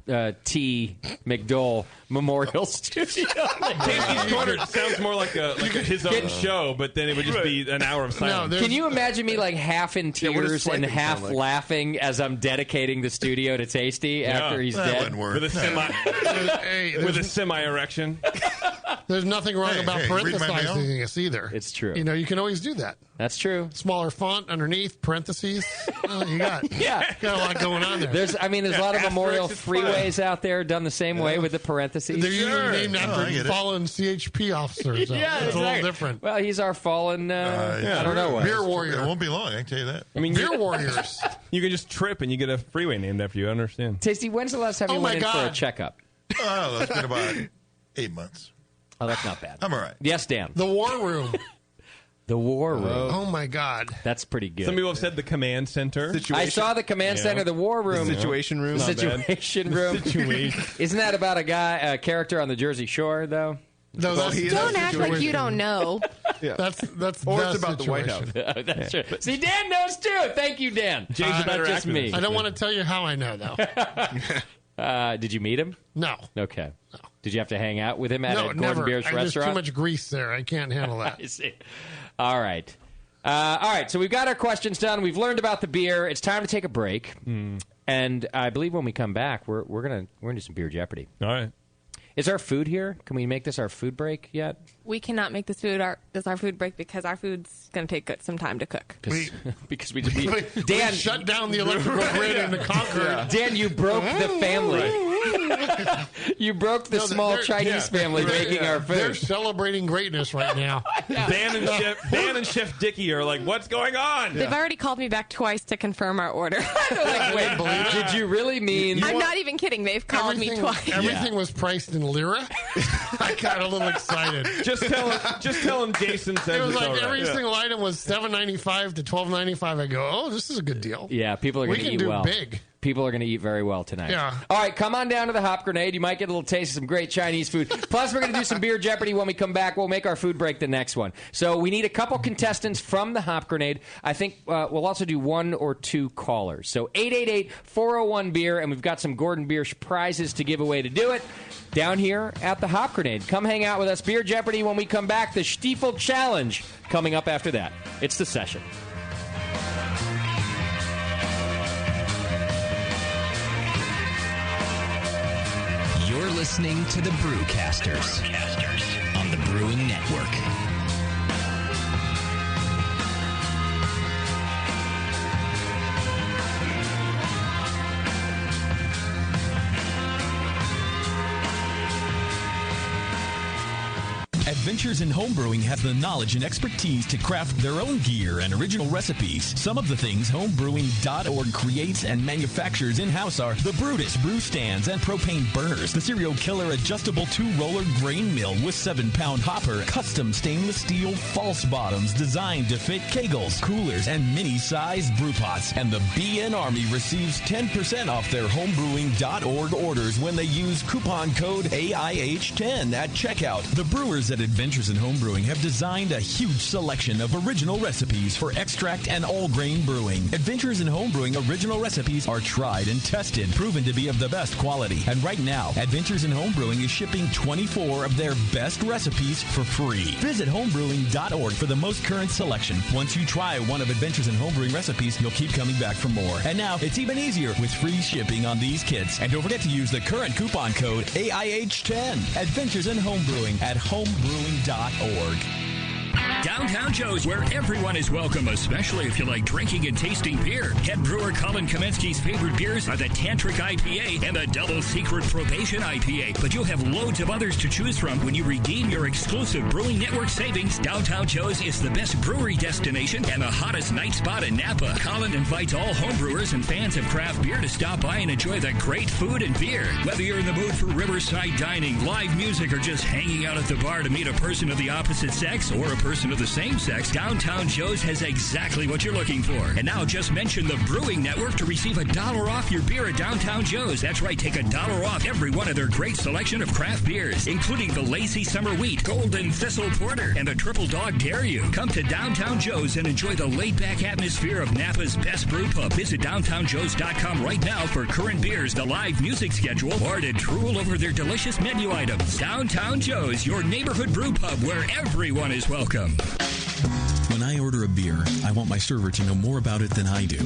T. McDowell Memorial Studio. Tasty's Corner sounds more like his own show, but then it would just be an hour of silence. Can you imagine me half in what does tears and swiping half sound like? laughing as I'm dedicating the studio to Tasty after he's That dead? wouldn't work. With a semi, Hey, with a semi-erection. There's nothing wrong Hey, about hey, read my mail? parenthesizing us either. It's true. You can always do that. That's true. Smaller font underneath, parentheses. You got a lot going on there. There's a lot of memorial asterisk, it's freeways out there done the same way with the parentheses. They're usually named I after get it. fallen CHP officers. So Yeah, it's a little different. Well, he's our fallen. I don't know what. Beer It warrior. won't be long, I can tell you that. I mean, Beer warriors. you can just trip and you get a freeway named after you. I understand. Tasty, when's the last time Oh you my went in for a God. checkup? Oh, that's been about 8 months. Oh, that's not bad. I'm all right. Yes, Dan. The war room. The war room. Oh my God. That's pretty good. Some people have said the command center. I saw the command center, the war room, The situation room. The Not bad. situation room. Situation. Isn't that about a character on the Jersey Shore, though? No, that's, Don't act like you don't know. that's Or the it's about the White situation. House. That's true. See, Dan knows too. Thank you, Dan. Jay's a Not better just actor me. than I don't want to tell you how I know, though. Did you meet him? No. Okay. Did you have to hang out with him at a Gordon never. Biersch There's too restaurant? much grease there. I can't handle that. I see. All right. So we've got our questions done. We've learned about the beer. It's time to take a break. And I believe when we come back, we're gonna do some Beer Jeopardy. All right. Is our food here? Can we make this our food break yet? We cannot make this our food break because our food's going to take some time to cook. Because we Dan shut down the electrical grid in the Concord. Dan, you broke the family. You broke the small Chinese family making our food. They're celebrating greatness right now. Dan and Chef Dickie are like, what's going on? They've already called me back twice to confirm our order. Wait, did you really mean? I'm not even kidding. They've called me twice. Everything was priced in lira. I got a little excited. Just tell him Jason says it was like right. every single item was $7.95 to $12.95. I go, oh, this is a good deal. Yeah, people are going to eat well. We can do big. People are going to eat very well tonight. Yeah. All right, come on down to the Hop Grenade. You might get a little taste of some great Chinese food. Plus, we're going to do some Beer Jeopardy when we come back. We'll make our food break the next one. So we need a couple contestants from the Hop Grenade. I think we'll also do 1 or 2 callers. So 888-401-BEER, and we've got some Gordon Biersch prizes to give away to do it down here at the Hop Grenade. Come hang out with us. Beer Jeopardy when we come back. The Stiefel Challenge coming up after that. It's The Session. You're listening to the Brewcasters on the Brewing Network. Adventures in Homebrewing have the knowledge and expertise to craft their own gear and original recipes. Some of the things homebrewing.org creates and manufactures in-house are the Brutus brew stands and propane burners, the Serial Killer adjustable 2-roller grain mill with 7-pound hopper, custom stainless steel false bottoms designed to fit kegels, coolers, and mini-sized brew pots. And the BN Army receives 10% off their homebrewing.org orders when they use coupon code AIH10 at checkout. The brewers at Adventures in Homebrewing have designed a huge selection of original recipes for extract and all-grain brewing. Adventures in Homebrewing original recipes are tried and tested, proven to be of the best quality. And right now, Adventures in Homebrewing is shipping 24 of their best recipes for free. Visit homebrewing.org for the most current selection. Once you try one of Adventures in Homebrewing recipes, you'll keep coming back for more. And now, it's even easier with free shipping on these kits. And don't forget to use the current coupon code AIH10. Adventures in Homebrewing at homebrewing.org. Downtown Joe's, where everyone is welcome, especially if you like drinking and tasting beer. Head brewer Colin Kamensky's favorite beers are the Tantric IPA and the Double Secret Probation IPA. But you'll have loads of others to choose from when you redeem your exclusive Brewing Network savings. Downtown Joe's is the best brewery destination and the hottest night spot in Napa. Colin invites all homebrewers and fans of craft beer to stop by and enjoy the great food and beer. Whether you're in the mood for riverside dining, live music, or just hanging out at the bar to meet a person of the opposite sex or a person of the same sex, Downtown Joe's has exactly what you're looking for. And now just mention the Brewing Network to receive $1 off your beer at Downtown Joe's. That's right, take $1 off every one of their great selection of craft beers, including the Lazy Summer Wheat, Golden Thistle Porter, and the Triple Dog Dare You. Come to Downtown Joe's and enjoy the laid-back atmosphere of Napa's best brew pub. Visit downtownjoes.com right now for current beers, the live music schedule, or to drool over their delicious menu items. Downtown Joe's, your neighborhood brew pub where everyone is welcome. When I order a beer, I want my server to know more about it than I do.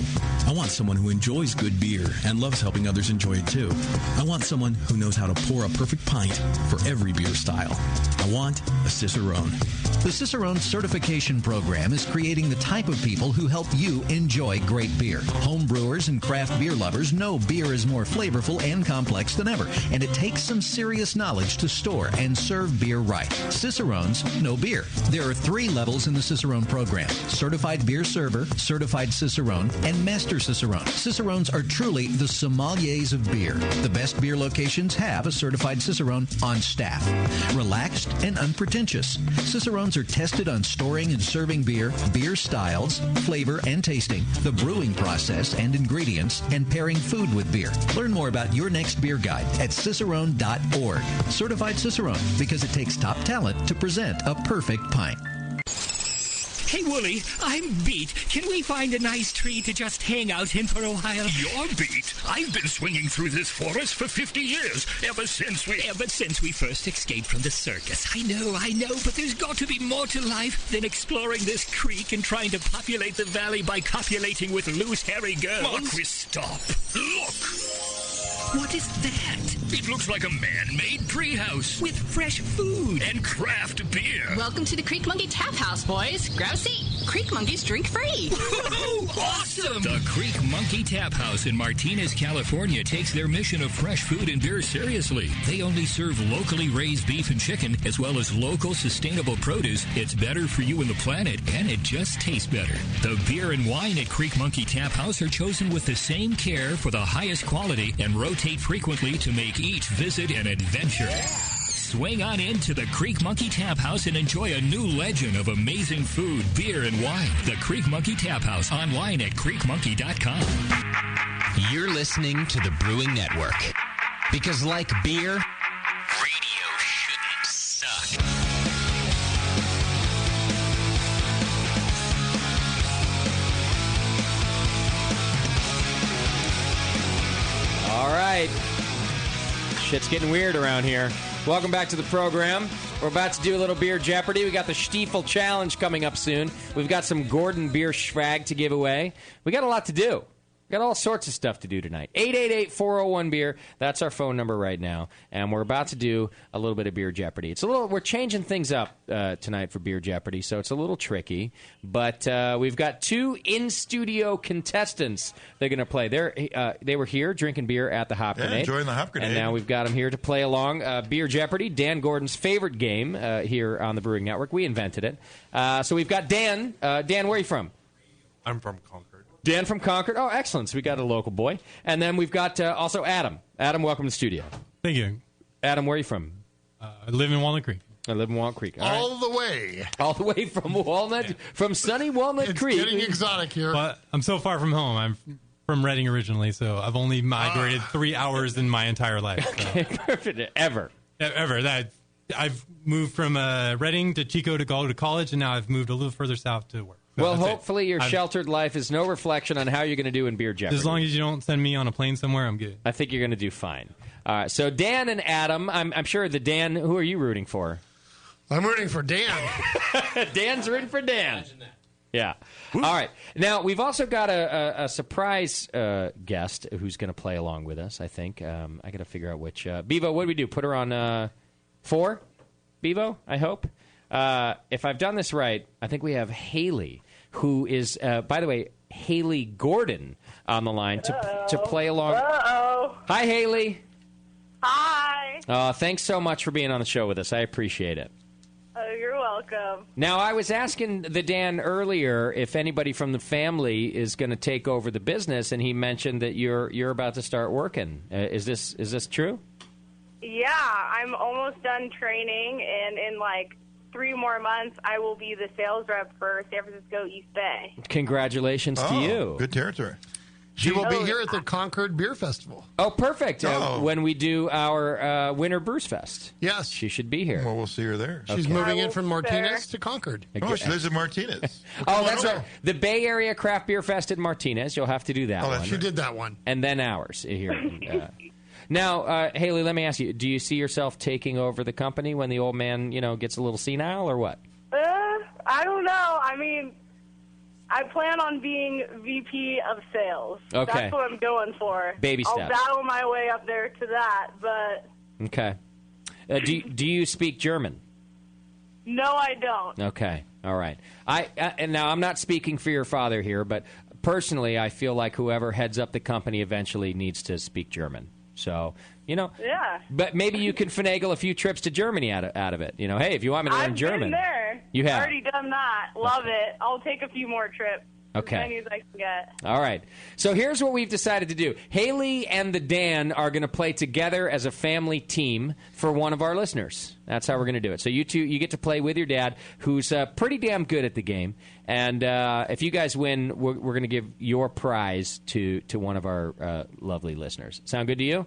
I want someone who enjoys good beer and loves helping others enjoy it too. I want someone who knows how to pour a perfect pint for every beer style. I want a Cicerone. The Cicerone Certification Program is creating the type of people who help you enjoy great beer. Home brewers and craft beer lovers know beer is more flavorful and complex than ever, and it takes some serious knowledge to store and serve beer right. Cicerones know beer. There are 3 levels in the Cicerone program: Certified Beer Server, Certified Cicerone, and Master Cicerone. Cicerones are truly the sommeliers of beer. The best beer locations have a Certified Cicerone on staff. Relaxed and unpretentious. Cicerones are tested on storing and serving beer, beer styles, flavor and tasting, the brewing process and ingredients, and pairing food with beer. Learn more about your next beer guide at cicerone.org. Certified Cicerone, because it takes top talent to present a perfect pint. Hey, Wooly, I'm beat. Can we find a nice tree to just hang out in for a while? You're beat. I've been swinging through this forest for 50 years, ever since we first escaped from the circus. I know, but there's got to be more to life than exploring this creek and trying to populate the valley by copulating with loose, hairy girls. Marquis, stop. Look! What is that? It looks like a man-made treehouse with fresh food and craft beer. Welcome to the Creek Monkey Tap House, boys. Grab a seat. Creek Monkeys drink free. Awesome! The Creek Monkey Tap House in Martinez, California takes their mission of fresh food and beer seriously. They only serve locally raised beef and chicken, as well as local sustainable produce. It's better for you and the planet, and it just tastes better. The beer and wine at Creek Monkey Tap House are chosen with the same care for the highest quality and rotate frequently to make each visit an adventure. Swing on into the Creek Monkey Tap House and enjoy a new legend of amazing food, beer, and wine. The Creek Monkey Tap House, online at creekmonkey.com. You're listening to the Brewing Network. Because like beer, radio shouldn't suck. All right. Shit's getting weird around here. Welcome back to the program. We're about to do a little Beer Jeopardy. We got the Stiefel Challenge coming up soon. We've got some Gordon Biersch swag to give away. We got a lot to do. We got all sorts of stuff to do tonight. 888-401-BEER. That's our phone number right now. And we're about to do a little bit of Beer Jeopardy. We're changing things up tonight for Beer Jeopardy, so it's a little tricky. But we've got two in-studio contestants that are going to play. They were here drinking beer at the Hop Grenade. Enjoying the Hop Grenade. And now we've got them here to play along. Beer Jeopardy, Dan Gordon's favorite game here on the Brewing Network. We invented it. So we've got Dan. Dan, where are you from? I'm from Concord. Dan from Concord. Oh, excellent. So we got a local boy. And then we've got also Adam. Adam, welcome to the studio. Thank you. Adam, where are you from? I live in Walnut Creek. I live in Walnut Creek. All the way. All the way from Walnut, from sunny Walnut Creek. It's getting exotic here. But I'm so far from home. I'm from Reading originally, so I've only migrated 3 hours in my entire life. Okay, perfect. Ever. I've moved from Reading to Chico to go to college, and now I've moved a little further south to work. So well, hopefully your sheltered life is no reflection on how you're going to do in Beer Jeopardy. As long as you don't send me on a plane somewhere, I'm good. I think you're going to do fine. All right, so Dan and Adam, I'm sure the Dan, who are you rooting for? I'm rooting for Dan. Dan's rooting for Dan. Yeah. All right. Now, we've also got a surprise guest who's going to play along with us, I think. I got to figure out which. Bevo, what do we do? Put her on 4? Bevo, I hope. If I've done this right, I think we have Haley, who is, by the way, Haley Gordon on the line to play along. Uh-oh. Hi, Haley. Hi. Thanks so much for being on the show with us. I appreciate it. Oh, you're welcome. Now, I was asking the Dan earlier if anybody from the family is going to take over the business, and he mentioned that you're about to start working. Is this true? Yeah, I'm almost done training, and in like 3 more months, I will be the sales rep for San Francisco East Bay. Congratulations to you. Good territory. She will be here at the Concord Beer Festival. Oh, perfect. When we do our Winter Brews Fest. Yes. She should be here. Well, we'll see her there. She's moving in from Martinez to Concord. Oh, she lives in Martinez. That's right. The Bay Area Craft Beer Fest in Martinez. You'll have to do that one. She did that one. And then ours here. Now, Haley, let me ask you, do you see yourself taking over the company when the old man, gets a little senile or what? I don't know. I mean, I plan on being VP of sales. Okay. That's what I'm going for. Baby steps. I'll battle my way up there to that, but Okay. Do you speak German? no, I don't. Okay. All right. And now I'm not speaking for your father here, but personally, I feel like whoever heads up the company eventually needs to speak German. So, Yeah. But maybe you can finagle a few trips to Germany out of it. Hey, if you want me to learn I've German. been there. You have? Already done that. Love it. I'll take a few more trips. Okay. As many as I can get. All right. So here's what we've decided to do. Haley and the Dan are going to play together as a family team for one of our listeners. That's how we're going to do it. So you two, you get to play with your dad, who's pretty damn good at the game. And if you guys win, we're going to give your prize to one of our lovely listeners. Sound good to you?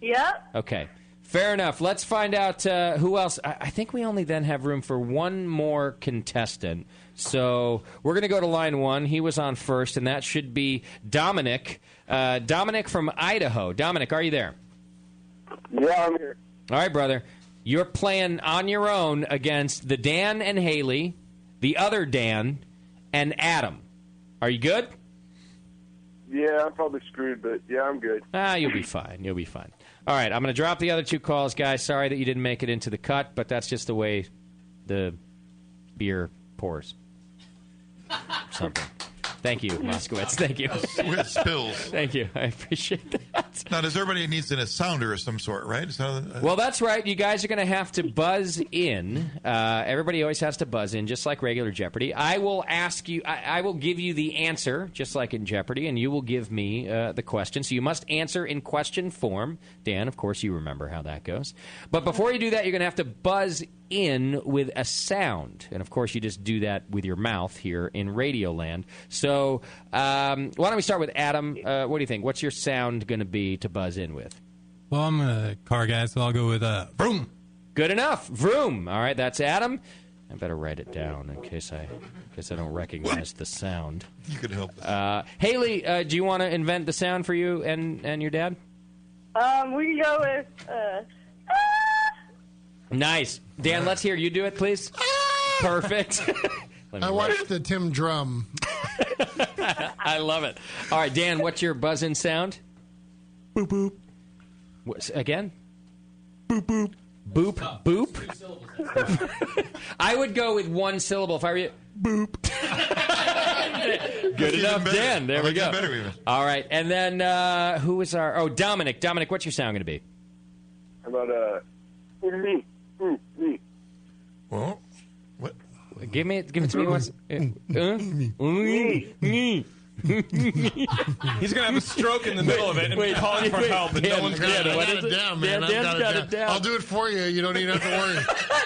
Yep. Okay. Fair enough. Let's find out who else. I think we only then have room for one more contestant. So we're going to go to line 1. He was on first, and that should be Dominic. Dominic from Idaho. Dominic, are you there? Yeah, I'm here. All right, brother. You're playing on your own against the Dan and Haley, the other Dan, and Adam. Are you good? Yeah, I'm probably screwed, but yeah, I'm good. You'll be fine. You'll be fine. All right, I'm going to drop the other two calls, guys. Sorry that you didn't make it into the cut, but that's just the way the beer pours. Something. Thank you, Moskowitz. Thank you. With spills. Thank you. I appreciate that. Now, does everybody needs a sounder of some sort, right? Well, that's right. You guys are going to have to buzz in. Everybody always has to buzz in, just like regular Jeopardy. I will ask you. I will give you the answer, just like in Jeopardy, and you will give me the question. So you must answer in question form. Dan, of course, you remember how that goes. But before you do that, you're going to have to buzz in with a sound. And, of course, you just do that with your mouth here in Radioland. So why don't we start with Adam? What do you think? What's your sound going to be to buzz in with? Well, I'm a car guy, so I'll go with vroom. Good enough. Vroom. All right, that's Adam. I better write it down in case I don't recognize the sound. You could help. Haley, do you want to invent the sound for you and your dad? We can go with... Nice. Dan, let's hear you do it, please. Perfect. I watched the Tim Drum. I love it. All right, Dan, what's your buzz-in sound? Boop, boop. Again? Boop, boop. Boop, boop? I would go with one syllable if I were you. Boop. Good enough, Dan. There we go. All right, and then who is our... Oh, Dominic. Dominic, what's your sound going to be? How about Well, what? Give it to me once. He's going to have a stroke in the middle of it and calling for help, and no one's going to get it. I got it down, man. Dan's got it down. I'll do it for you. You don't even have to worry.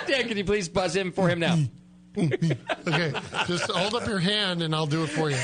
Dan, can you please buzz in for him now? Okay, just hold up your hand and I'll do it for you.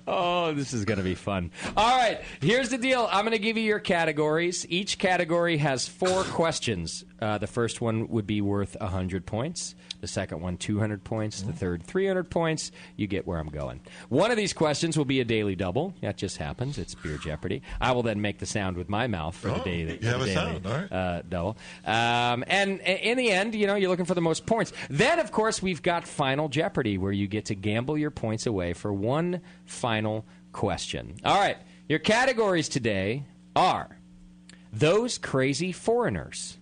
Oh, this is going to be fun. All right, here's the deal. I'm going to give you your categories. Each category has 4 questions. The first one would be worth 100 points. The second one, 200 points. The third, 300 points. You get where I'm going. One of these questions will be a daily double. That just happens. It's Beer Jeopardy. I will then make the sound with my mouth for the day that you have a daily, sound. All right. double. And in the end, you're looking for the most points. Then, of course, we've got Final Jeopardy, where you get to gamble your points away for one final question. All right. Your categories today are Those Crazy Foreigners.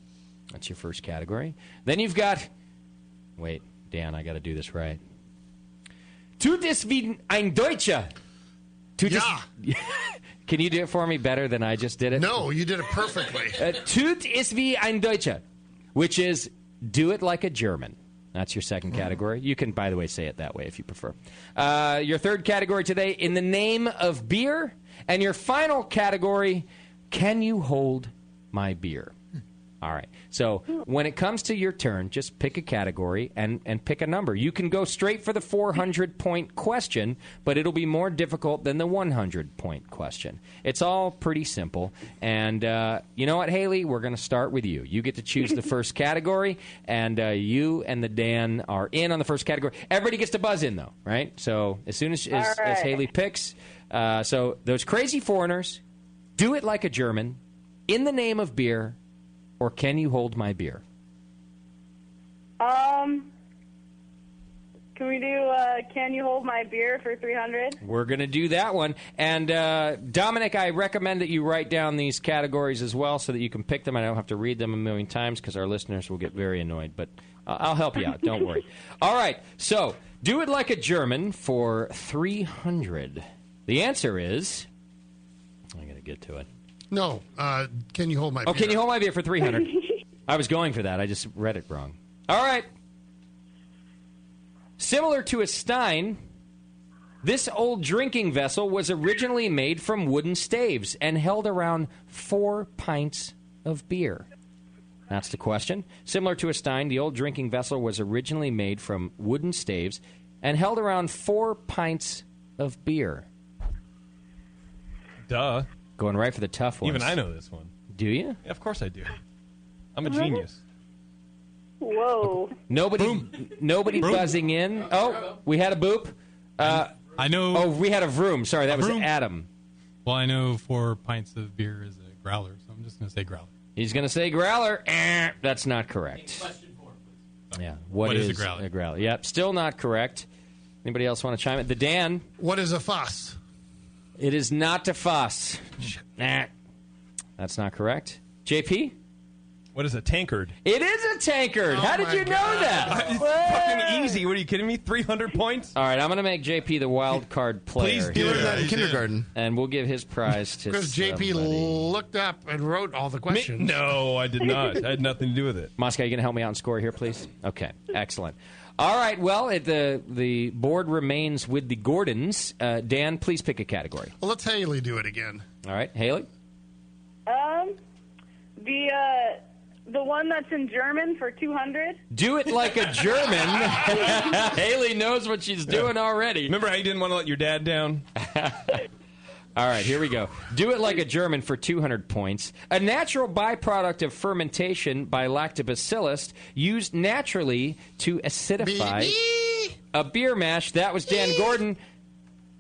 That's your first category. Then you've got... Wait, Dan, I got to do this right. Tut ist wie ein Deutscher. Can you do it for me better than I just did it? No, you did it perfectly. Tut ist wie ein Deutscher, which is do it like a German. That's your second category. You can, by the way, say it that way if you prefer. Your third category today, in the name of beer. And your final category, can you hold my beer? All right. So when it comes to your turn, just pick a category and pick a number. You can go straight for the 400-point question, but it'll be more difficult than the 100-point question. It's all pretty simple. And you know what, Haley? We're going to start with you. You get to choose the first category, and you and the Dan are in on the first category. Everybody gets to buzz in, though, right? So as soon as Haley picks, so those crazy foreigners, do it like a German, in the name of beer, or can you hold my beer? Can we do can you hold my beer for 300? We're going to do that one. And Dominic, I recommend that you write down these categories as well so that you can pick them. I don't have to read them a million times because our listeners will get very annoyed. But I'll help you out. Don't worry. All right. So do it like a German for 300. The answer is... I got to get to it. No, can you hold my beer? Oh, can you hold my beer for 300? I was going for that. I just read it wrong. All right. Similar to a stein, this old drinking vessel was originally made from wooden staves and held around 4 pints of beer. That's the question. Similar to a stein, the old drinking vessel was originally made from wooden staves and held around 4 pints of beer. Duh. Going right for the tough ones. Even I know this one. Do you? Yeah, of course I do. I'm a genius. Whoa. Nobody buzzing in. Oh, we had a boop. I know. Oh, we had a vroom. Sorry, that was vroom. Adam. Well, I know 4 pints of beer is a growler, so I'm just going to say growler. He's going to say growler. That's not correct. Question 4, please. Yeah. What is a growler? Yep, still not correct. Anybody else want to chime in? The Dan. What is a fuss? It is not the Foss. Nah. That's not correct. JP? What is a tankard? It is a tankard. How did you know that? It's fucking easy. What are you kidding me? 300 points? All right, I'm going to make JP the wild card player. Please do that in kindergarten. And we'll give his prize to Because JP looked up and wrote all the questions. No, I did not. I had nothing to do with it. Moscow, you going to help me out and score here, please? Okay, excellent. All right, well, the board remains with the Gordons. Dan, please pick a category. Well, let's Haley do it again. All right, Haley? The one that's in German for 200. Do it like a German. Haley knows what she's doing already. Remember how you didn't want to let your dad down? All right, here we go. Do it like a German for 200 points. A natural byproduct of fermentation by lactobacillus used naturally to acidify a beer mash. That was Dan Gordon.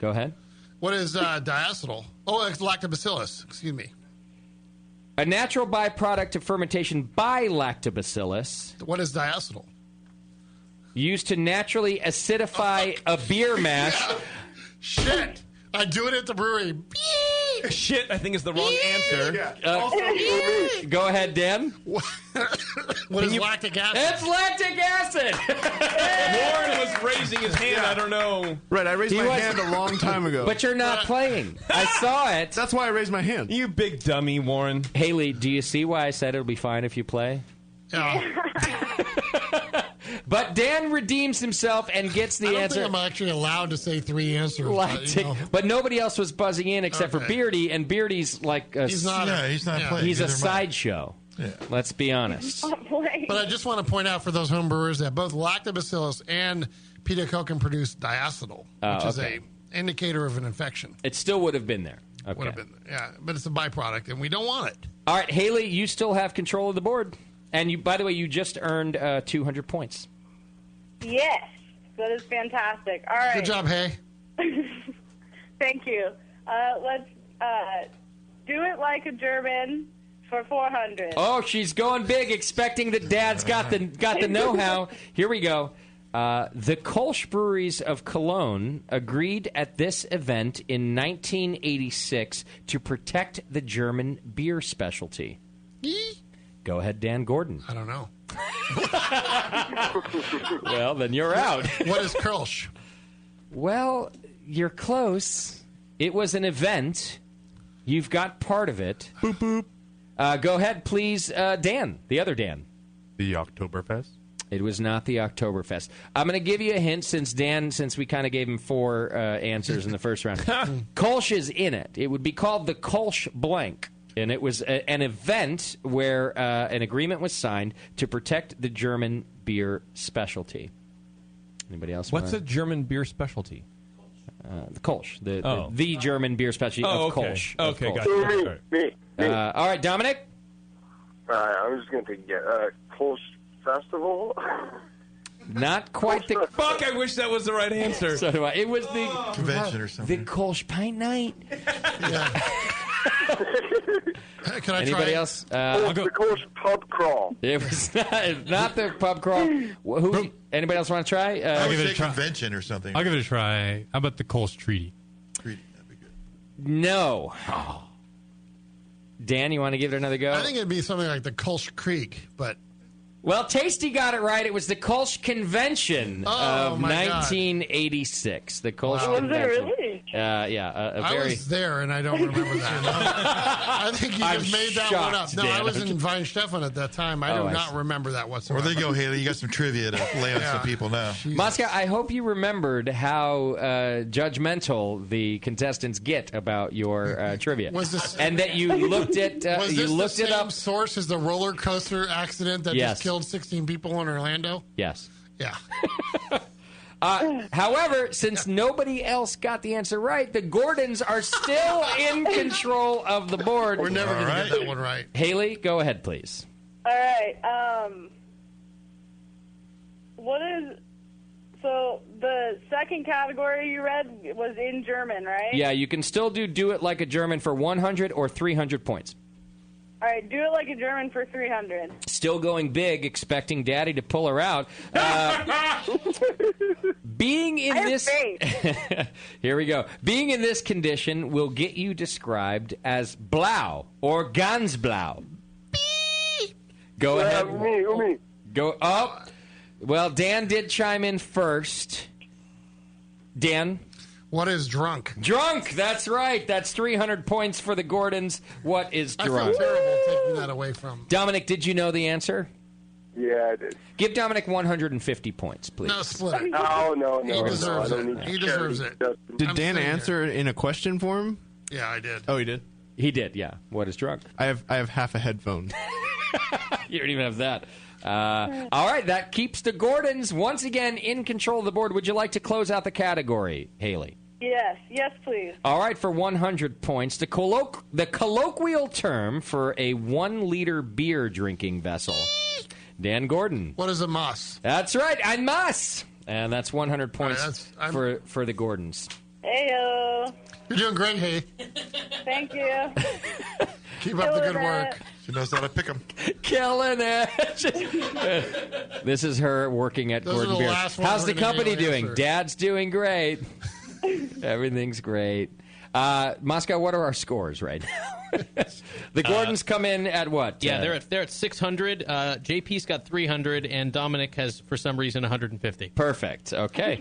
Go ahead. What is diacetyl? Oh, it's lactobacillus. Excuse me. A natural byproduct of fermentation by lactobacillus. What is diacetyl? Used to naturally acidify a beer mash. Shit. I do it at the brewery. Shit, I think is the wrong answer. Go ahead, Dan. What is lactic acid? It's lactic acid. Warren was raising his hand. I don't know. Right, I raised my hand a long time ago. But you're not playing. I saw it. That's why I raised my hand. You big dummy, Warren. Haley, do you see why I said it'll be fine if you play? But Dan redeems himself and gets the I don't answer. think I'm actually allowed to say three answers. But nobody else was buzzing in except for Beardy, and Beardy's like a, He's not playing. He's a Neither am I. sideshow. Yeah. Let's be honest. But I just want to point out for those home brewers that both lactobacillus and pedococcan produce diacetyl, which is a indicator of an infection. It still would have been there. Okay. Would have been, yeah, but it's a byproduct, and we don't want it. All right, Haley, you still have control of the board. And, you, by the way, you just earned 200 points. Yes, that is fantastic. All right. Good job, Hay. Thank you. Let's do it like a German for 400. Oh, she's going big, expecting that Dad's got the know-how. Here we go. The Kolsch breweries of Cologne agreed at this event in 1986 to protect the German beer specialty. Go ahead, Dan Gordon. I don't know. Well, then you're out. What is Kolsch? Well, you're close. It was an event. You've got part of it. Boop, boop. Go ahead, please, Dan, the other Dan. The Oktoberfest? It was not the Oktoberfest. I'm going to give you a hint since we kind of gave him 4 answers in the first round. Kolsch is in it. It would be called the Kolsch Blank. And it was an event where an agreement was signed to protect the German beer specialty. Anybody else? What's a German beer specialty? The Kolsch, the German beer specialty of Kolsch. Okay, of Kolsch. gotcha. Me. All right, Dominic? I was just going to get Kolsch Festival. Not quite the... Fuck, I wish that was the right answer. So do I. It was the... Convention or something. The Kolsch Pint Night. Can I Anybody try? else? The Kolsch Pub Crawl. It was not the pub crawl. Anybody else want to try? I would give it say a try. convention or something. I'll give it a try. How about the Kolsch Treaty? Treaty, that'd be good. No. Dan, you want to give it another go? I think it'd be something like the Kolsch Creek, but... Well, Tasty got it right. It was the Kolsch Convention of my God. 1986. The Kolsch Wow. Convention. Was it really? I was there, and I don't remember that. I think you I'm just made that one up. shocked, No, Dan. I was in Weinstefan at that time. I do not remember that whatsoever. Well, there you go, Haley. You got some trivia to lay on some people now. Moscow, I hope you remembered how judgmental the contestants get about your trivia. And that you looked at was you this looked the it same up. source as the roller coaster accident that Yes. just killed 16 people in Orlando? Yes. Yeah. However, since nobody else got the answer right, the Gordons are still in control of the board. We're never going to get that one right. Haley, go ahead, please. All right. What is... So the second category you read was in German, right? Yeah, you can still do it like a German for 100 or 300 points. All right, do it like a German for 300. Still going big, expecting Daddy to pull her out. Being in this, here we go. Being in this condition will get you described as blau or ganz blau. Go ahead. Me. Go up. Well, Dan did chime in first. Dan. What is drunk? Drunk. That's right. That's 300 points for the Gordons. What is I drunk? feel terrible taking that away from. Dominic, did you know the answer? Yeah, I did. Give Dominic 150 points, please. No, split it. No. He deserves I don't it. need He to deserves share. it. Did I'm Dan sitting answer in a question form? Yeah, I did. Oh, he did? He did, yeah. What is drunk? I have half a headphone. You don't even have that. All right, that keeps the Gordons once again in control of the board. Would you like to close out the category, Haley? Yes, please. All right, for 100 points, the colloquial term for a 1-liter beer drinking vessel. Dan Gordon. What is a muss? That's right, ein Muss. And that's 100 points right, for the Gordons. Heyo. You're doing great, Hay. Thank you. Keep up the good work. She knows how to pick them. Killing it. This is her working at Those Gordon are the Biersch. last ones How's we're the gonna company get an doing? answer. Dad's doing great. Everything's great. Moscow, what are our scores right now? The Gordons come in at what? Yeah, they're at 600. JP's got 300, and Dominic has, for some reason, 150. Perfect. Okay.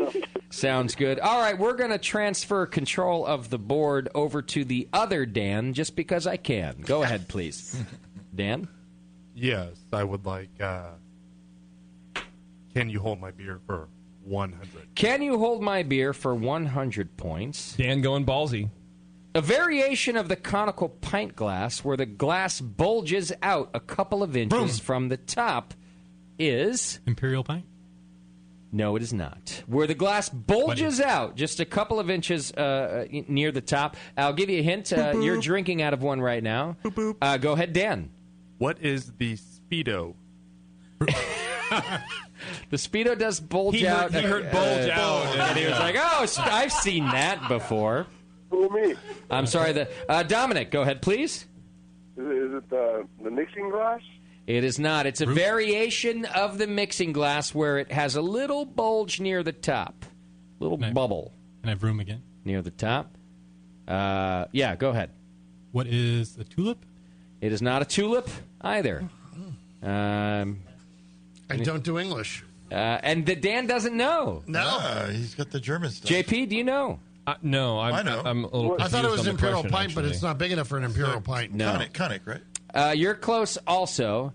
Sounds good. All right, we're going to transfer control of the board over to the other Dan, just because I can. Go ahead, please. Dan? Yes, I would like. Can you hold my beer for 100? Can you hold my beer for 100 points? Dan going ballsy. A variation of the conical pint glass where the glass bulges out a couple of inches from the top is... Imperial Pint? No, it is not. Where the glass bulges out just a couple of inches near the top. I'll give you a hint. You're drinking out of one right now. Go ahead, Dan. What is the Speedo? The Speedo does bulge out. He heard bulge out. And he was like, oh, I've seen that before. Who, me? I'm sorry. Dominic, go ahead, please. Is it the mixing glass? It is not. It's a variation of the mixing glass where it has a little bulge near the top. Little bubble. Can I have room again? Near the top. Yeah, go ahead. What is a tulip? It is not a tulip either. I don't do English. And Dan doesn't know. No. He's got the German stuff. JP, do you know? No, I know. I'm a little I thought it was confused on the Imperial question, Pint, but actually. it's not big enough for an Imperial Pint. No. Conic, right? You're close also.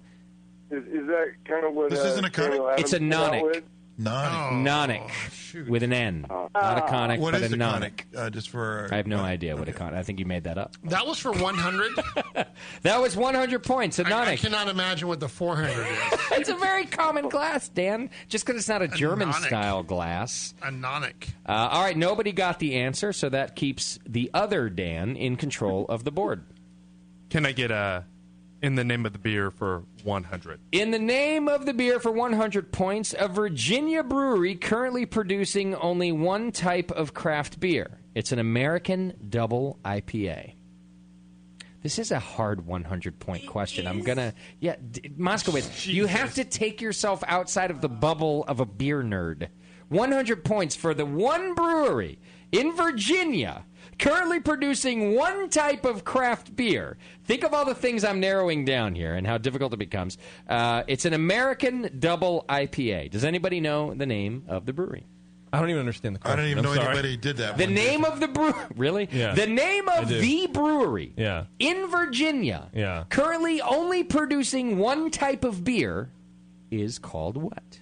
Is that kind of what? This isn't a conic? It's a nonic. Nonic. Nonic with an N. Not a conic, What but is a a nonic. conic? Just for I have no idea what a conic. I think you made that up. That was for 100? That was 100 points. A I nonic. cannot imagine what the 400 is. It's a very common glass, Dan. Just because it's not a German-style glass. A nonic. All right, nobody got the answer, so that keeps the other Dan in control of the board. Can I get in the name of the beer for 100? In the name of the beer for 100 points, a Virginia brewery currently producing only one type of craft beer. It's an American double IPA. This is a hard 100-point question. I'm going to... Yeah, Moskowitz, you have to take yourself outside of the bubble of a beer nerd. 100 points for the one brewery in Virginia currently producing one type of craft beer. Think of all the things I'm narrowing down here and how difficult it becomes. It's an American double IPA. Does anybody know the name of the brewery? I don't even understand the question. I don't even know anybody did that. The name of the brewery. Really? Yeah. The name of the brewery in Virginia currently only producing one type of beer is called what?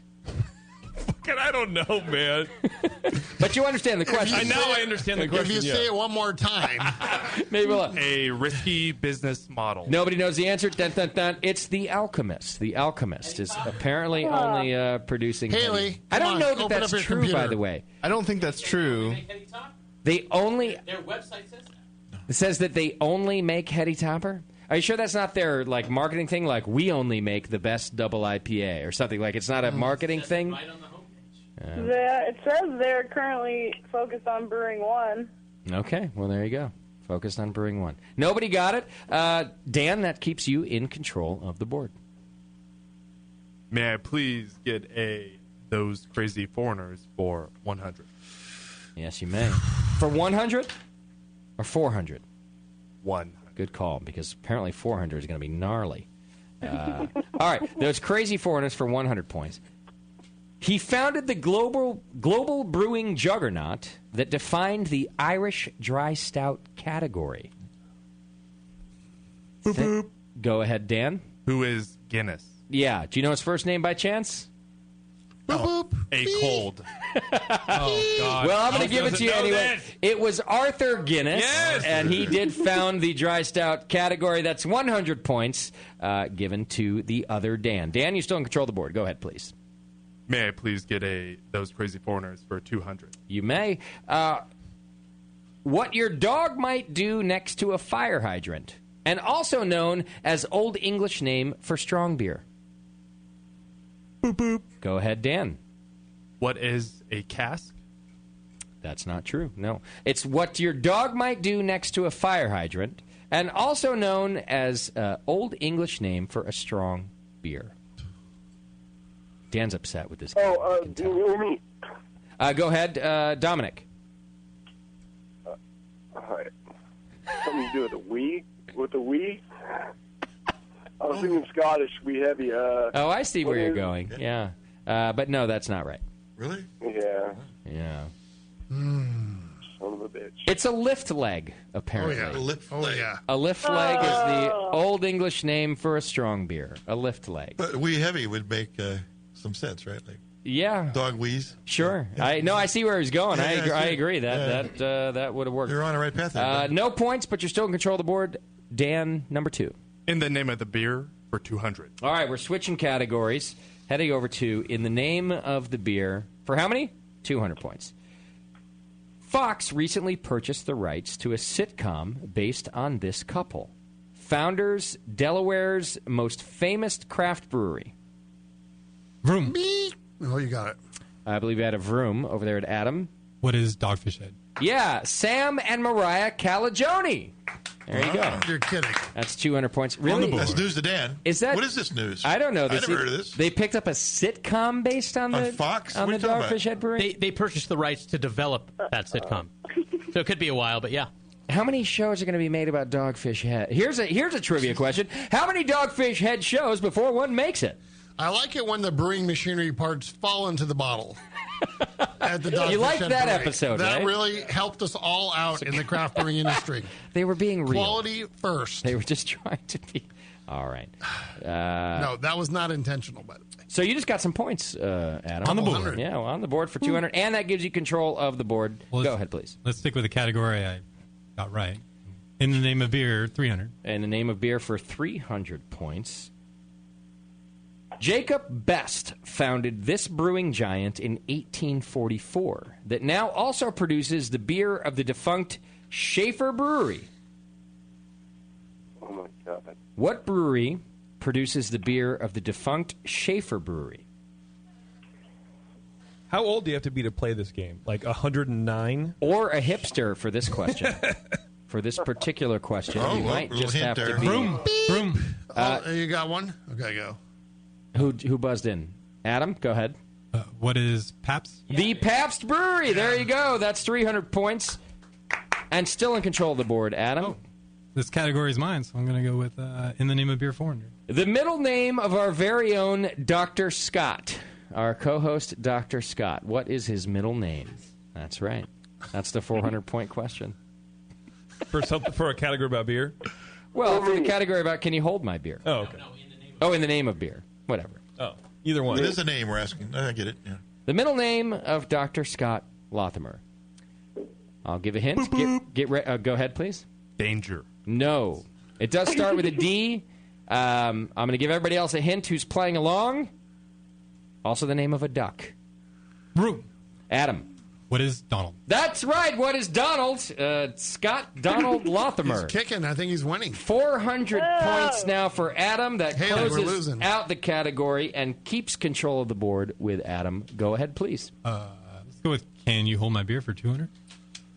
I don't know, man. But you understand the question. I understand the question. If you say it one more time. Maybe we'll... A risky business model. Nobody knows the answer. Dun, dun, dun. It's The Alchemist. The Alchemist is apparently only producing... Haley, I don't know that open that's up your true, computer. by the way. I don't think that's true. They only... Their website says that. It says that they only make Heady Topper? Are you sure that's not their like marketing thing? Like, we only make the best double IPA or something? Like, it's not a marketing thing? Right on the homepage. It says they're currently focused on brewing one. Okay, well, there you go. Focused on brewing one. Nobody got it. Dan, that keeps you in control of the board. May I please get those crazy foreigners for 100? Yes, you may. For 100 or 400? 100. Good call, because apparently 400 is going to be gnarly. All right, those crazy foreigners for 100 points. He founded the global brewing juggernaut that defined the Irish dry stout category. Boop, boop. Go ahead, Dan. Who is Guinness? Yeah. Do you know his first name by chance? Boop, boop. A cold. Oh, God. Well, I'm going to give it to you anyway. It was Arthur Guinness, Yes! and he did found the dry stout category. That's 100 points given to the other Dan. Dan, you still in control of the board. Go ahead, please. May I please get those crazy foreigners for 200? You may. What your dog might do next to a fire hydrant, and also known as Old English name for strong beer. Boop, boop. Go ahead, Dan. What is a cask? That's not true. No. It's what your dog might do next to a fire hydrant, and also known as Old English name for a strong beer. Dan's upset with this. Oh, me. Go ahead, Dominic. Something to do with the wee? With the wee? I was thinking Scottish, wee heavy. Oh, I see where you're going. Yeah. But no, that's not right. Really? Yeah. Yeah. Son of a bitch. It's a lift leg, apparently. A lift leg. Yeah. A lift leg is the Old English name for a strong beer. A lift leg. But wee heavy would make some sense, right? Like Yeah. dog wheeze. Sure. Yeah. I see where he's going. Yeah, I agree. yeah. That would have worked. You're on the right path there. No points, but you're still in control of the board. Dan, number 2. In the name of the beer for 200. All right, we're switching categories. Heading over to In the Name of the Beer. For how many? 200 points. Fox recently purchased the rights to a sitcom based on this couple. Founders, Delaware's most famous craft brewery. Vroom. Oh, you got it. I believe you had a Vroom over there at Adam. What is Dogfish Head? Yeah, Sam and Mariah Calagione. There you go. You're kidding. That's 200 points. Really? That's news to Dan. Is that What is this news? I don't know. I never heard of this. They picked up a sitcom based on the Fox? on What the are you talking Dogfish Head Brewery. They purchased the rights to develop that sitcom, so it could be a while. But yeah, How many shows are going to be made about Dogfish Head? Here's a trivia question. How many Dogfish Head shows before one makes it? I like it when the brewing machinery parts fall into the bottle. At the Dogfish You like Head that Brewery. episode, That right? really helped us all out in the craft brewing industry. They were being real. Quality first. They were just trying to be. All right. No, that was not intentional, by the way. So you just got some points, Adam. On the board. 100. Yeah, on the board for 200, and that gives you control of the board. Well, Go ahead, please. Let's stick with the category I got right. In the Name of Beer, 300. In the Name of Beer for 300 points. Jacob Best founded this brewing giant in 1844 that now also produces the beer of the defunct Schaefer Brewery. Oh, my God. What brewery produces the beer of the defunct Schaefer Brewery? How old do you have to be to play this game? Like 109? Or a hipster for this question. For this particular question, you might little just hint have to there. be... Vroom. You got one? Okay, go. Who buzzed in? Adam, go ahead. What is Pabst? The Pabst Brewery. There you go. That's 300 points. And still in control of the board, Adam. Oh, this category is mine, so I'm going to go with In the Name of Beer, 400. The middle name of our very own Dr. Scott. Our co-host, Dr. Scott. What is his middle name? That's right. That's the 400-point question. For a category about beer? Well, for the category about can you hold my beer? Oh, okay. In the name of beer. Whatever. Oh, either one. It is a name we're asking. I get it. Yeah. The middle name of Dr. Scott Lothamer. I'll give a hint. Boop, boop. Go ahead, please. Danger. No. It does start with a D. I'm going to give everybody else a hint who's playing along. Also the name of a duck. Vroom. Adam. What is Donald? That's right. What is Donald? Scott Donald Lothamer. He's kicking. I think he's winning. 400 points now for Adam. That Haley, we're closes losing. out the category and keeps control of the board with Adam. Go ahead, please. Let's go with Can You Hold My Beer for 200?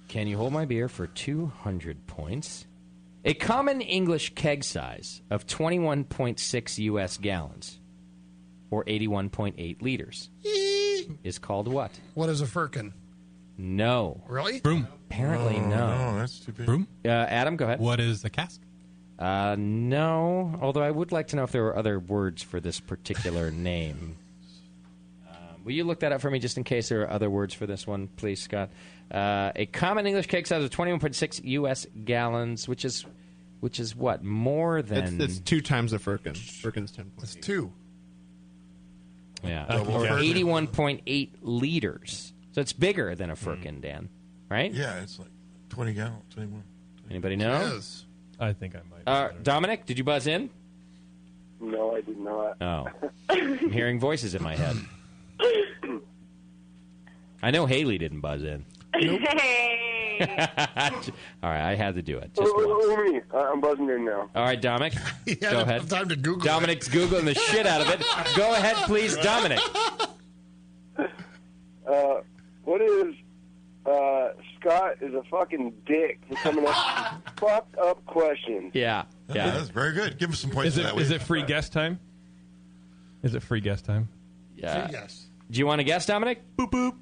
Can you hold my beer for 200 points? A common English keg size of 21.6 U.S. gallons, or 81.8 liters, is called what? What is a firkin? No. Really? Broom. Apparently no. No, that's too big. Broom? Adam, go ahead. What is a cask? No, although I would like to know if there were other words for this particular name. Will you look that up for me just in case there are other words for this one, please, Scott? A common English keg size of 21.6 U.S. gallons, which is what? More than... It's 2 times a firkin. Firkin's 10. It's 2. Yeah. Or 81.8 liters. So it's bigger than a firkin, Dan. Right? Yeah, it's like 20 gallons, 21. Anybody know? Yes. I think I might. Dominic, did you buzz in? No, I did not. Oh. I'm hearing voices in my head. I know Haley didn't buzz in. Hey. All right, I had to do it. Just once. What do you mean? I'm buzzing in now. All right, Dominic, go ahead. Time to Google Dominic's Googling the shit out of it. Go ahead, please, Dominic. What is Scott is a fucking dick for coming up with fucked up questions. Yeah. That's very good. Give us some points for that. Is it free guest time? Is it free guest time? Yeah. Yes. Do you want to guess, Dominic? Boop, boop.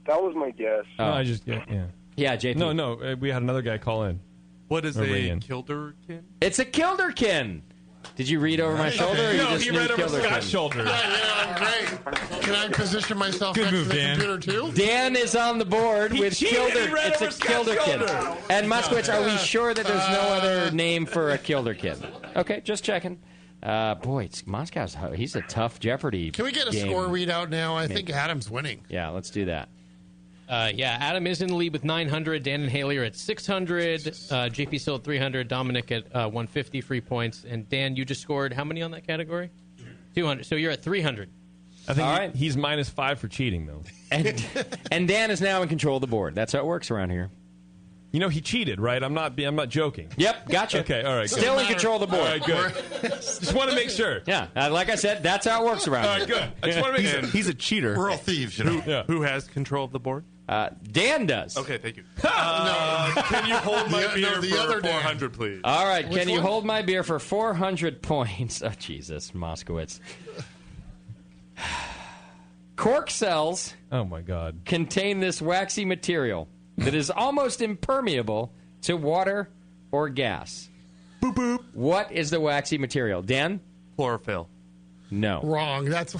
That was my guess. Oh. No, I just, yeah. Yeah, JP. No, we had another guy call in. What is Or a ring in. kilderkin? It's a kilderkin. Did you read over my shoulder? Or you No, just he knew read over kilderkin? Scott's shoulder. Yeah, great. Can I position myself Good next move, to the Dan. computer, too? Dan is on the board with cheated. kilder. He read It's a over Scott's kilderkin. shoulder. And Moskowitz, are we sure that there's no other name for a kilderkin? Okay, just checking. Boy, Moscow's he's a tough Jeopardy. Can we get a game. score readout now? I think Adam's winning. Yeah, let's do that. Yeah, Adam is in the lead with 900. Dan and Haley are at 600. JP still at 300. Dominic at 150 free points. And Dan, you just scored how many on that category? 200. So you're at 300. I think All right. he's -5 for cheating, though. And Dan is now in control of the board. That's how it works around here. You know, he cheated, right? I'm not joking. Yep, gotcha. Okay, all right. Good. Still in control of the board. All right, good. Just want to make sure. Yeah, like I said, that's how it works around All right, here. good. I just want to make sure. He's a cheater. We're all thieves, you know. Who has control of the board? Dan does. Okay, thank you. Can you hold my beer for 400, please? All right, Which can you one? hold my beer for 400 points? Oh, Jesus, Moskowitz. Cork cells Oh, my God. contain this waxy material that is almost impermeable to water or gas. Boop, boop. What is the waxy material? Dan? Chlorophyll. No. Wrong. That's...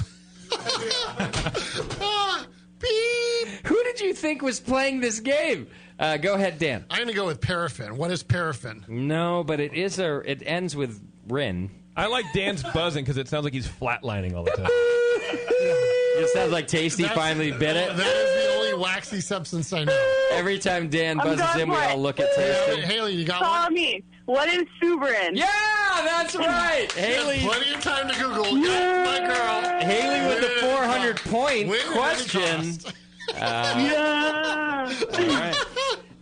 Beep. Who did you think was playing this game? Go ahead, Dan. I'm going to go with paraffin. What is paraffin? No, but it ends with Rin. I like Dan's buzzing because it sounds like he's flatlining all the time. It sounds like Tasty finally bit it. That is the only waxy substance I know. Every time Dan I'm buzzes going in, we for it. all look at Tasty. Haley, you got Follow one? me. What is Suberin? Yeah, that's right. Haley. Plenty of time to Google. Yeah, my girl. Haley with the Win at any 400-point Win at any question. cost. Yeah. All right.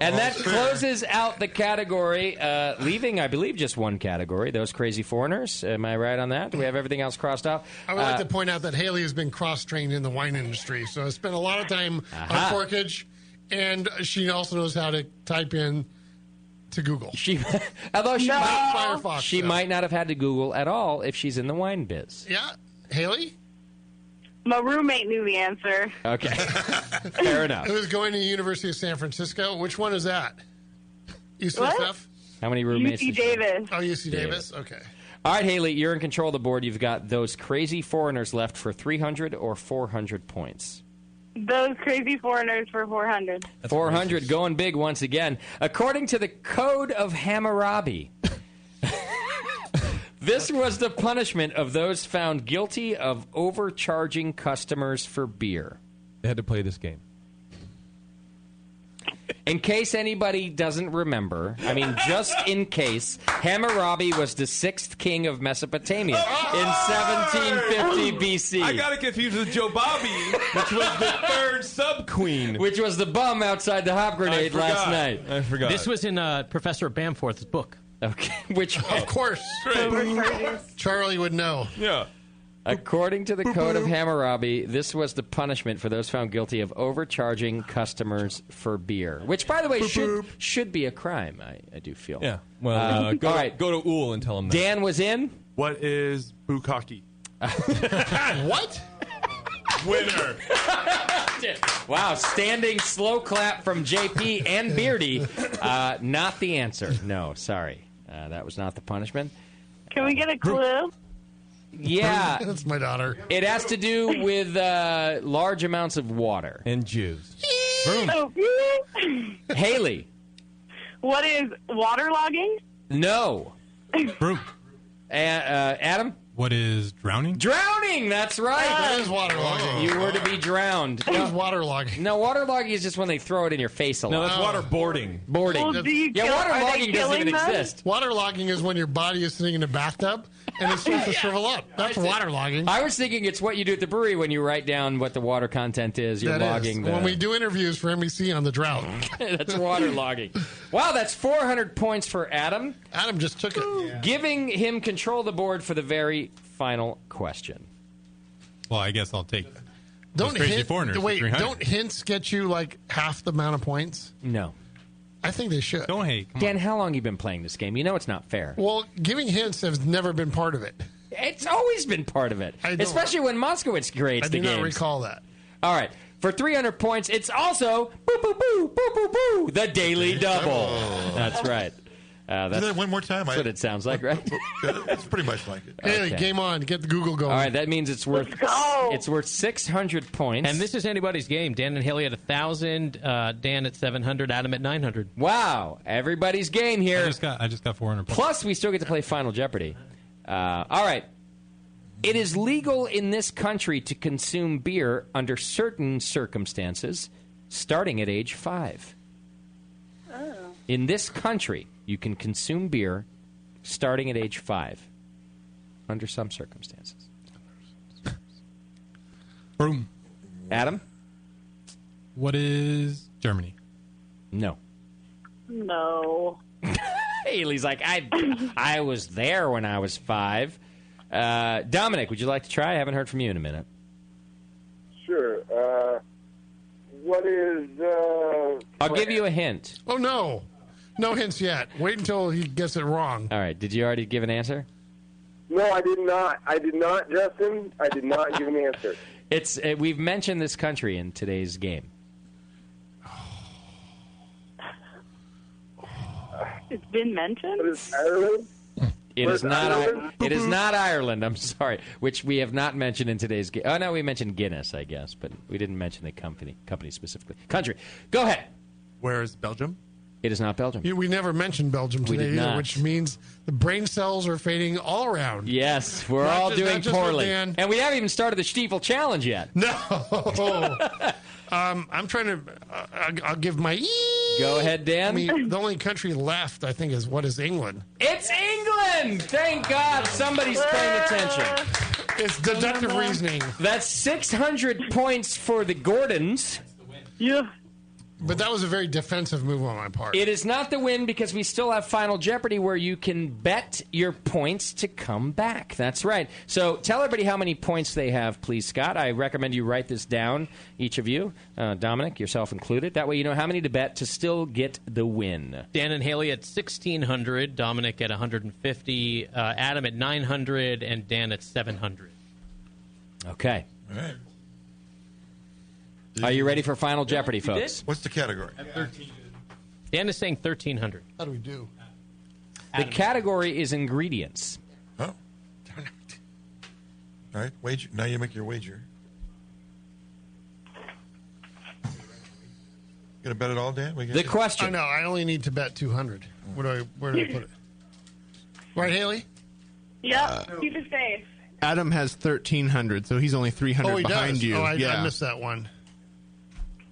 And that closes out the category, leaving, I believe, just one category, those crazy foreigners. Am I right on that? Do we have everything else crossed out? I would like to point out that Haley has been cross-trained in the wine industry, so I spent a lot of time on corkage, and she also knows how to type in to Google. Although she, Not Firefox, she though. might not have had to Google at all if she's in the wine biz. Yeah. Haley? My roommate knew the answer. Okay. Fair enough. Who's going to the University of San Francisco? Which one is that? UCSF? How many roommates? UC Davis. Oh, UC Davis? Okay. All right, Haley, you're in control of the board. You've got those crazy foreigners left for 300 or 400 points. Those crazy foreigners for 400. 400, going big once again. According to the Code of Hammurabi, this was the punishment of those found guilty of overcharging customers for beer. They had to play this game. In case anybody doesn't remember, I mean, just in case, Hammurabi was the 6th king of Mesopotamia in 1750 BC. I got it confused with Joe Bobby, which was the 3rd sub-queen. Which was the bum outside the hop grenade last night. I forgot. This was in Professor Bamforth's book. Okay, which Of course. Charlie would know. Yeah. According to the Code of Hammurabi, this was the punishment for those found guilty of overcharging customers for beer, which, by the way, should be a crime, I do feel. Yeah. Well, go to Ool and tell him that. Dan was in. What is bukkake? What? Winner. Wow, standing slow clap from JP and Beardy. Not the answer. No, sorry. That was not the punishment. Can we get a clue? Yeah. That's my daughter. It has to do with large amounts of water. And Jews. Oh. Haley. What is waterlogging? No. Broom. Adam? What is drowning? Drowning, that's right. That is waterlogging. You were to be drowned. What is waterlogging? No, waterlogging is just when they throw it in your face a lot. No, that's waterboarding. Boarding. Well, do you waterlogging doesn't even exist. Waterlogging is when your body is sitting in a bathtub and it starts to shrivel up. That's waterlogging. I was thinking it's what you do at the brewery when you write down what the water content is. You're logging the... When we do interviews for NBC on the drought. That's waterlogging. Wow, that's 400 points for Adam. Adam just took it. Yeah. Giving him control of the board for the very final question. Well, I guess I'll take don't crazy foreigners. Wait, don't hints get you like half the amount of points? No. I think they should. Don't hate. Dan, how long have you been playing this game? You know it's not fair. Well, giving hints has never been part of it. It's always been part of it. Especially when Moskowitz creates the games. I do not recall that. All right. For 300 points, it's also the Daily Double. That's right. Do that one more time. That's what it sounds like, right? It's pretty much like it. Hey, game on. Get the Google going. All right, that means it's worth 600 points. And this is anybody's game. Dan and Haley at 1,000, Dan at 700, Adam at 900. Wow, everybody's game here. I just got 400 points. Plus, we still get to play Final Jeopardy. All right. It is legal in this country to consume beer under certain circumstances, starting at age 5. Oh. In this country, you can consume beer starting at age 5 under some circumstances. Boom. Adam? What is Germany? No. No. Haley's like, I was there when I was 5. Dominic, would you like to try? I haven't heard from you in a minute. Sure. What is... I'll give you a hint. Oh, no. No hints yet. Wait until he gets it wrong. All right. Did you already give an answer? No, I did not. I did not, Justin. I did not give an answer. We've mentioned this country in today's game. It's been mentioned? What is Ireland? It is not. It is not Ireland. I'm sorry, which we have not mentioned in today's game. Oh no, we mentioned Guinness, I guess, but we didn't mention the company specifically. Country. Go ahead. Where is Belgium? It is not Belgium. We never mentioned Belgium We today did either, not. which means the brain cells are fading all around. Yes, we're Not all just- doing not just with poorly, Dan. and we haven't even started the Stiefel Challenge yet. No. I'm trying to. I'll give my. Go ahead, Dan. I mean, the only country left, I think, is England. It's England! Thank God somebody's paying attention. It's deductive reasoning. That's 600 points for the Gordons. Yeah. But that was a very defensive move on my part. It is not the win because we still have Final Jeopardy where you can bet your points to come back. That's right. So tell everybody how many points they have, please, Scott. I recommend you write this down, each of you. Dominic, yourself included. That way you know how many to bet to still get the win. Dan and Haley at 1,600, Dominic at 150, Adam at 900, and Dan at 700. Okay. All right. Are you ready for Final Jeopardy, folks? What's the category? Dan is saying 1,300. How do we do? The category is ingredients. Oh, darn it. All right, wager. Now you make your wager. Gonna bet it all, Dan? The question. I know. I only need to bet 200. Where do I put it? Right, Haley? Yep. Keep it safe. Adam has 1,300, so he's only 300 he behind does. you. Oh, I yeah. missed that one.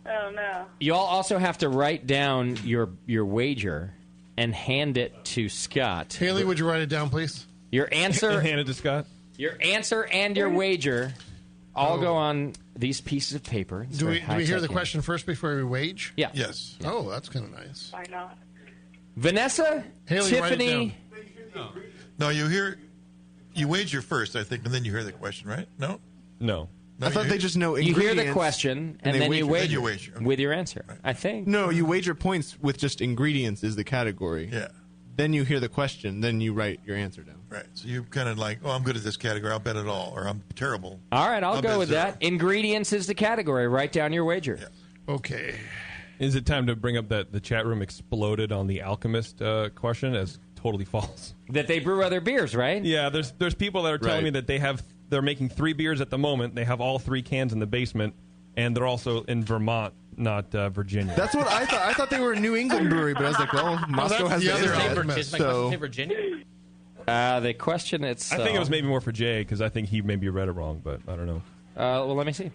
Oh, no. You all also have to write down your wager and hand it to Scott. Haley, would you write it down, please? Your answer, Hand it to Scott. your answer, and your wager all go on these pieces of paper. It's Do very we hear high-tech the here. question first before we wage? Yeah. Yes. Oh, that's kind of nice. Why not? Vanessa, Haley, write it Tiffany. down. No, you hear. You wager first, I think, and then you hear the question, right? No? No. I thought they just know You ingredients. hear the question, and then you wager with your answer. I think. No, you wager points with just ingredients is the category. Yeah. Then you hear the question, then you write your answer down. Right. So you kind of like, I'm good at this category. I'll bet it all. Or I'm terrible. All right, I'll go bet with zero. that. Ingredients is the category. Write down your wager. Okay. Is it time to bring up that the chat room exploded on the Alchemist question as totally false? That they brew other beers, right? Yeah, there's people that are telling me that they're making 3 beers at the moment. They have all 3 cans in the basement, and they're also in Vermont, not Virginia. That's what I thought. I thought they were a New England brewery, but I was like, well, Moscow has the internet. So Virginia? The question, I think it was maybe more for Jay, because I think he maybe read it wrong, but I don't know. Well, let me see.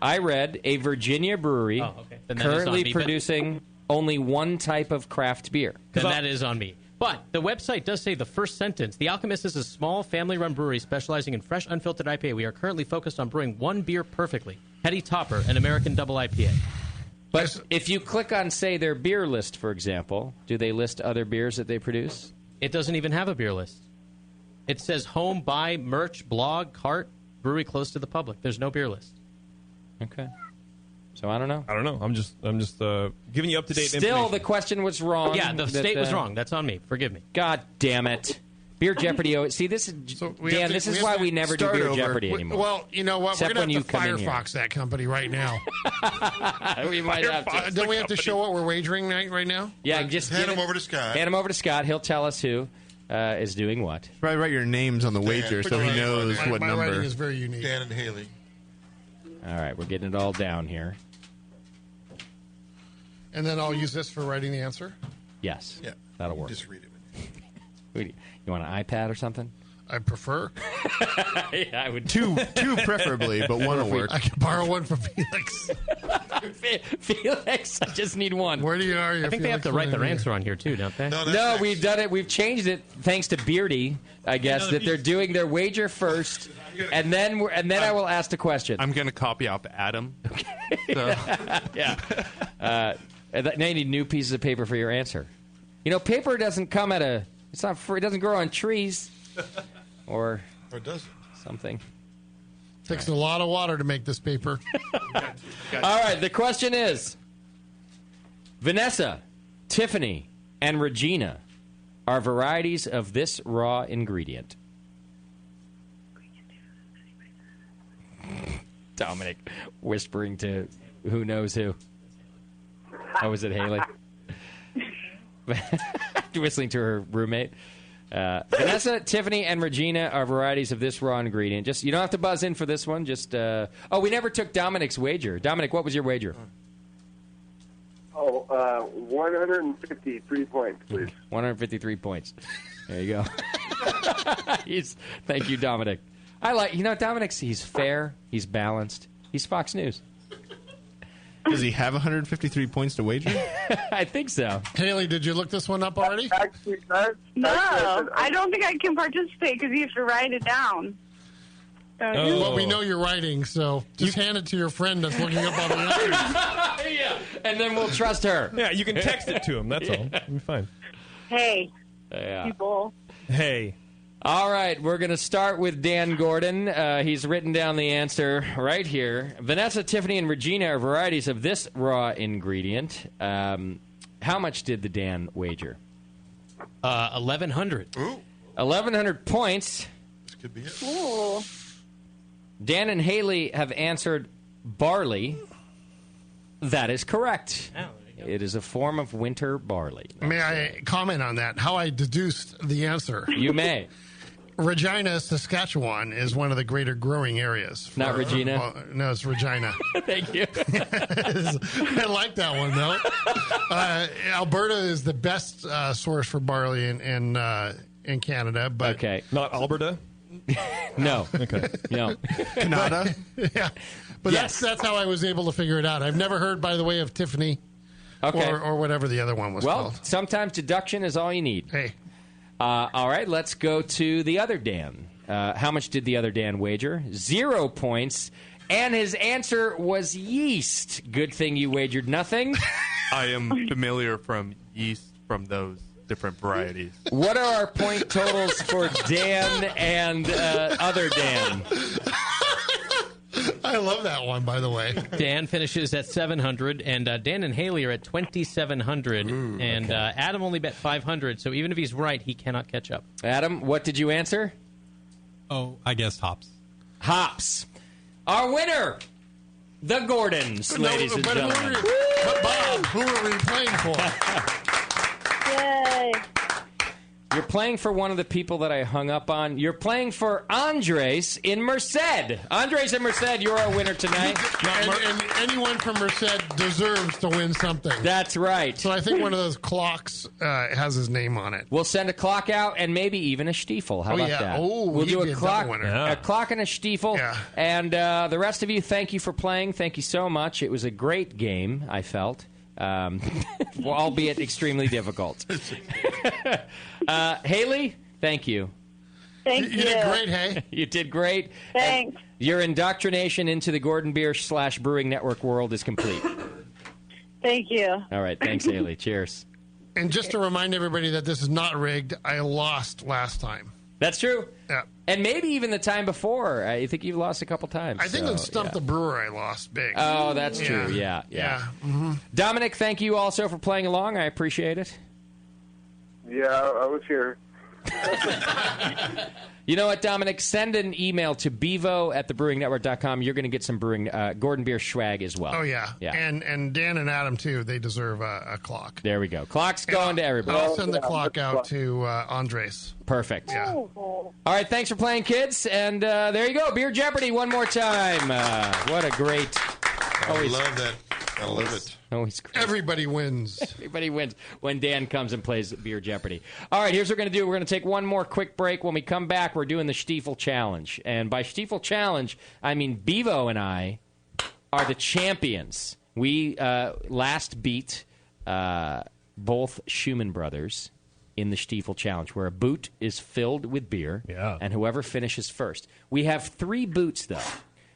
I read a Virginia brewery Then that is on currently me, but- producing only one type of craft beer. Then that is on me. But the website does say the first sentence. The Alchemist is a small family-run brewery specializing in fresh, unfiltered IPA. We are currently focused on brewing one beer perfectly. Heady Topper, an American double IPA. But if you click on, say, their beer list, for example, do they list other beers that they produce? It doesn't even have a beer list. It says home, buy, merch, blog, cart, brewery close to the public. There's no beer list. Okay. So I don't know. I don't know. I'm just giving you up-to-date Still, information. the question was wrong. Yeah, the state was wrong. That's on me. Forgive me. God damn it. Beer Jeopardy. See, this is Dan. This is why we never do Beer Jeopardy anymore. Well, you know what? Except We're when going you to have to come in here. Firefox that company right now. We might have to. Don't we have to show what we're wagering right now? Yeah, just hand give him it- over to Scott. Hand him over to Scott. He'll tell us who is doing what. Probably write your names on the wager so he knows what my number. writing is very unique. Dan and Haley. All right, we're getting it all down here. And then I'll use this for writing the answer. Yes. Yeah. That'll work. Just read it. You want an iPad or something? I prefer. Yeah, I would. Two preferably, but one will work. I can borrow one from Felix. Felix, I just need one. Where are you? I think they have to write their answer on here, too, don't they? No, we've done it. We've changed it thanks to Beardy, I guess, that they're doing their wager first, and then I will ask the question. I'm going to copy off Adam. So. Yeah. Now you need new pieces of paper for your answer. You know, paper doesn't come at a. It's not free. It doesn't grow on trees, or does something. Takes a lot of water to make this paper. All right. The question is: Vanessa, Tiffany, and Regina are varieties of this raw ingredient. Dominic whispering to who knows who. Oh, was it Haley? Whistling to her roommate. Vanessa, Tiffany, and Regina are varieties of this raw ingredient. Just you don't have to buzz in for this one. Just we never took Dominic's wager. Dominic, what was your wager? 153 points, please. 153 points. There you go. Thank you, Dominic. I like Dominic's. He's fair. He's balanced. He's Fox News. Does he have 153 points to wager? I think so. Haley, did you look this one up already? No, I don't think I can participate because you have to write it down. Well, we know you're writing, so just hand it to your friend that's looking up on the web. Yeah, and then we'll trust her. Yeah, you can text it to him. That's all. It'll be fine. Hey, Yeah. people. Hey. All right, we're going to start with Dan Gordon. He's written down the answer right here. Vanessa, Tiffany, and Regina are varieties of this raw ingredient. How much did the Dan wager? 1,100. 1,100 points. This could be it. Ooh. Dan and Haley have answered barley. That is correct. It is a form of winter barley. May I comment on that? How I deduced the answer. You may. Regina, Saskatchewan is one of the greater growing areas. Not Regina? No, it's Regina. Thank you. I like that one, though. Alberta is the best source for barley in Canada. But okay. Not Alberta? No. Okay. No. Canada? Yeah. But that's how I was able to figure it out. I've never heard, by the way, of Tiffany Okay. or whatever the other one was Well, called. sometimes deduction is all you need. Hey. All right, let's go to the other Dan. How much did the other Dan wager? 0 points. And his answer was yeast. Good thing you wagered nothing. I am familiar from yeast from those different varieties. What are our point totals for Dan and other Dan? I love that one, by the way. Dan finishes at 700, and Dan and Haley are at 2,700, and Adam only bet 500, so even if he's right, he cannot catch up. Adam, what did you answer? Oh, I guessed hops. Hops. Our winner, the Gordons, ladies and gentlemen. But Bob, who are we playing for? Yay. You're playing for one of the people that I hung up on. You're playing for Andres in Merced. Andres in Merced, you're our winner tonight. And anyone from Merced deserves to win something. That's right. So I think one of those clocks has his name on it. We'll send a clock out and maybe even a stiefel. How about that? Oh, we'll do he'd be a clock, double winner. a clock and a stiefel. Yeah. And the rest of you, thank you for playing. Thank you so much. It was a great game, I felt. Albeit extremely difficult. Haley, thank you. Thank you. You did great, hey? You did great. Thanks. And your indoctrination into the Gordon Biersch / Brewing Network world is complete. Thank you. All right. Thanks, Haley. Cheers. And just to remind everybody that this is not rigged, I lost last time. That's true. Yeah. And maybe even the time before. I think you've lost a couple times. I think so, on Stump the Brewer I lost big. Oh, that's true. Yeah. Mm-hmm. Dominic, thank you also for playing along. I appreciate it. Yeah, I was here. You know what, Dominic? Send an email to bevo@thebrewingnetwork.com. You're going to get some Gordon Beer swag as well. Oh, yeah. And Dan and Adam, too, they deserve a clock. There we go. Clock's going to everybody. I'll send the clock out to Andres. Perfect. Yeah. All right, thanks for playing, kids. And there you go. Beer Jeopardy one more time. What a great... I love that. I love it. Always great. Everybody wins. Everybody wins when Dan comes and plays Beer Jeopardy. All right, here's what we're going to do. We're going to take one more quick break. When we come back, we're doing the Stiefel Challenge. And by Stiefel Challenge, I mean Bevo and I are the champions. We last beat both Schumann brothers in the Stiefel Challenge, where a boot is filled with beer, and whoever finishes first. We have 3 boots, though.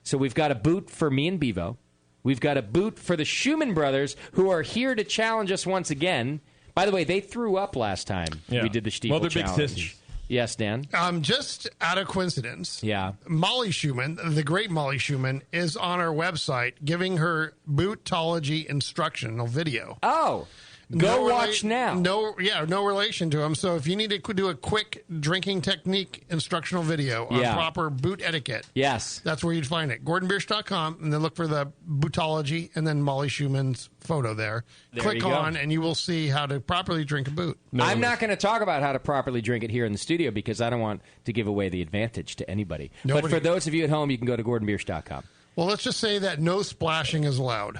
So we've got a boot for me and Bevo. We've got a boot for the Schumann brothers, who are here to challenge us once again. By the way, they threw up last time we did the Stiefel Challenge. Well, they're big sisters. Yes, Dan? Just out of coincidence, yeah, Molly Schumann, the great Molly Schumann, is on our website giving her bootology instructional video. Oh, go watch now. No relation to him. So if you need to do a quick drinking technique instructional video on proper boot etiquette, that's where you'd find it. GordonBiersch.com, and then look for the bootology, and then Molly Schumann's photo there. Click on, and you will see how to properly drink a boot. I'm not going to talk about how to properly drink it here in the studio because I don't want to give away the advantage to anybody. But for those of you at home, you can go to GordonBiersch.com. Well, let's just say that no splashing is allowed.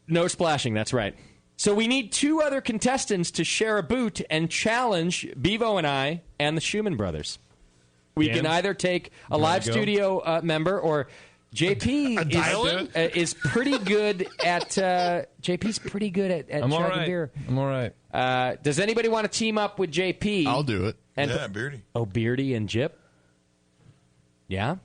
No splashing, that's right. So we need 2 other contestants to share a boot and challenge Bevo and I and the Schumann brothers. We can either take a live studio member, or JP is pretty good at JP's pretty good at chugging beer. I'm all right. Does anybody want to team up with JP? I'll do it. Beardy. Oh, Beardy and Jip? Yeah?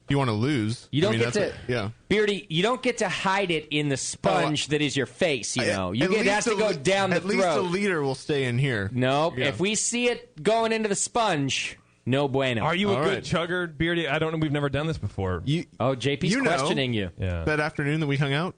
You want to lose? You don't get to, Beardy. You don't get to hide it in the sponge that is your face. You know, it has to go down the throat. At least the leader will stay in here. No, if we see it going into the sponge, no bueno. Are you a good chugger, Beardy? I don't know. We've never done this before. JP's questioning you. Yeah. That afternoon that we hung out.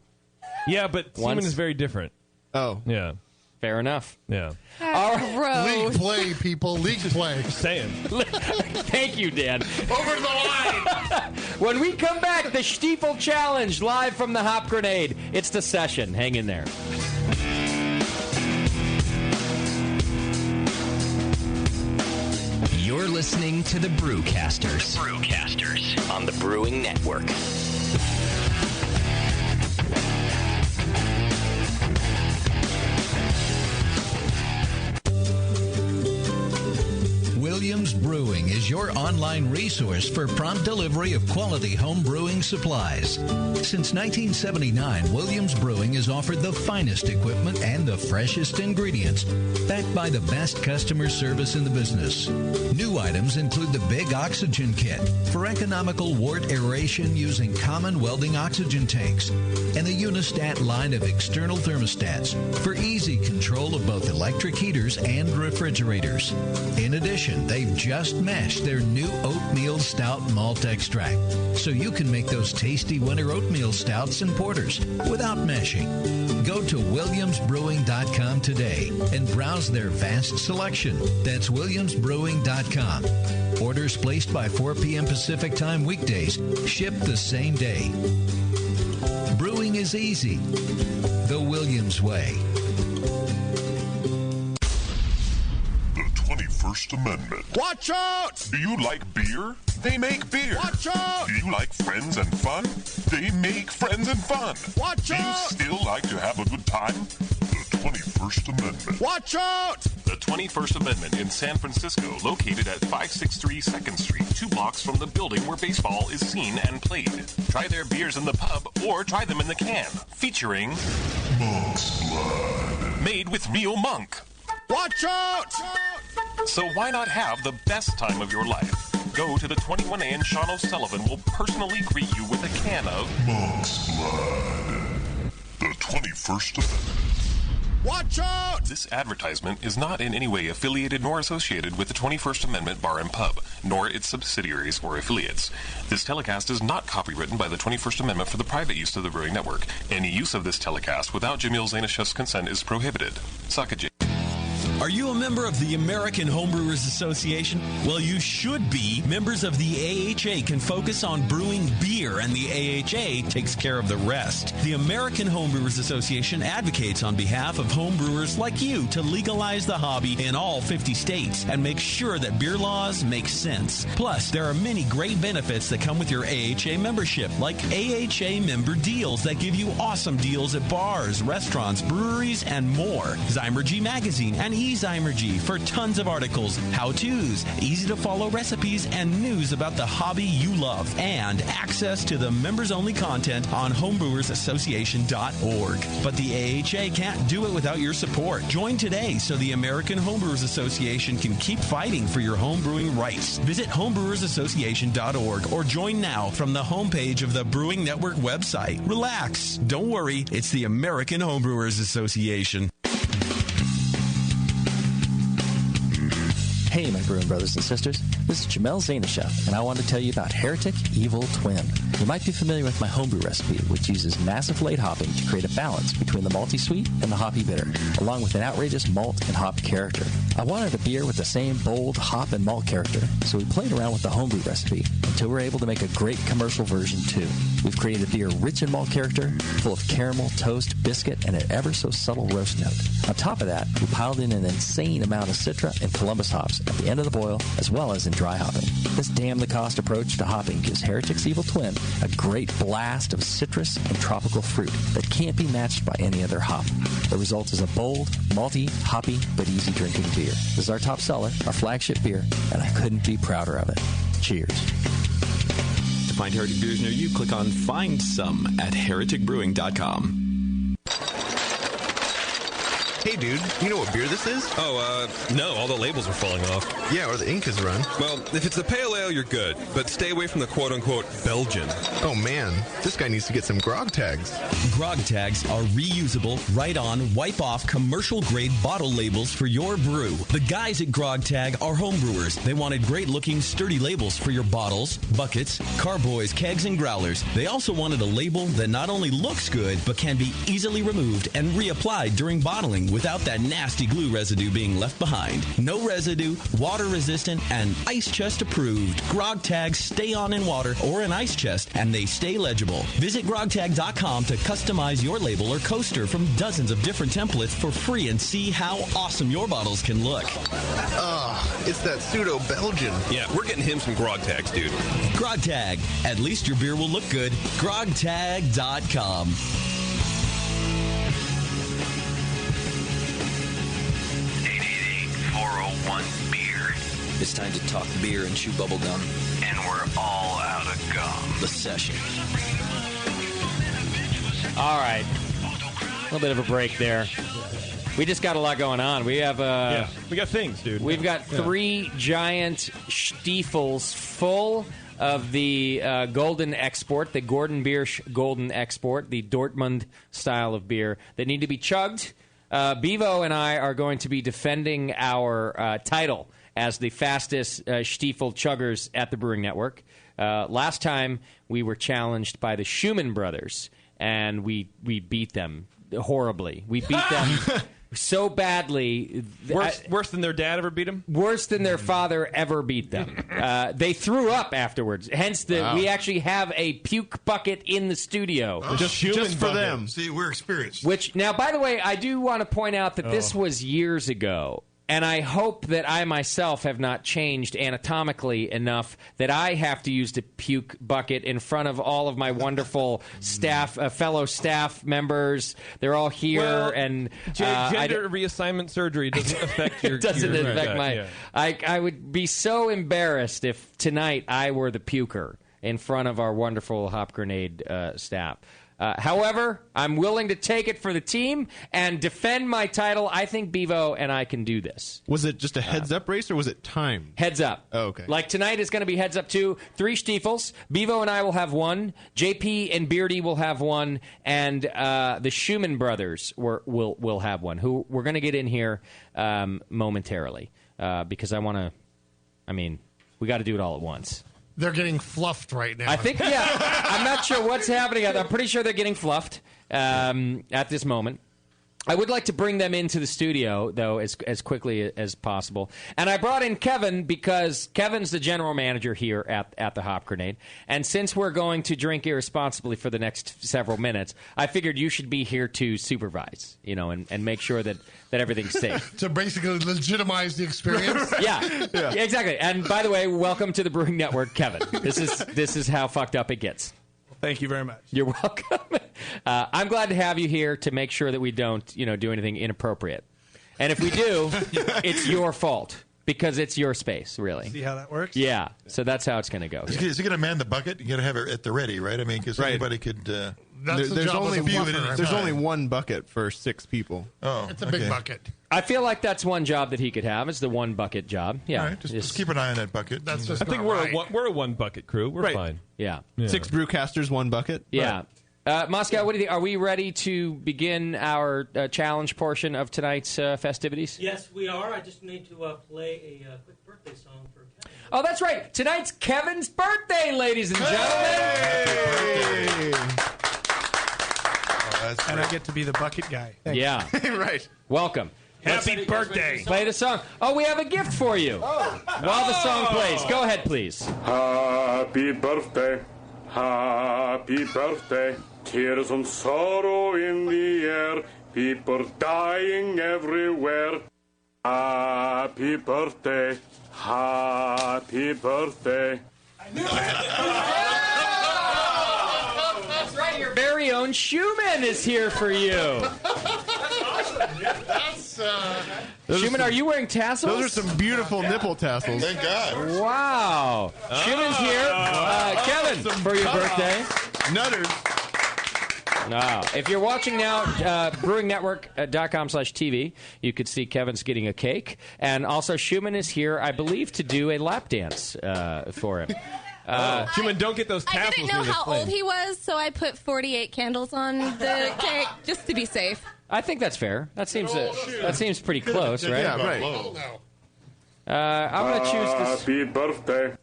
Yeah, but semen is very different. Oh, yeah. Fair enough. Yeah. League play, people. League play. Just saying. Thank you, Dan. Over the line. When we come back, the Stiefel Challenge live from the Hop Grenade. It's the session. Hang in there. You're listening to the Brewcasters. On the Brewing Network. Williams Brewing is is your online resource for prompt delivery of quality home brewing supplies. Since 1979, Williams Brewing has offered the finest equipment and the freshest ingredients, backed by the best customer service in the business. New items include the Big Oxygen Kit for economical wart aeration using common welding oxygen tanks, and the Unistat line of external thermostats for easy control of both electric heaters and refrigerators. In addition, they've just mashed their new oatmeal stout malt extract, so you can make those tasty winter oatmeal stouts and porters without mashing. Go to williamsbrewing.com today and browse their vast selection. That's williamsbrewing.com. Orders placed by 4 p.m. Pacific Time weekdays ship the same day. Brewing is easy. The Williams way. The 21st Amendment. Watch out! Do you like beer? They make beer. Watch out! Do you like friends and fun? They make friends and fun. Watch out! Do you still like to have a good time? The 21st Amendment. Watch out! The 21st Amendment in San Francisco, located at 563 2nd Street, 2 blocks from the building where baseball is seen and played. Try their beers in the pub or try them in the can, featuring Monk's Blood. Made with real monk. Watch out! So why not have the best time of your life? Go to the 21A and Sean O'Sullivan will personally greet you with a can of Monk's Blood. The 21st Amendment. Watch out! This advertisement is not in any way affiliated nor associated with the 21st Amendment Bar and Pub, nor its subsidiaries or affiliates. This telecast is not copywritten by the 21st Amendment for the private use of the Brewing Network. Any use of this telecast without Jamil Zainashev's consent is prohibited. Suck a J. Are you a member of the American Homebrewers Association? Well, you should be. Members of the AHA can focus on brewing beer, and the AHA takes care of the rest. The American Homebrewers Association advocates on behalf of homebrewers like you to legalize the hobby in all 50 states and make sure that beer laws make sense. Plus, there are many great benefits that come with your AHA membership, like AHA member deals that give you awesome deals at bars, restaurants, breweries, and more. Zymergy Magazine and eZymergy for tons of articles, how-tos, easy-to-follow recipes, and news about the hobby you love, and access to the members-only content on homebrewersassociation.org. But the AHA can't do it without your support. Join today so the American Homebrewers Association can keep fighting for your homebrewing rights. Visit homebrewersassociation.org or join now from the homepage of the Brewing Network website. Relax. Don't worry. It's the American Homebrewers Association. Hey, my brewing brothers and sisters. This is Jamel Zainashev, and I want to tell you about Heretic Evil Twin. You might be familiar with my homebrew recipe, which uses massive late hopping to create a balance between the malty sweet and the hoppy bitter, along with an outrageous malt and hop character. I wanted a beer with the same bold hop and malt character, so we played around with the homebrew recipe until we were able to make a great commercial version, too. We've created a beer rich in malt character, full of caramel, toast, biscuit, and an ever so subtle roast note. On top of that, we piled in an insane amount of Citra and Columbus hops at the end of the boil, as well as in dry hopping. This damn-the-cost approach to hopping gives Heretic's Evil Twin a great blast of citrus and tropical fruit that can't be matched by any other hop. The result is a bold, malty, hoppy, but easy-drinking beer. This is our top seller, our flagship beer, and I couldn't be prouder of it. Cheers. To find Heretic beers near you, click on Find Some at hereticbrewing.com. Hey, dude, you know what beer this is? No, all the labels are falling off. Yeah, or the ink is run. Well, if it's a pale ale, you're good, but stay away from the quote-unquote Belgian. Oh, man, this guy needs to get some grog tags. Grog tags are reusable, write-on, wipe-off, commercial-grade bottle labels for your brew. The guys at Grog Tag are homebrewers. They wanted great-looking, sturdy labels for your bottles, buckets, carboys, kegs, and growlers. They also wanted a label that not only looks good, but can be easily removed and reapplied during bottling without that nasty glue residue being left behind. No residue, water-resistant, and ice chest approved. Grog tags stay on in water or an ice chest, and they stay legible. Visit grogtag.com to customize your label or coaster from dozens of different templates for free and see how awesome your bottles can look. It's that pseudo-Belgian. Yeah, we're getting him some grog tags, dude. Grog Tag. At least your beer will look good. grogtag.com. 401 beer. It's time to talk beer and chew bubble gum. And we're all out of gum. The Session. All right. A little bit of a break there. We just got a lot going on. We have we got things, dude. We've got 3 giant stiefels full of the Golden Export, the Gordon Biersch Golden Export, the Dortmund style of beer that need to be chugged. Bevo and I are going to be defending our title as the fastest stiefel chuggers at the Brewing Network. Last time we were challenged by the Schumann brothers, and we beat them horribly. We beat them so badly. Worse than their dad ever beat them? Worse than their father ever beat them. They threw up afterwards. Hence, we actually have a puke bucket in the studio. Just for them. See, we're experienced. Which, now, by the way, I do want to point out that this was years ago. And I hope that I myself have not changed anatomically enough that I have to use the puke bucket in front of all of my wonderful staff, fellow staff members. They're all here, and gender reassignment surgery doesn't affect your. It doesn't affect my. Yeah. I would be so embarrassed if tonight I were the puker in front of our wonderful Hop Grenade staff. However, I'm willing to take it for the team and defend my title. I think Bevo and I can do this. Was it just a heads-up race, or was it timed? Heads up. Oh, okay. Like tonight is going to be heads up too. 3 stiefels. Bevo and I will have 1. JP and Beardy will have 1. And the Schumann brothers will have 1, who we're going to get in here momentarily because I want to... I mean, we got to do it all at once. They're getting fluffed right now. I think, I'm not sure what's happening. I'm pretty sure they're getting fluffed at this moment. I would like to bring them into the studio, though, as quickly as possible. And I brought in Kevin because Kevin's the general manager here at the Hop Grenade. And since we're going to drink irresponsibly for the next several minutes, I figured you should be here to supervise, and make sure that everything's safe. To basically legitimize the experience? Yeah, exactly. And by the way, welcome to the Brewing Network, Kevin. This is how fucked up it gets. Thank you very much. You're welcome. I'm glad to have you here to make sure that we don't, do anything inappropriate. And if we do, it's your fault because it's your space, really. See how that works? Yeah. So that's how it's going to go. Is he going to man the bucket? You got to have it at the ready, right? I mean, because anybody could. There's only one bucket for 6 people. Oh, it's a big bucket. I feel like that's one job that he could have. It's the 1 bucket job. Yeah. All right, just keep an eye on that bucket. That's just I think we're a 1 bucket crew. We're fine. Yeah. 6 brewcasters, 1 bucket. Yeah. Moscow, what do you think? Are we ready to begin our challenge portion of tonight's festivities? Yes, we are. I just need to play a quick birthday song for Kevin. Oh, that's right. Tonight's Kevin's birthday, ladies and gentlemen. Hey! And I get to be the bucket guy. Yeah. Right. Welcome. Happy birthday. Play the song. Oh, we have a gift for you. While the song plays. Go ahead, please. Happy birthday. Happy birthday. Tears and sorrow in the air. People dying everywhere. Happy birthday. Happy birthday. That's right. Your very own Schumann is here for you. Schumann, are you wearing tassels? Those are some beautiful nipple tassels. Thank God. Wow. Schumann's here. Kevin, for your birthday. Nutters. No. If you're watching now, brewingnetwork.com/TV, you could see Kevin's getting a cake. And also, Schumann is here, I believe, to do a lap dance for him. Schumann, don't get those tassels. I didn't know how old he was, so I put 48 candles on the cake just to be safe. I think that's fair. That seems pretty close, right? Yeah, right. I'm going to choose this. Happy birthday.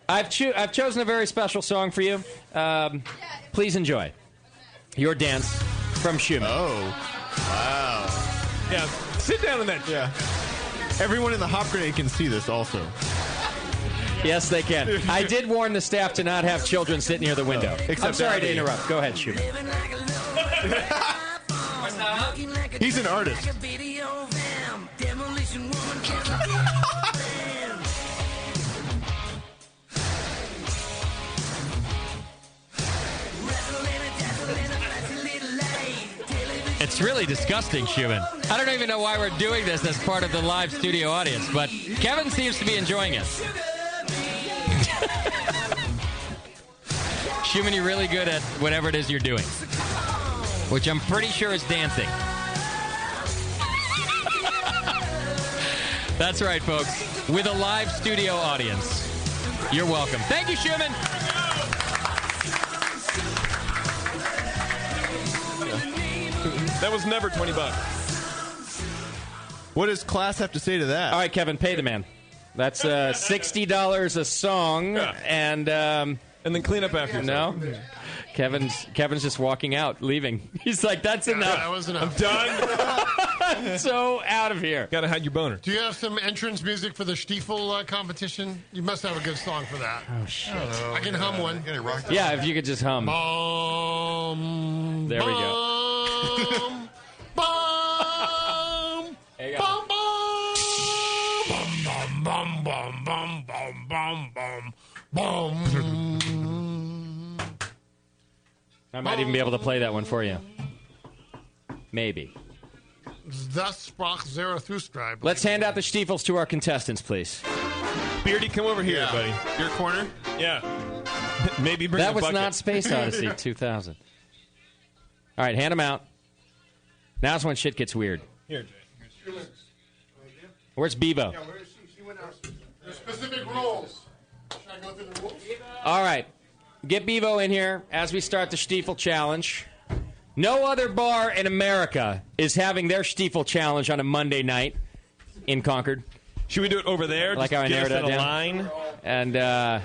I've chosen a very special song for you. Please enjoy your dance from Schumann. Oh, wow. Yeah, sit down in that. Yeah. Everyone in the Hop Grenade can see this also. Yes, they can. I did warn the staff to not have children sit near the window. I'm sorry to interrupt. Go ahead, Schumann. He's an artist. It's really disgusting, Schumann. I don't even know why we're doing this as part of the live studio audience, but Kevin seems to be enjoying it. Schumann, you're really good at whatever it is you're doing, which I'm pretty sure is dancing. That's right, folks. With a live studio audience. You're welcome. Thank you, Schumann. That was never $20. What does class have to say to that? All right, Kevin, pay the man. That's $60 a song, and then clean up after yourself. No, Kevin's just walking out, leaving. He's like, "That's enough. That was enough. I'm done." I'm so out of here. Gotta hide your boner. Do you have some entrance music for the Stiefel competition? You must have a good song for that. Oh, shit. I can hum one. Yeah, if you could just hum. There we go. There you go. Bum, bum, bum, bum, bum, bum, bum. I might even be able to play that one for you. Maybe. Thus sprach Zarathustra. Let's hand out the Stiefels to our contestants, please. Beardy, come over here, buddy. Your corner? Yeah. Maybe bring That a was bucket. not Space Odyssey 2000. All right, hand them out. Now's when shit gets weird. Here, Jay. Where's Bebo? Yeah, where is she? She went out. There's specific rules. Should I go through the rules? All right. Get Bevo in here as we start the Stiefel Challenge. No other bar in America is having their Stiefel Challenge on a Monday night in Concord. Should we do it over there? Like Just how I get narrowed us that at a down? line? And, a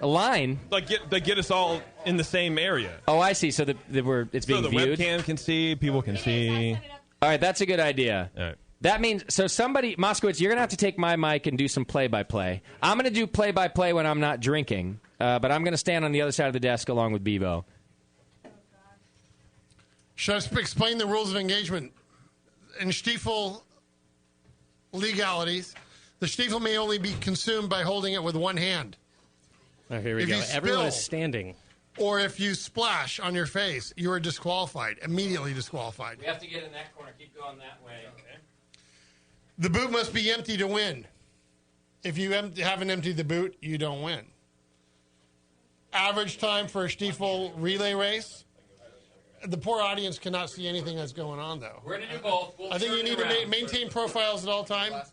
line. Like get us all in the same area. Oh, I see. So it's being so the viewed? webcam can see, people can see. All right, that's a good idea. All right. That means, Moskowitz, you're going to have to take my mic and do some play-by-play. I'm going to do play-by-play when I'm not drinking, but I'm going to stand on the other side of the desk along with Bevo. Should I explain the rules of engagement? In Stiefel legalities, the Stiefel may only be consumed by holding it with one hand. Oh, here we If go. you Everyone is spill- standing. Or if you splash on your face, you are disqualified, immediately disqualified. We have to get in that corner. Keep going that way. Okay. The boot must be empty to win. If you haven't emptied the boot, you don't win. Average time for a Stiefel relay race. The poor audience cannot see anything that's going on, though. We're going to do both. I think you need to maintain profiles at all times.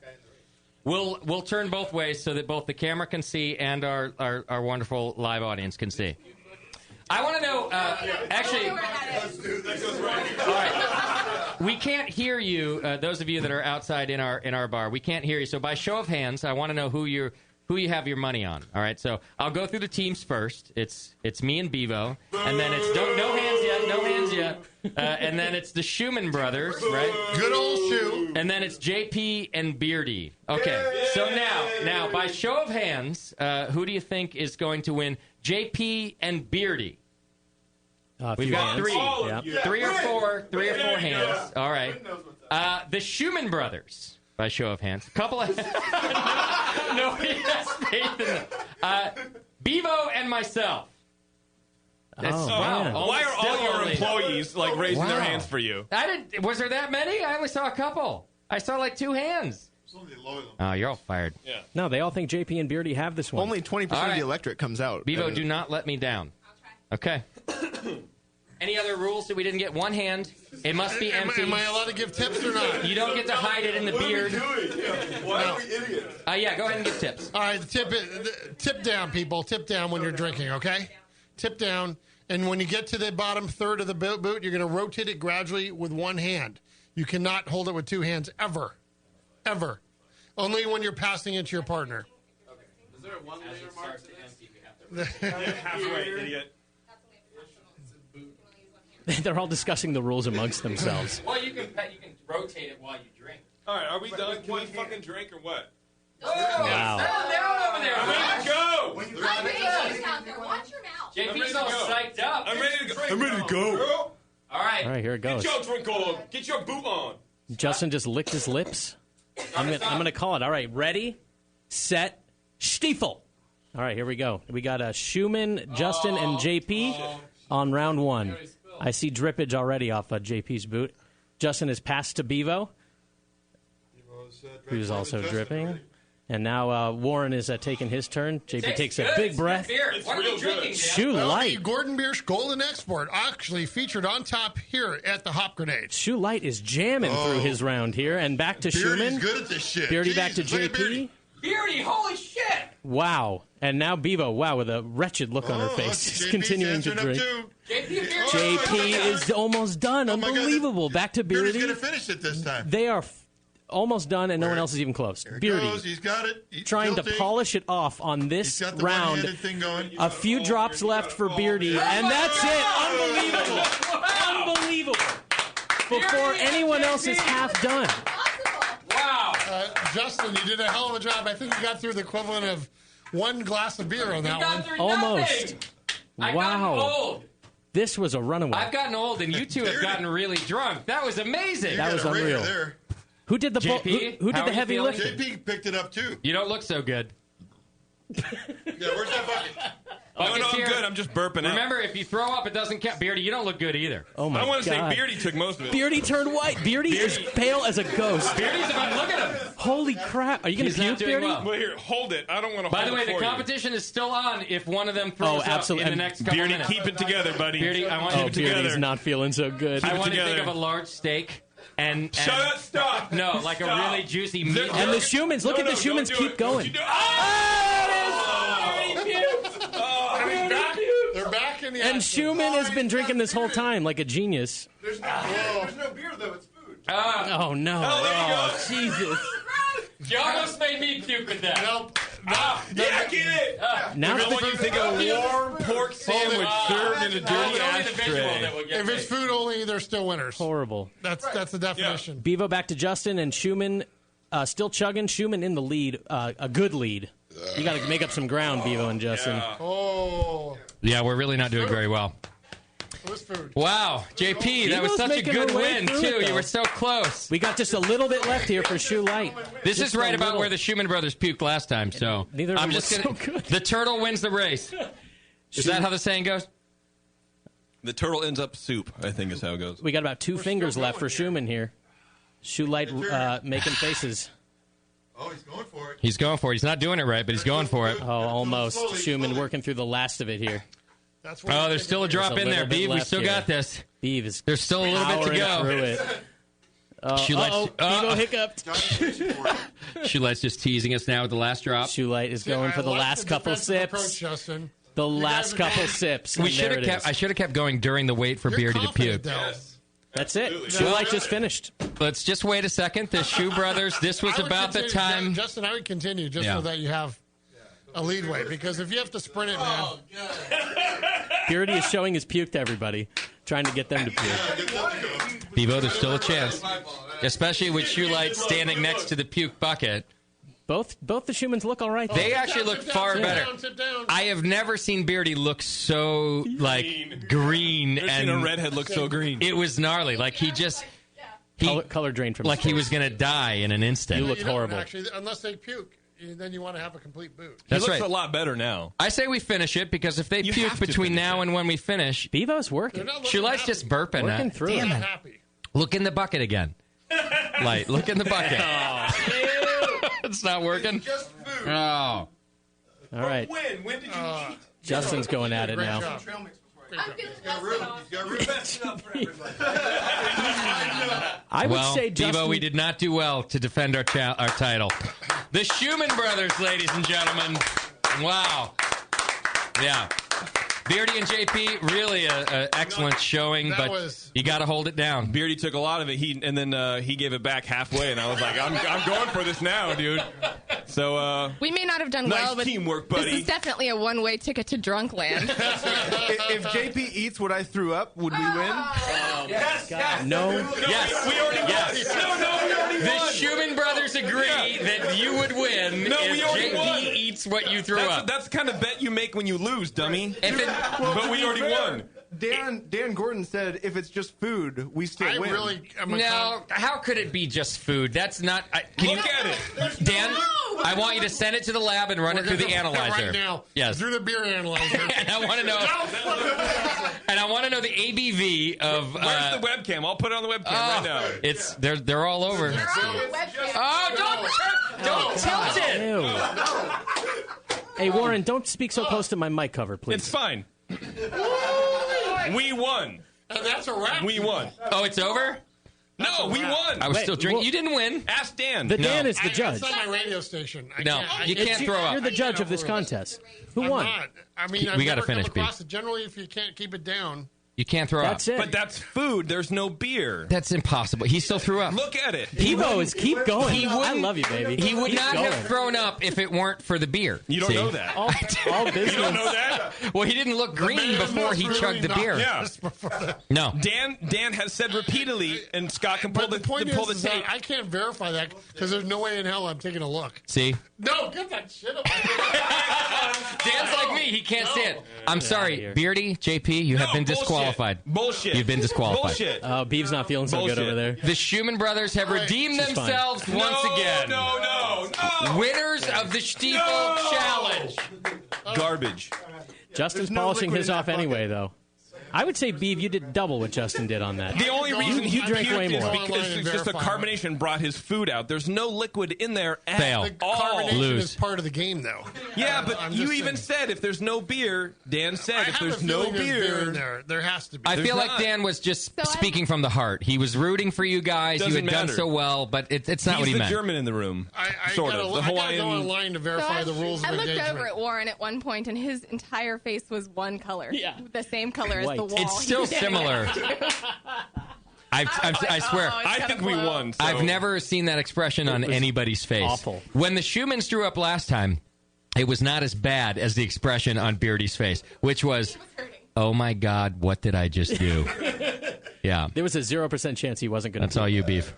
We'll turn both ways so that both the camera can see and our wonderful live audience can see. I want to know, actually, all right, we can't hear you, those of you that are outside in our bar, we can't hear you. So by show of hands, I want to know who you have your money on. All right, so I'll go through the teams first. It's me and Bevo, and then it's no hands yet, and then it's the Schumann brothers, right? Good old Schu. And then it's JP and Beardy. Okay, so now by show of hands, who do you think is going to win? JP and Beardy. We've got hands. three or four hands. All right. The Schumann brothers, by show of hands. A couple of nobody has faith in them. Bevo and myself. Wow. Why are all your employees raising their Wow. hands for you? Was there that many? I only saw a couple. I saw like 2 hands. Oh, you're all fired. Yeah. No, they all think JP and Beardy have this one. Only 20% All of right. the electorate comes out. Bevo, do not let me down. Okay. Any other rules that we didn't get? One hand. It must be empty. Am I allowed to give tips or not? You don't get to hide it in the beard. Why are we idiots? Yeah, go ahead and give tips. All right, tip down, people. Tip down when you're drinking, okay? Tip down. And when you get to the bottom third of the boot, you're going to rotate it gradually with one hand. You cannot hold it with 2 hands, ever. Ever. Only when you're passing it to your partner. Is there a one-layer mark to Halfway, idiot. They're all discussing the rules amongst themselves. Well, you can rotate it while you drink. All right, are we done? Can we fucking drink or what? Wow. Settle down over there. I'm ready to go. Watch your mouth. JP's all psyched up. I'm ready to go. I'm ready to go. All right. All right, here it goes. Get your drink on. Get your boot on. Justin just licked his lips. I'm gonna call it. All right, ready, set, Stiefel. All right, here we go. We got Schumann, Justin, and JP on round 1. I see drippage already off JP's boot. Justin is passed to Bevo, who's also dripping. And now Warren is taking his turn. JP takes a big breath. It's real good. Shoe Light. Gordon Biersch Golden Export, actually featured on top here at the Hop Grenade. Shoe Light is jamming through his round here. And back to Beardy's Schumann. good at this shit. Beardy back to Jesus, look at JP. Beardy, holy shit! Wow. And now Bevo, wow, with a wretched look on her face. She's JP's continuing to answering up drink. too. JP is almost done. Unbelievable. Back to Beardy. Beardy's going to finish it this time. They are almost done, and no one else is even close. Beardy Goes. He's got it. He's trying guilty. to polish it off on this He's got the round. one-handed thing going. A few drops left for Beardy, and that's it. Unbelievable. Unbelievable. Before anyone else is half done. Wow. Justin, you did a hell of a job. I think you got through the equivalent of one glass of beer on that one. Almost. Wow. This was a runaway. I've gotten old, and you two have gotten really drunk. That was amazing. That was unreal. Who did the JP, who how did the are you heavy feeling? lifting? JP picked it up too. You don't look so good. Yeah, where's that bucket? Oh, no, I'm good. I'm just burping up. Remember, if you throw up, it doesn't count. Beardy, you don't look good either. Oh, my I want to say God. Beardy took most of it. Beardy turned white. Beardy is pale as a ghost. Beardy's about, look at him. Holy crap. Are you going to He's not puke, doing Beardy? well. Well, here, hold it. I don't want to By hold the way, it the for you. competition is still on if one of them throws absolutely. up in the next couple Beardy, minutes. keep it together, buddy. Beardy, I want you to Beardy's together. not feeling so good. I want you to together. think of a large steak and Shut up, stop. No, like Stop. a really juicy meat. And the Schumans, look at the Schumans keep going. They're back in the And action. Schumann has been drinking this whole time like a genius. There's no beer, though. It's food. Oh, no. Oh, Jesus. You almost made me puke with that. Nope. Yeah, get it. Now I want you to think of a warm pork sandwich served in a dirty ashtray. If it's food only, they're still winners. Horrible. That's the definition. Bevo back to Justin, and Schumann still chugging. Schumann in the lead, a good lead. You got to make up some ground, Bevo and Justin. Oh. Yeah, we're really not doing very well. What's food? Wow, JP, that was Bevo's such a making good her way win, through too. it, You though. were so close. We got just a little bit left here for Shoe Light. This Just is right a about little. where the Schumann brothers puked last time, so Neither of I'm them just look gonna. so good. The turtle wins the race. Is that how the saying goes? The turtle ends up soup, I think is how it goes. We got about 2 fingers left for Schumann here. Shoe Light making faces. Oh, he's going for it. He's going for it. He's not doing it right, but he's going for it. Oh, almost. Schumann working through the last of it here. That's Oh, there's still a drop There's a in there. little bit Beeve, we left still here. got this. Beeve is There's still a little bit to powering through go. it. Shoe Light's- Bevo hiccuped. Shoe Light's just teasing us now with the last drop. Shoe Light is going for the last couple sips. Justin. The last couple sips. We and should there have it kept. is. I should have kept going during the wait for Beardy to puke. That's it. Shoe Light just finished. Let's just wait a second. The Shoe Brothers. This was I would about the continue, time. Justin, I would continue just so that you have a leadway. Because if you have to sprint it, man. Beardy is showing his puke to everybody, trying to get them to puke. Bevo, there's still a chance, especially with Shoe Light standing next to the puke bucket. Both the Schumans look all right. They actually look far better. I have never seen Beardy look so green Never and seen a redhead look so green. It was gnarly. Like he just color drained from. Like he was going to die in an instant. You looked horrible. Actually, unless they puke, then you want to have a complete boot. That's he looks right. a lot better now. I say we finish it because if they puke have to between finish now and when we finish, Bevo's working. Shoe Light's just burping. Working through Damn it. it. Look in the bucket again. Light, look in the bucket. It's not working. Oh. All right. When did you eat? Justin's going at it Great now. job. I would say Devo, Justin. we did not do well to defend our title. The Schumann brothers, ladies and gentlemen. Wow. Yeah. Beardy and JP, really an excellent showing, but you got to hold it down. Beardy took a lot of it, and then he gave it back halfway, and I was like, I'm going for this now, dude. So we may not have done nice well, but teamwork, buddy. this is definitely a one-way ticket to drunk land. If JP eats what I threw up, would we win? Yes, yes. No. Yes. We already Yes. won. No, we already The won. Schumann brothers agree that you would win No, if we already JP won. eats what you threw up. That's the kind of bet you make when you lose, dummy. But we already won. Dan Gordon said if it's just food, we still win. No, how could it be just food? That's not. Can Look you, at it. Dan, I want you to send it to the lab and run it through the analyzer. Right now. Yes. Through the beer analyzer. And I want to know. And And I want to know the ABV of. Where's the webcam? I'll put it on the webcam right now. They're all over. Don't tilt it. Hey, Warren, don't speak so close to my mic cover, please. It's fine. We won. And that's a wrap. We won. Oh, it's over? No, we won. I was still drinking. You didn't win. Ask Dan. Dan is the judge. It's not my radio station. You can't throw up. You're the judge of this contest. Who won? I'm not. I mean, I've We gotta never come finish, across it. Generally, if you can't keep it down. You can't throw That's up. it. But that's food. There's no beer. That's impossible. He still threw up. Look at it. Evo is keep going. I wouldn't- love you, baby. He would Keep not going. have thrown up if it weren't for the beer. You don't See? know that. All business. You don't know that? Well, he didn't look green before he chugged the beer. Yeah. No. Dan has said repeatedly, and Scott can pull But the point pull the is tape. I can't verify that because there's no way in hell I'm taking a look. See? No, get that shit up. Dan's like me. He can't stand it. I'm sorry. Beardy, JP, you have been disqualified. Bullshit. You've been disqualified. Bullshit. Oh, Beeve's not feeling so good over there. The Schumann brothers have redeemed She's fine. themselves once again. No. Winners of the Stiefel Challenge. Garbage. Justin's no polishing liquid his in that off anyway, though. I would say, Beeve, you did double what Justin did on that. The only reason he drank way puked is more. because it's just the carbonation brought his food out. There's no liquid in there at Fail. The all. carbonation is part of the game, though. Yeah, but I'm you just even saying. said if there's no beer, Dan said I if have there's a no feeling there's beer, in there. There has to be. I feel like not. Dan was just speaking from the heart. He was rooting for you guys. Doesn't You had done matter. so well, but it's not he's what he the meant. German in the room. I sort gotta, of. The I gotta Hawaiian. go online to verify the rules of I looked engagement. over at Warren at one point, and his entire face was one color. Yeah. The same color as the wall. It's still he was standing similar. next to. I swear. Oh, it's kinda close. So. I've never seen that expression on anybody's face. awful. When the Schumanns threw up last time, it was not as bad as the expression on Beardy's face, which was, "Oh my God, what did I just do?" Yeah. There was a 0% chance he wasn't going to. That's all you, Beef.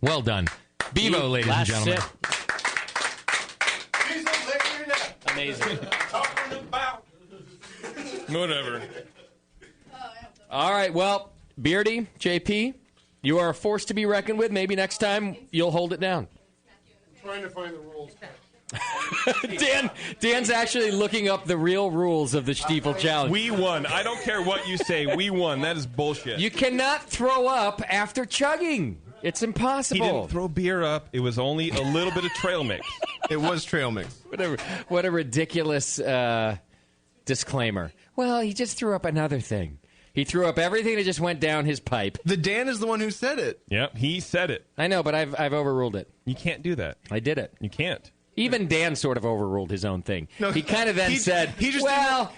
Well done. Bevo, ladies and Last gentlemen. sip. Amazing. Whatever. All right, well, Beardy, JP, you are a force to be reckoned with. Maybe next time you'll hold it down. I'm trying to find the rules. Dan's actually looking up the real rules of the Stiefel Challenge. We won. I don't care what you say. We won. That is bullshit. You cannot throw up after chugging. It's impossible. He didn't throw beer up. It was only a little bit of trail mix. It was trail mix. What a ridiculous disclaimer. Well, he just threw up another thing. He threw up everything that just went down his pipe. The Dan is the one who said it. Yep, he said it. I know, but I've overruled it. You can't do that. I did it. You can't. Even Dan sort of overruled his own thing. No, he kind of then said,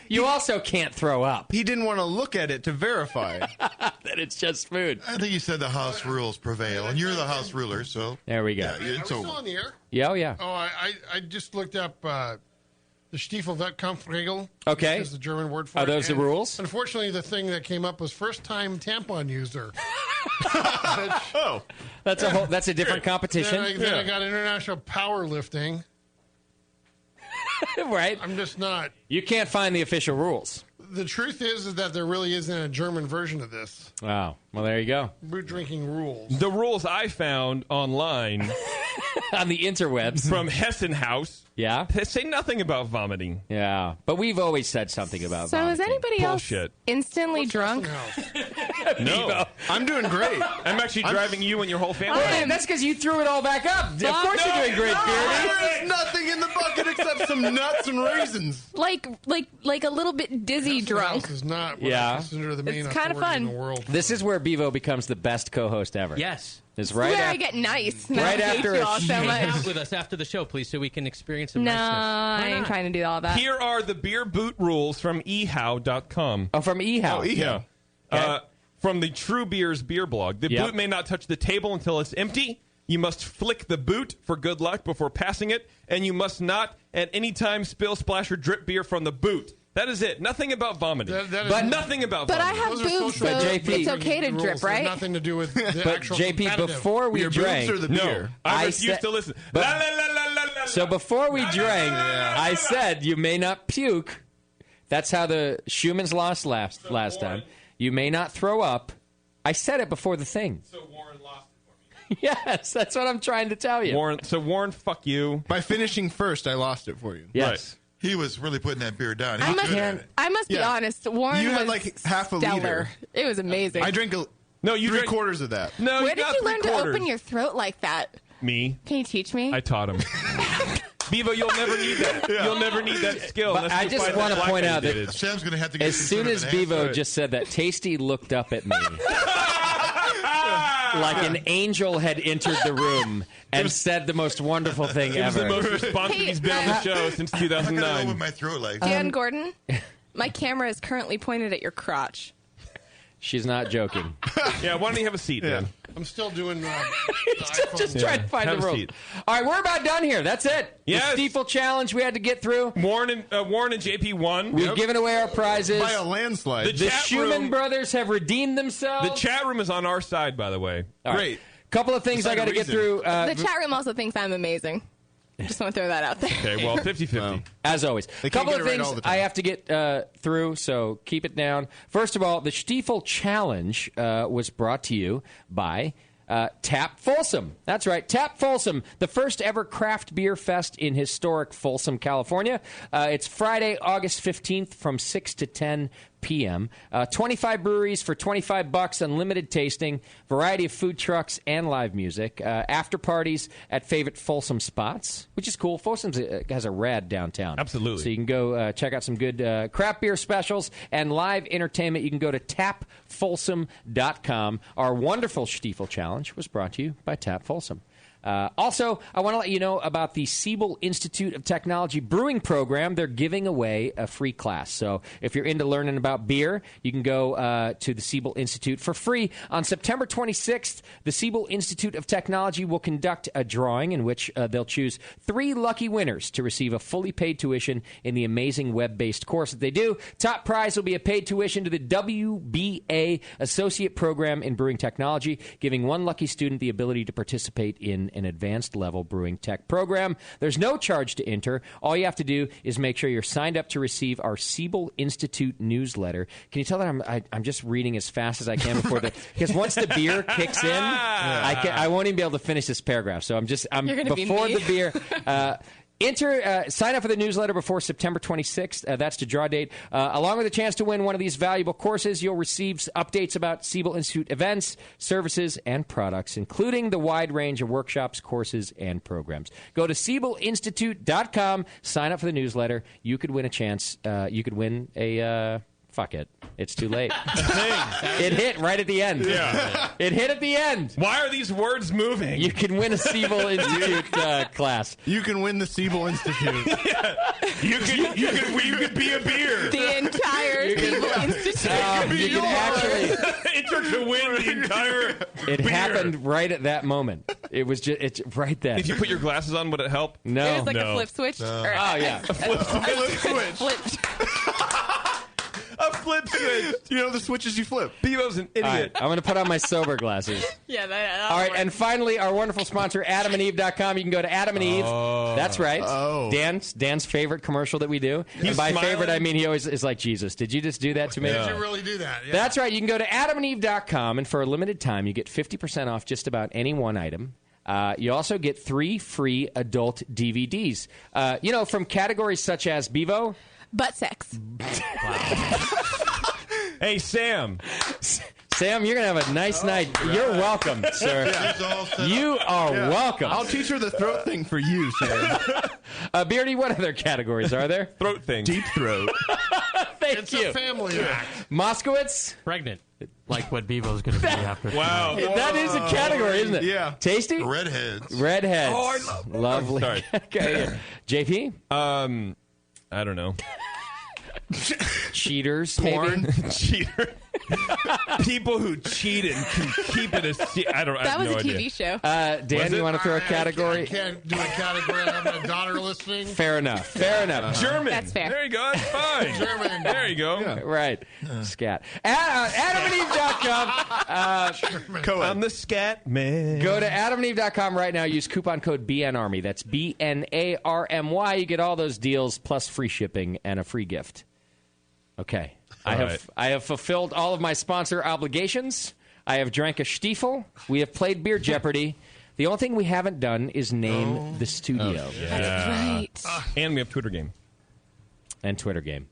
you also can't throw up. He didn't want to look at it to verify that it's just food. I think you said the house rules prevail, and you're the house ruler, so. There we go. Yeah, it's Are we over. still on the air? Yeah, oh, yeah. Oh, I just looked up the Stiefel Wettkampfregel. Okay. Is the German word for Are it. those the And rules? Unfortunately, the thing that came up was first-time tampon user. Oh. That's a different competition. Then I got international powerlifting. Right. I'm just not. You can't find the official rules. The truth is that there really isn't a German version of this. Wow. Well, there you go. Brew drinking rules. The rules I found online on the interwebs from Hessen House. Yeah. Say nothing about vomiting. Yeah. But we've always said something about So is anybody Bullshit. else instantly drunk? No. I'm doing great. I'm actually driving you and your whole family. Hey, that's because you threw it all back up. Of course you're doing great, Beardy. There's nothing in the bucket except some nuts and raisins. Like a little bit dizzy drunk. This is not what Yeah. I consider the main It's kinda authority in fun. the world. This is where Bevo becomes the best co-host ever. Yes. Is Where right I after, get nice. right I hate after you a all so Hang much. out with us after the show, please, so we can experience some No, niceness. I ain't trying to do all that. Here are the beer boot rules from ehow.com. Oh, from eHow. eHow. Yeah. From the True Beers beer blog. The Yep. boot may not touch the table until it's empty. You must flick the boot for good luck before passing it, and you must not at any time spill, splash, or drip beer from the boot. That is it. Nothing about vomiting. That is- but nothing about But I vomiting. have Those are boobs, social so JP, it's okay to rules. drip, There's right? nothing to do with the But actual JP, competitive. before we Your drank, boobs or the No, beer? I I refuse said- to listen. but- La, la, la, la, la, la. so before we drank, I said you may not puke. That's how the Schumann's lost last time. You may not throw up. I said it before the thing. So Warren lost it for me. Yes, that's what I'm trying to tell you. Warren, fuck you. By finishing first, I lost it for you. Yes. He was really putting that beer down. He I was must, good at it. I must be honest. Warren You was had like half a stellar. liter. It was amazing. I drank you 3/4 of that. No, Where did you learn to open your throat like that? Me. Can you teach me? I taught him. Bevo, you'll never need that. You'll never need that skill. But I just want to point out that Sam's going to have to get as soon as Bevo just said that, Tasty looked up at me like an angel had entered the room and said the most wonderful thing It was ever. the most responsive he's been on the show since 2009. With my throat like Dan Gordon, my camera is currently pointed at your crotch. She's not joking. Yeah, why don't you have a seat, man? I'm still doing. Just trying to find Have the a rules. seat. All right, we're about done here. That's it. Yes. The Stiefel challenge we had to get through. Warren and JP won. We've given away our prizes By a landslide. The Schumann brothers have redeemed themselves. The chat room is on our side, by the way. All right. Great. Couple of things I got to get through. The chat room also thinks I'm amazing. Just want to throw that out there. Okay, well, 50-50. As always. They A can't couple get of it right things all the time. I have to get through, so keep it down. First of all, the Stiefel Challenge was brought to you by Tap Folsom. That's right, Tap Folsom, the first ever craft beer fest in historic Folsom, California. It's Friday, August 15th from 6 to 10 p.m. 25 breweries for $25, unlimited tasting, variety of food trucks and live music. After parties at favorite Folsom spots, which is cool. Folsom has a rad downtown. Absolutely. So you can go check out some good craft beer specials and live entertainment. You can go to tapfolsom.com. Our wonderful Stiefel Challenge was brought to you by Tap Folsom. Also, I want to let you know about the Siebel Institute of Technology brewing program. They're giving away a free class. So if you're into learning about beer, you can go to the Siebel Institute for free. On September 26th, the Siebel Institute of Technology will conduct a drawing in which they'll choose 3 lucky winners to receive a fully paid tuition in the amazing web-based course that they do. Top prize will be a paid tuition to the WBA Associate Program in Brewing Technology, giving one lucky student the ability to participate in an advanced level brewing tech program. There's no charge to enter. All you have to do is make sure you're signed up to receive our Siebel Institute newsletter. Can you tell that I'm just reading as fast as I can before because once the beer kicks in, I won't even be able to finish this paragraph. So I'm You're gonna be before me. the beer. Sign up for the newsletter before September 26th. That's the draw date. Along with a chance to win one of these valuable courses, you'll receive updates about Siebel Institute events, services, and products, including the wide range of workshops, courses, and programs. Go to SiebelInstitute.com, sign up for the newsletter. You could win a chance. You could win a... Fuck it. It's too late. It hit right at the end. Yeah. It hit at the end. Why are these words moving? You can win a Siebel Institute class. You can win the Siebel Institute. You could be a beer. The entire Siebel Institute. You can actually... Enter to win the entire It beer. happened right at that moment. It was just it's right then. If you put your glasses on, would it help? No. It was like No. a flip switch. Oh, yeah. A flip switch. A flip switch. You know the switches you flip. Bevo's an idiot. All right, I'm going to put on my sober glasses. Yeah, that All right, and finally, our wonderful sponsor, AdamandEve.com. You can go to Adam and Eve. That's right. Oh. Dan's favorite commercial that we do. He's And by smiling. favorite, I mean he always is like, Jesus, did you just do that to me? Did you really do that? Yeah. That's right. You can go to AdamandEve.com, and for a limited time, you get 50% off just about any one item. You also get 3 free adult DVDs. From categories such as Bevo. Butt sex. Hey, Sam. Sam, you're going to have a nice night. You're welcome, sir. You are welcome. I'll teach her the throat thing for you, Sam. Beardy, what other categories are there? Throat thing. Deep throat. Thank It's you. a family act. Moskowitz? Pregnant. Like what Bevo's going to be after. Wow. That is a category, isn't it? Yeah. Tasty? Redheads. Redheads. Oh, I love Lovely. Sorry. Okay. JP? I don't know. Cheaters, Porn. maybe? Cheater. People who cheat and can keep it a secret. I That was no a idea. TV show. Dan, you want to throw a I category? can't do a category. I have a daughter listening. Fair enough. Fair enough. German. That's fair. There you go. That's fine. German. There you go. Right. Scat. AdamandEve.com. I'm the scat man. Go to AdamandEve.com right now. Use coupon code BNARMY. That's BNARMY. You get all those deals plus free shipping and a free gift. Okay. I have fulfilled all of my sponsor obligations. I have drank a Stiefel. We have played Beer Jeopardy. The only thing we haven't done is name the studio. Yeah. That's right. And we have Twitter game. And Twitter game.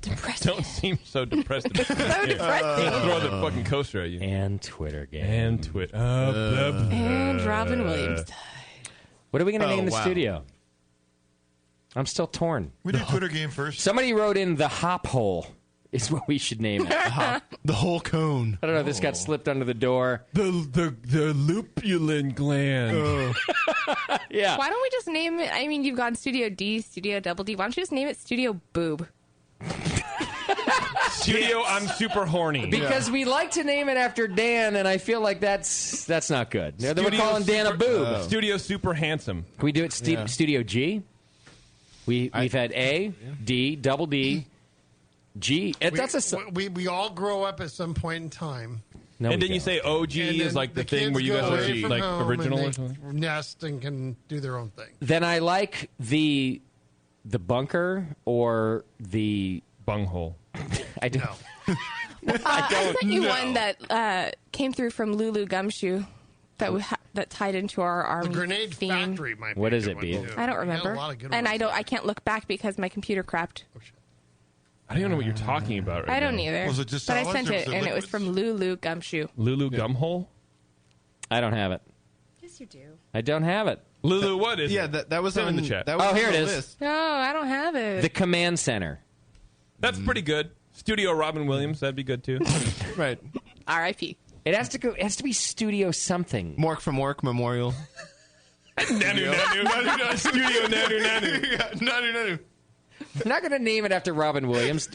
Depressing. Don't seem so depressed. So depressing. Throw the fucking coaster at you. And Twitter game. And Twitter. And Robin Williams. What are we going to name the studio? I'm still torn. We do Twitter game first. Somebody wrote in the hop hole is what we should name it. The whole cone. I don't know. This got slipped under the door. The lupulin gland. Yeah. Why don't we just name it? I mean, you've got Studio D, Studio Double D. Why don't you just name it Studio Boob? Studio, I'm super horny. Because we like to name it after Dan, and I feel like that's not good. We're calling Dan a boob. Studio Super Handsome. Can we do it Studio G? We've had A, D, Double D, G. We all grow up at some point in time. No, and didn't you say OG is like the thing where you guys are like original or something? Nest and can do their own thing. Then I like the bunker or the bunghole. I don't. I sent you one that came through from Lulu Gumshoe that tied into our army. The Grenade theme. Factory might be What a is good it, one, B? too. I don't We remember, got a lot of good and ones. I can't look back because my computer crapped. I don't even know what you're talking about right I don't now. either. Was it just but I solids sent or it, was it and it was liquids? from Lulu Gumshoe. Lulu Gumhole? I don't have it. Yes, you do. I don't have it. Lulu, what is it? Yeah, that was Send on in the chat. That was Oh, here on it the is. list. No, I don't have it. The command center. That's pretty good. Studio Robin Williams, that'd be good too. Right. R.I.P. It has to go. It has to be Studio something. Mork from Work Memorial. Nanu, nanu, nanu, nanu. Studio Nanu, nanu. Yeah, nanu, nanu. I'm not going to name it after Robin Williams.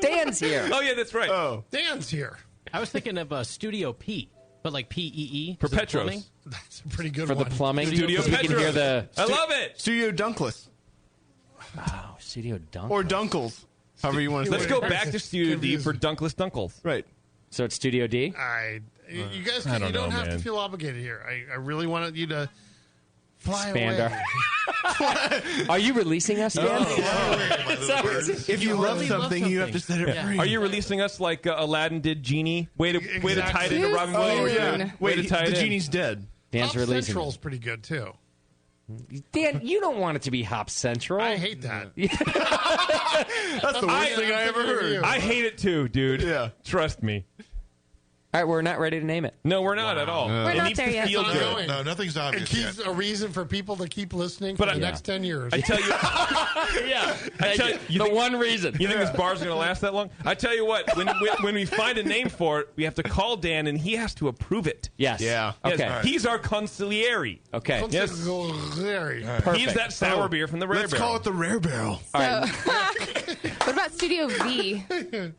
Dan's here. Oh, yeah, that's right. Oh. Dan's here. I was thinking of Studio P, but like P-E-E. For Is it Petros. plumbing? That's a pretty good For one. the plumbing. Studio so we can hear Petros. the. I love it. Studio Dunkless. Oh, Studio Dunk. Or Dunkles. However you want to say Let's it. go back to Studio D for Dunkless Dunkles. Right. So it's Studio D? You guys, I don't you don't know, have man. to feel obligated here. I really wanted you to fly Expand away. Are you releasing us, Dan? If you love something, you have to set it free. Are you releasing us like Aladdin did Genie? Way to tie it into Too Robin soon. Williams. Yeah. Way Wait, to tie it the in. genie's dead. Dan's Pop releasing. Central's pretty good too. Dan, you don't want it to be Hop Central. I hate that. That's the worst thing I ever heard. I hate it too, dude. Yeah. Trust me. All right, we're not ready to name it. No, we're not at all. We're It not needs there to yet. feel It's good. ongoing. No, nothing's It obvious keeps yet. a reason for people to keep listening But for the I- next 10 years. I tell you, Yeah. I tell you, The one reason. You think this bar's going to last that long? I tell you what, when we find a name for it, we have to call Dan, and he has to approve it. Yes. Yeah. Yes, Okay. He's our consigliere. Okay. Yes. Very. He's that sour beer from the Rare Let's Barrel. call it the Rare Barrel. All right. What about Studio V?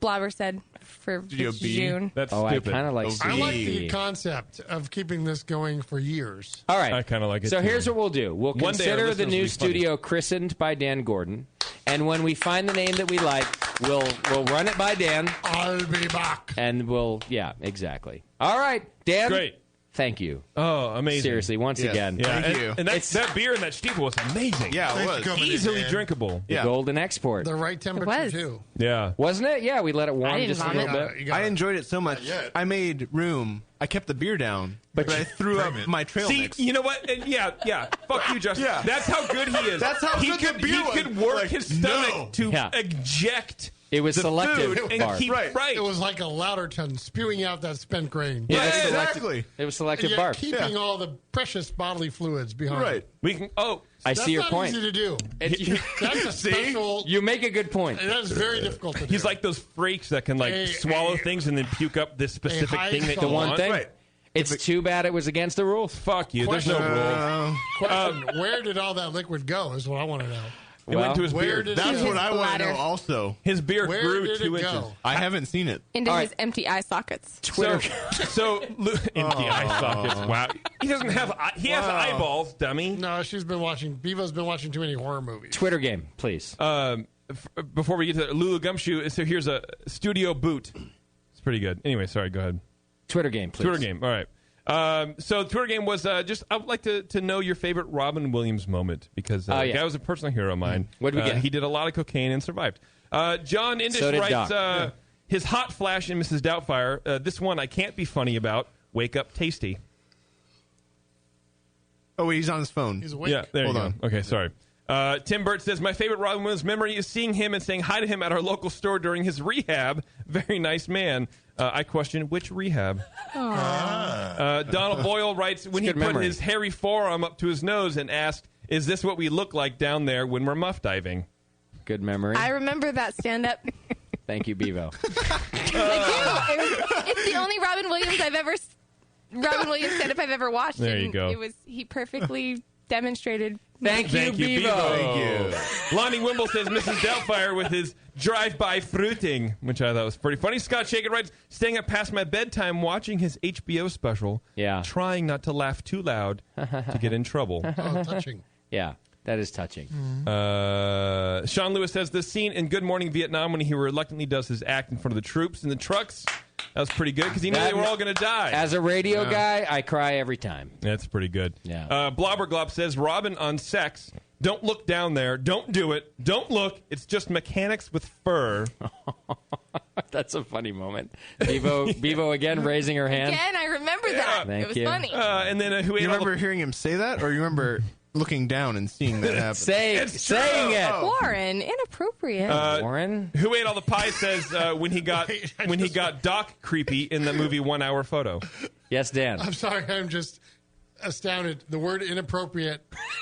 Blobber said for Studio B? June. That's Oh, I stupid. kind of like. I like Stevie. the concept of keeping this going for years. All right. I kind of like it. So too. here's what we'll do. We'll One day our consider the listeners will new be funny. studio christened by Dan Gordon, and when we find the name that we like, we'll run it by Dan, I'll be back. and yeah, exactly. All right, Dan. Great. Thank you. Oh, amazing. Seriously, once Yes. again. Yeah, Thank you. And that beer and that Stiefel was amazing. Yeah, it Thanks was. for coming in, Easily Dan. drinkable. The Yeah. golden export. The right temperature, was. too. Yeah. Wasn't it? Yeah, we let it warm I didn't just a vomit. little bit. You got I it. enjoyed it so much. yet. I made room. I kept the beer down, but I threw up my trail See, mix. you know what? And yeah. Fuck you, Justin. Yeah. That's how good he is. That's how he good the could, beer He was. could work Like, his stomach no. to Yeah. eject It was the selective, food and Barb. keep Right. It was like a Louderton spewing out that spent grain. Yeah, it was Yeah, selective. exactly. It was And selective yet barb. keeping all the precious bodily fluids behind. Right. We can. Oh, I That's see your not point. easy to do. You, That's a special. you make a good point. That is very difficult to do. he's like those freaks that can like swallow things and then puke up this specific high thing that salt- you The one want. thing. Right. It's too bad it was against the rules. Fuck you. There's no Question. rules. Question: where did all that liquid go? Is what I want to know. It went to his where beard. did That's it- what I want to bladder. know also. His beard Where grew did 2 it inches. go? I haven't seen it. Into All his right. empty eye sockets. So empty eye sockets. Wow. He doesn't have. He has Wow. eyeballs, dummy. No, she's been watching. Bevo's been watching too many horror movies. Twitter game, please. Before we get to Lulu Gumshoe, so here's a studio boot. It's pretty good. Anyway, sorry. Go ahead. Twitter game, please. Twitter game. All right. So the Twitter game was just. I would like to know your favorite Robin Williams moment because the guy was a personal hero of mine. What did we get? He did a lot of cocaine and survived. John Indish So did writes Doc. his hot flash in Mrs. Doubtfire. This one I can't be funny about. Wake up, tasty. Oh, wait, he's on his phone. He's awake. Yeah, there Hold you on. go. Okay, sorry. Tim Burt says, my favorite Robin Williams memory is seeing him and saying hi to him at our local store during his rehab. Very nice man. I question, which rehab? Donald Boyle writes, when he put his hairy forearm up to his nose and asked, is this what we look like down there when we're muff diving? Good memory. I remember that stand-up. Thank you, Bevo. It's the only Robin Williams stand-up I've ever watched. There you go. He perfectly demonstrated. Thank you, Bevo. Thank you. Lonnie Wimble says Mrs. Doubtfire with his drive-by fruiting, which I thought was pretty funny. Scott Shaker writes, staying up past my bedtime watching his HBO special. Yeah. Trying not to laugh too loud to get in trouble. Oh, touching. Yeah, that is touching. Sean Lewis says this scene in Good Morning Vietnam when he reluctantly does his act in front of the troops in the trucks. That was pretty good because he knew they were all going to die. As a radio guy, I cry every time. That's pretty good. Yeah. Blobberglop says, Robin on sex. Don't look down there. Don't do it. Don't look. It's just mechanics with fur. That's a funny moment. Bevo again raising her hand. Again, I remember that. Thank it was you. funny. And then you remember hearing him say that, or you remember looking down and seeing that happen? Saying it. Warren, inappropriate. Warren, who ate all the pie, says when he got Doc creepy in the movie 1 Hour Photo. Yes, Dan. I'm sorry, I'm just astounded. The word inappropriate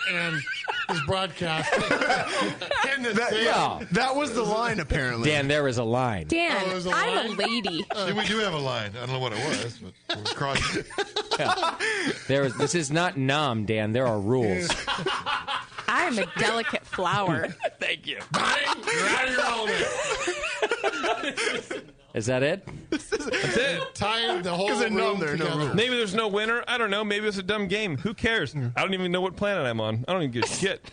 and his broadcast. That was the line, apparently. Dan, there is a line. Dan, there's a I'm line? a lady. See, we do have a line. I don't know what it was, but we're crossing it. This is not nom, Dan. There are rules. I'm a delicate flower. Thank you. Right. Is that it? That's it. Tying the whole room together. Maybe there's no winner. I don't know. Maybe it's a dumb game. Who cares? I don't even know what planet I'm on. I don't even give a shit.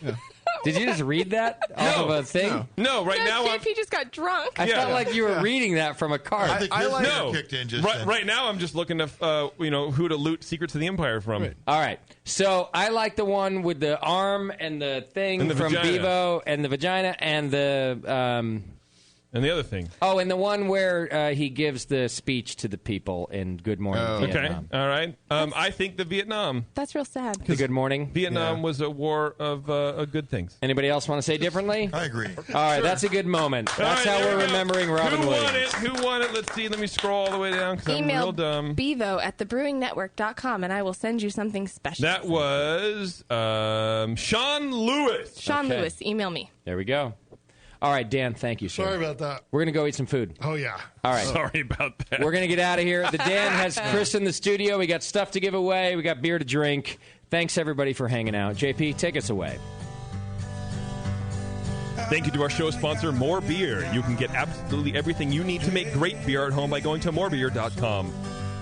Did you just read that off of a thing? No, right now I'm... JP just got drunk. I felt like you were reading that from a card. I think his hair kicked in just then. Right now I'm just looking to, who to loot Secrets of the Empire from. Right. All right. So I like the one with the arm and the thing And the from vagina. Bevo and the vagina and the... And the other thing. Oh, and the one where he gives the speech to the people in Good Morning Vietnam. Okay. All right. I think the Vietnam. That's real sad. The Good Morning? Vietnam was a war of good things. Anybody else want to say differently? I agree. All right, that's a good moment. That's All right, how there we're we go. remembering Robin Williams. Who won it? Let's see. Let me scroll all the way down because I'm Email real dumb. Bevo at thebrewingnetwork.com and I will send you something special. That was Sean Lewis. Sean Okay. Lewis, email me. There we go. All right, Dan, thank you, sir. Sorry about that. We're going to go eat some food. Oh, yeah. All right. Sorry about that. We're going to get out of here. The Dan has Chris in the studio. We got stuff to give away. We got beer to drink. Thanks, everybody, for hanging out. JP, take us away. Thank you to our show sponsor, More Beer. You can get absolutely everything you need to make great beer at home by going to morebeer.com.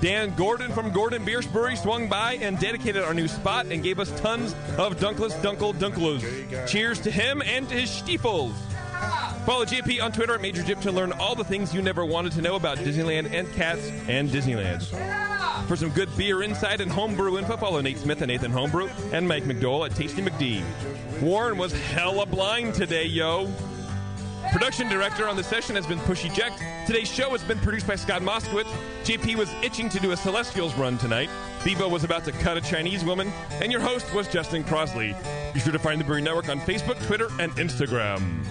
Dan Gordon from Gordon Biersch Brewery swung by and dedicated our new spot and gave us tons of Dunkless Dunkel's. Cheers to him and to his Stiefels. Follow JP on Twitter at Major Jip to learn all the things you never wanted to know about Disneyland and cats and Disneyland. For some good beer insight and homebrew info, follow Nate Smith at Nathan Homebrew and Mike McDowell at Tasty McD. Warren was hella blind today, yo. Production director on the session has been Pushy Jack. Today's show has been produced by Scott Moskowitz. JP was itching to do a Celestials run tonight. Bevo was about to cut a Chinese woman. And your host was Justin Crosley. Be sure to find the Brewing Network on Facebook, Twitter, and Instagram.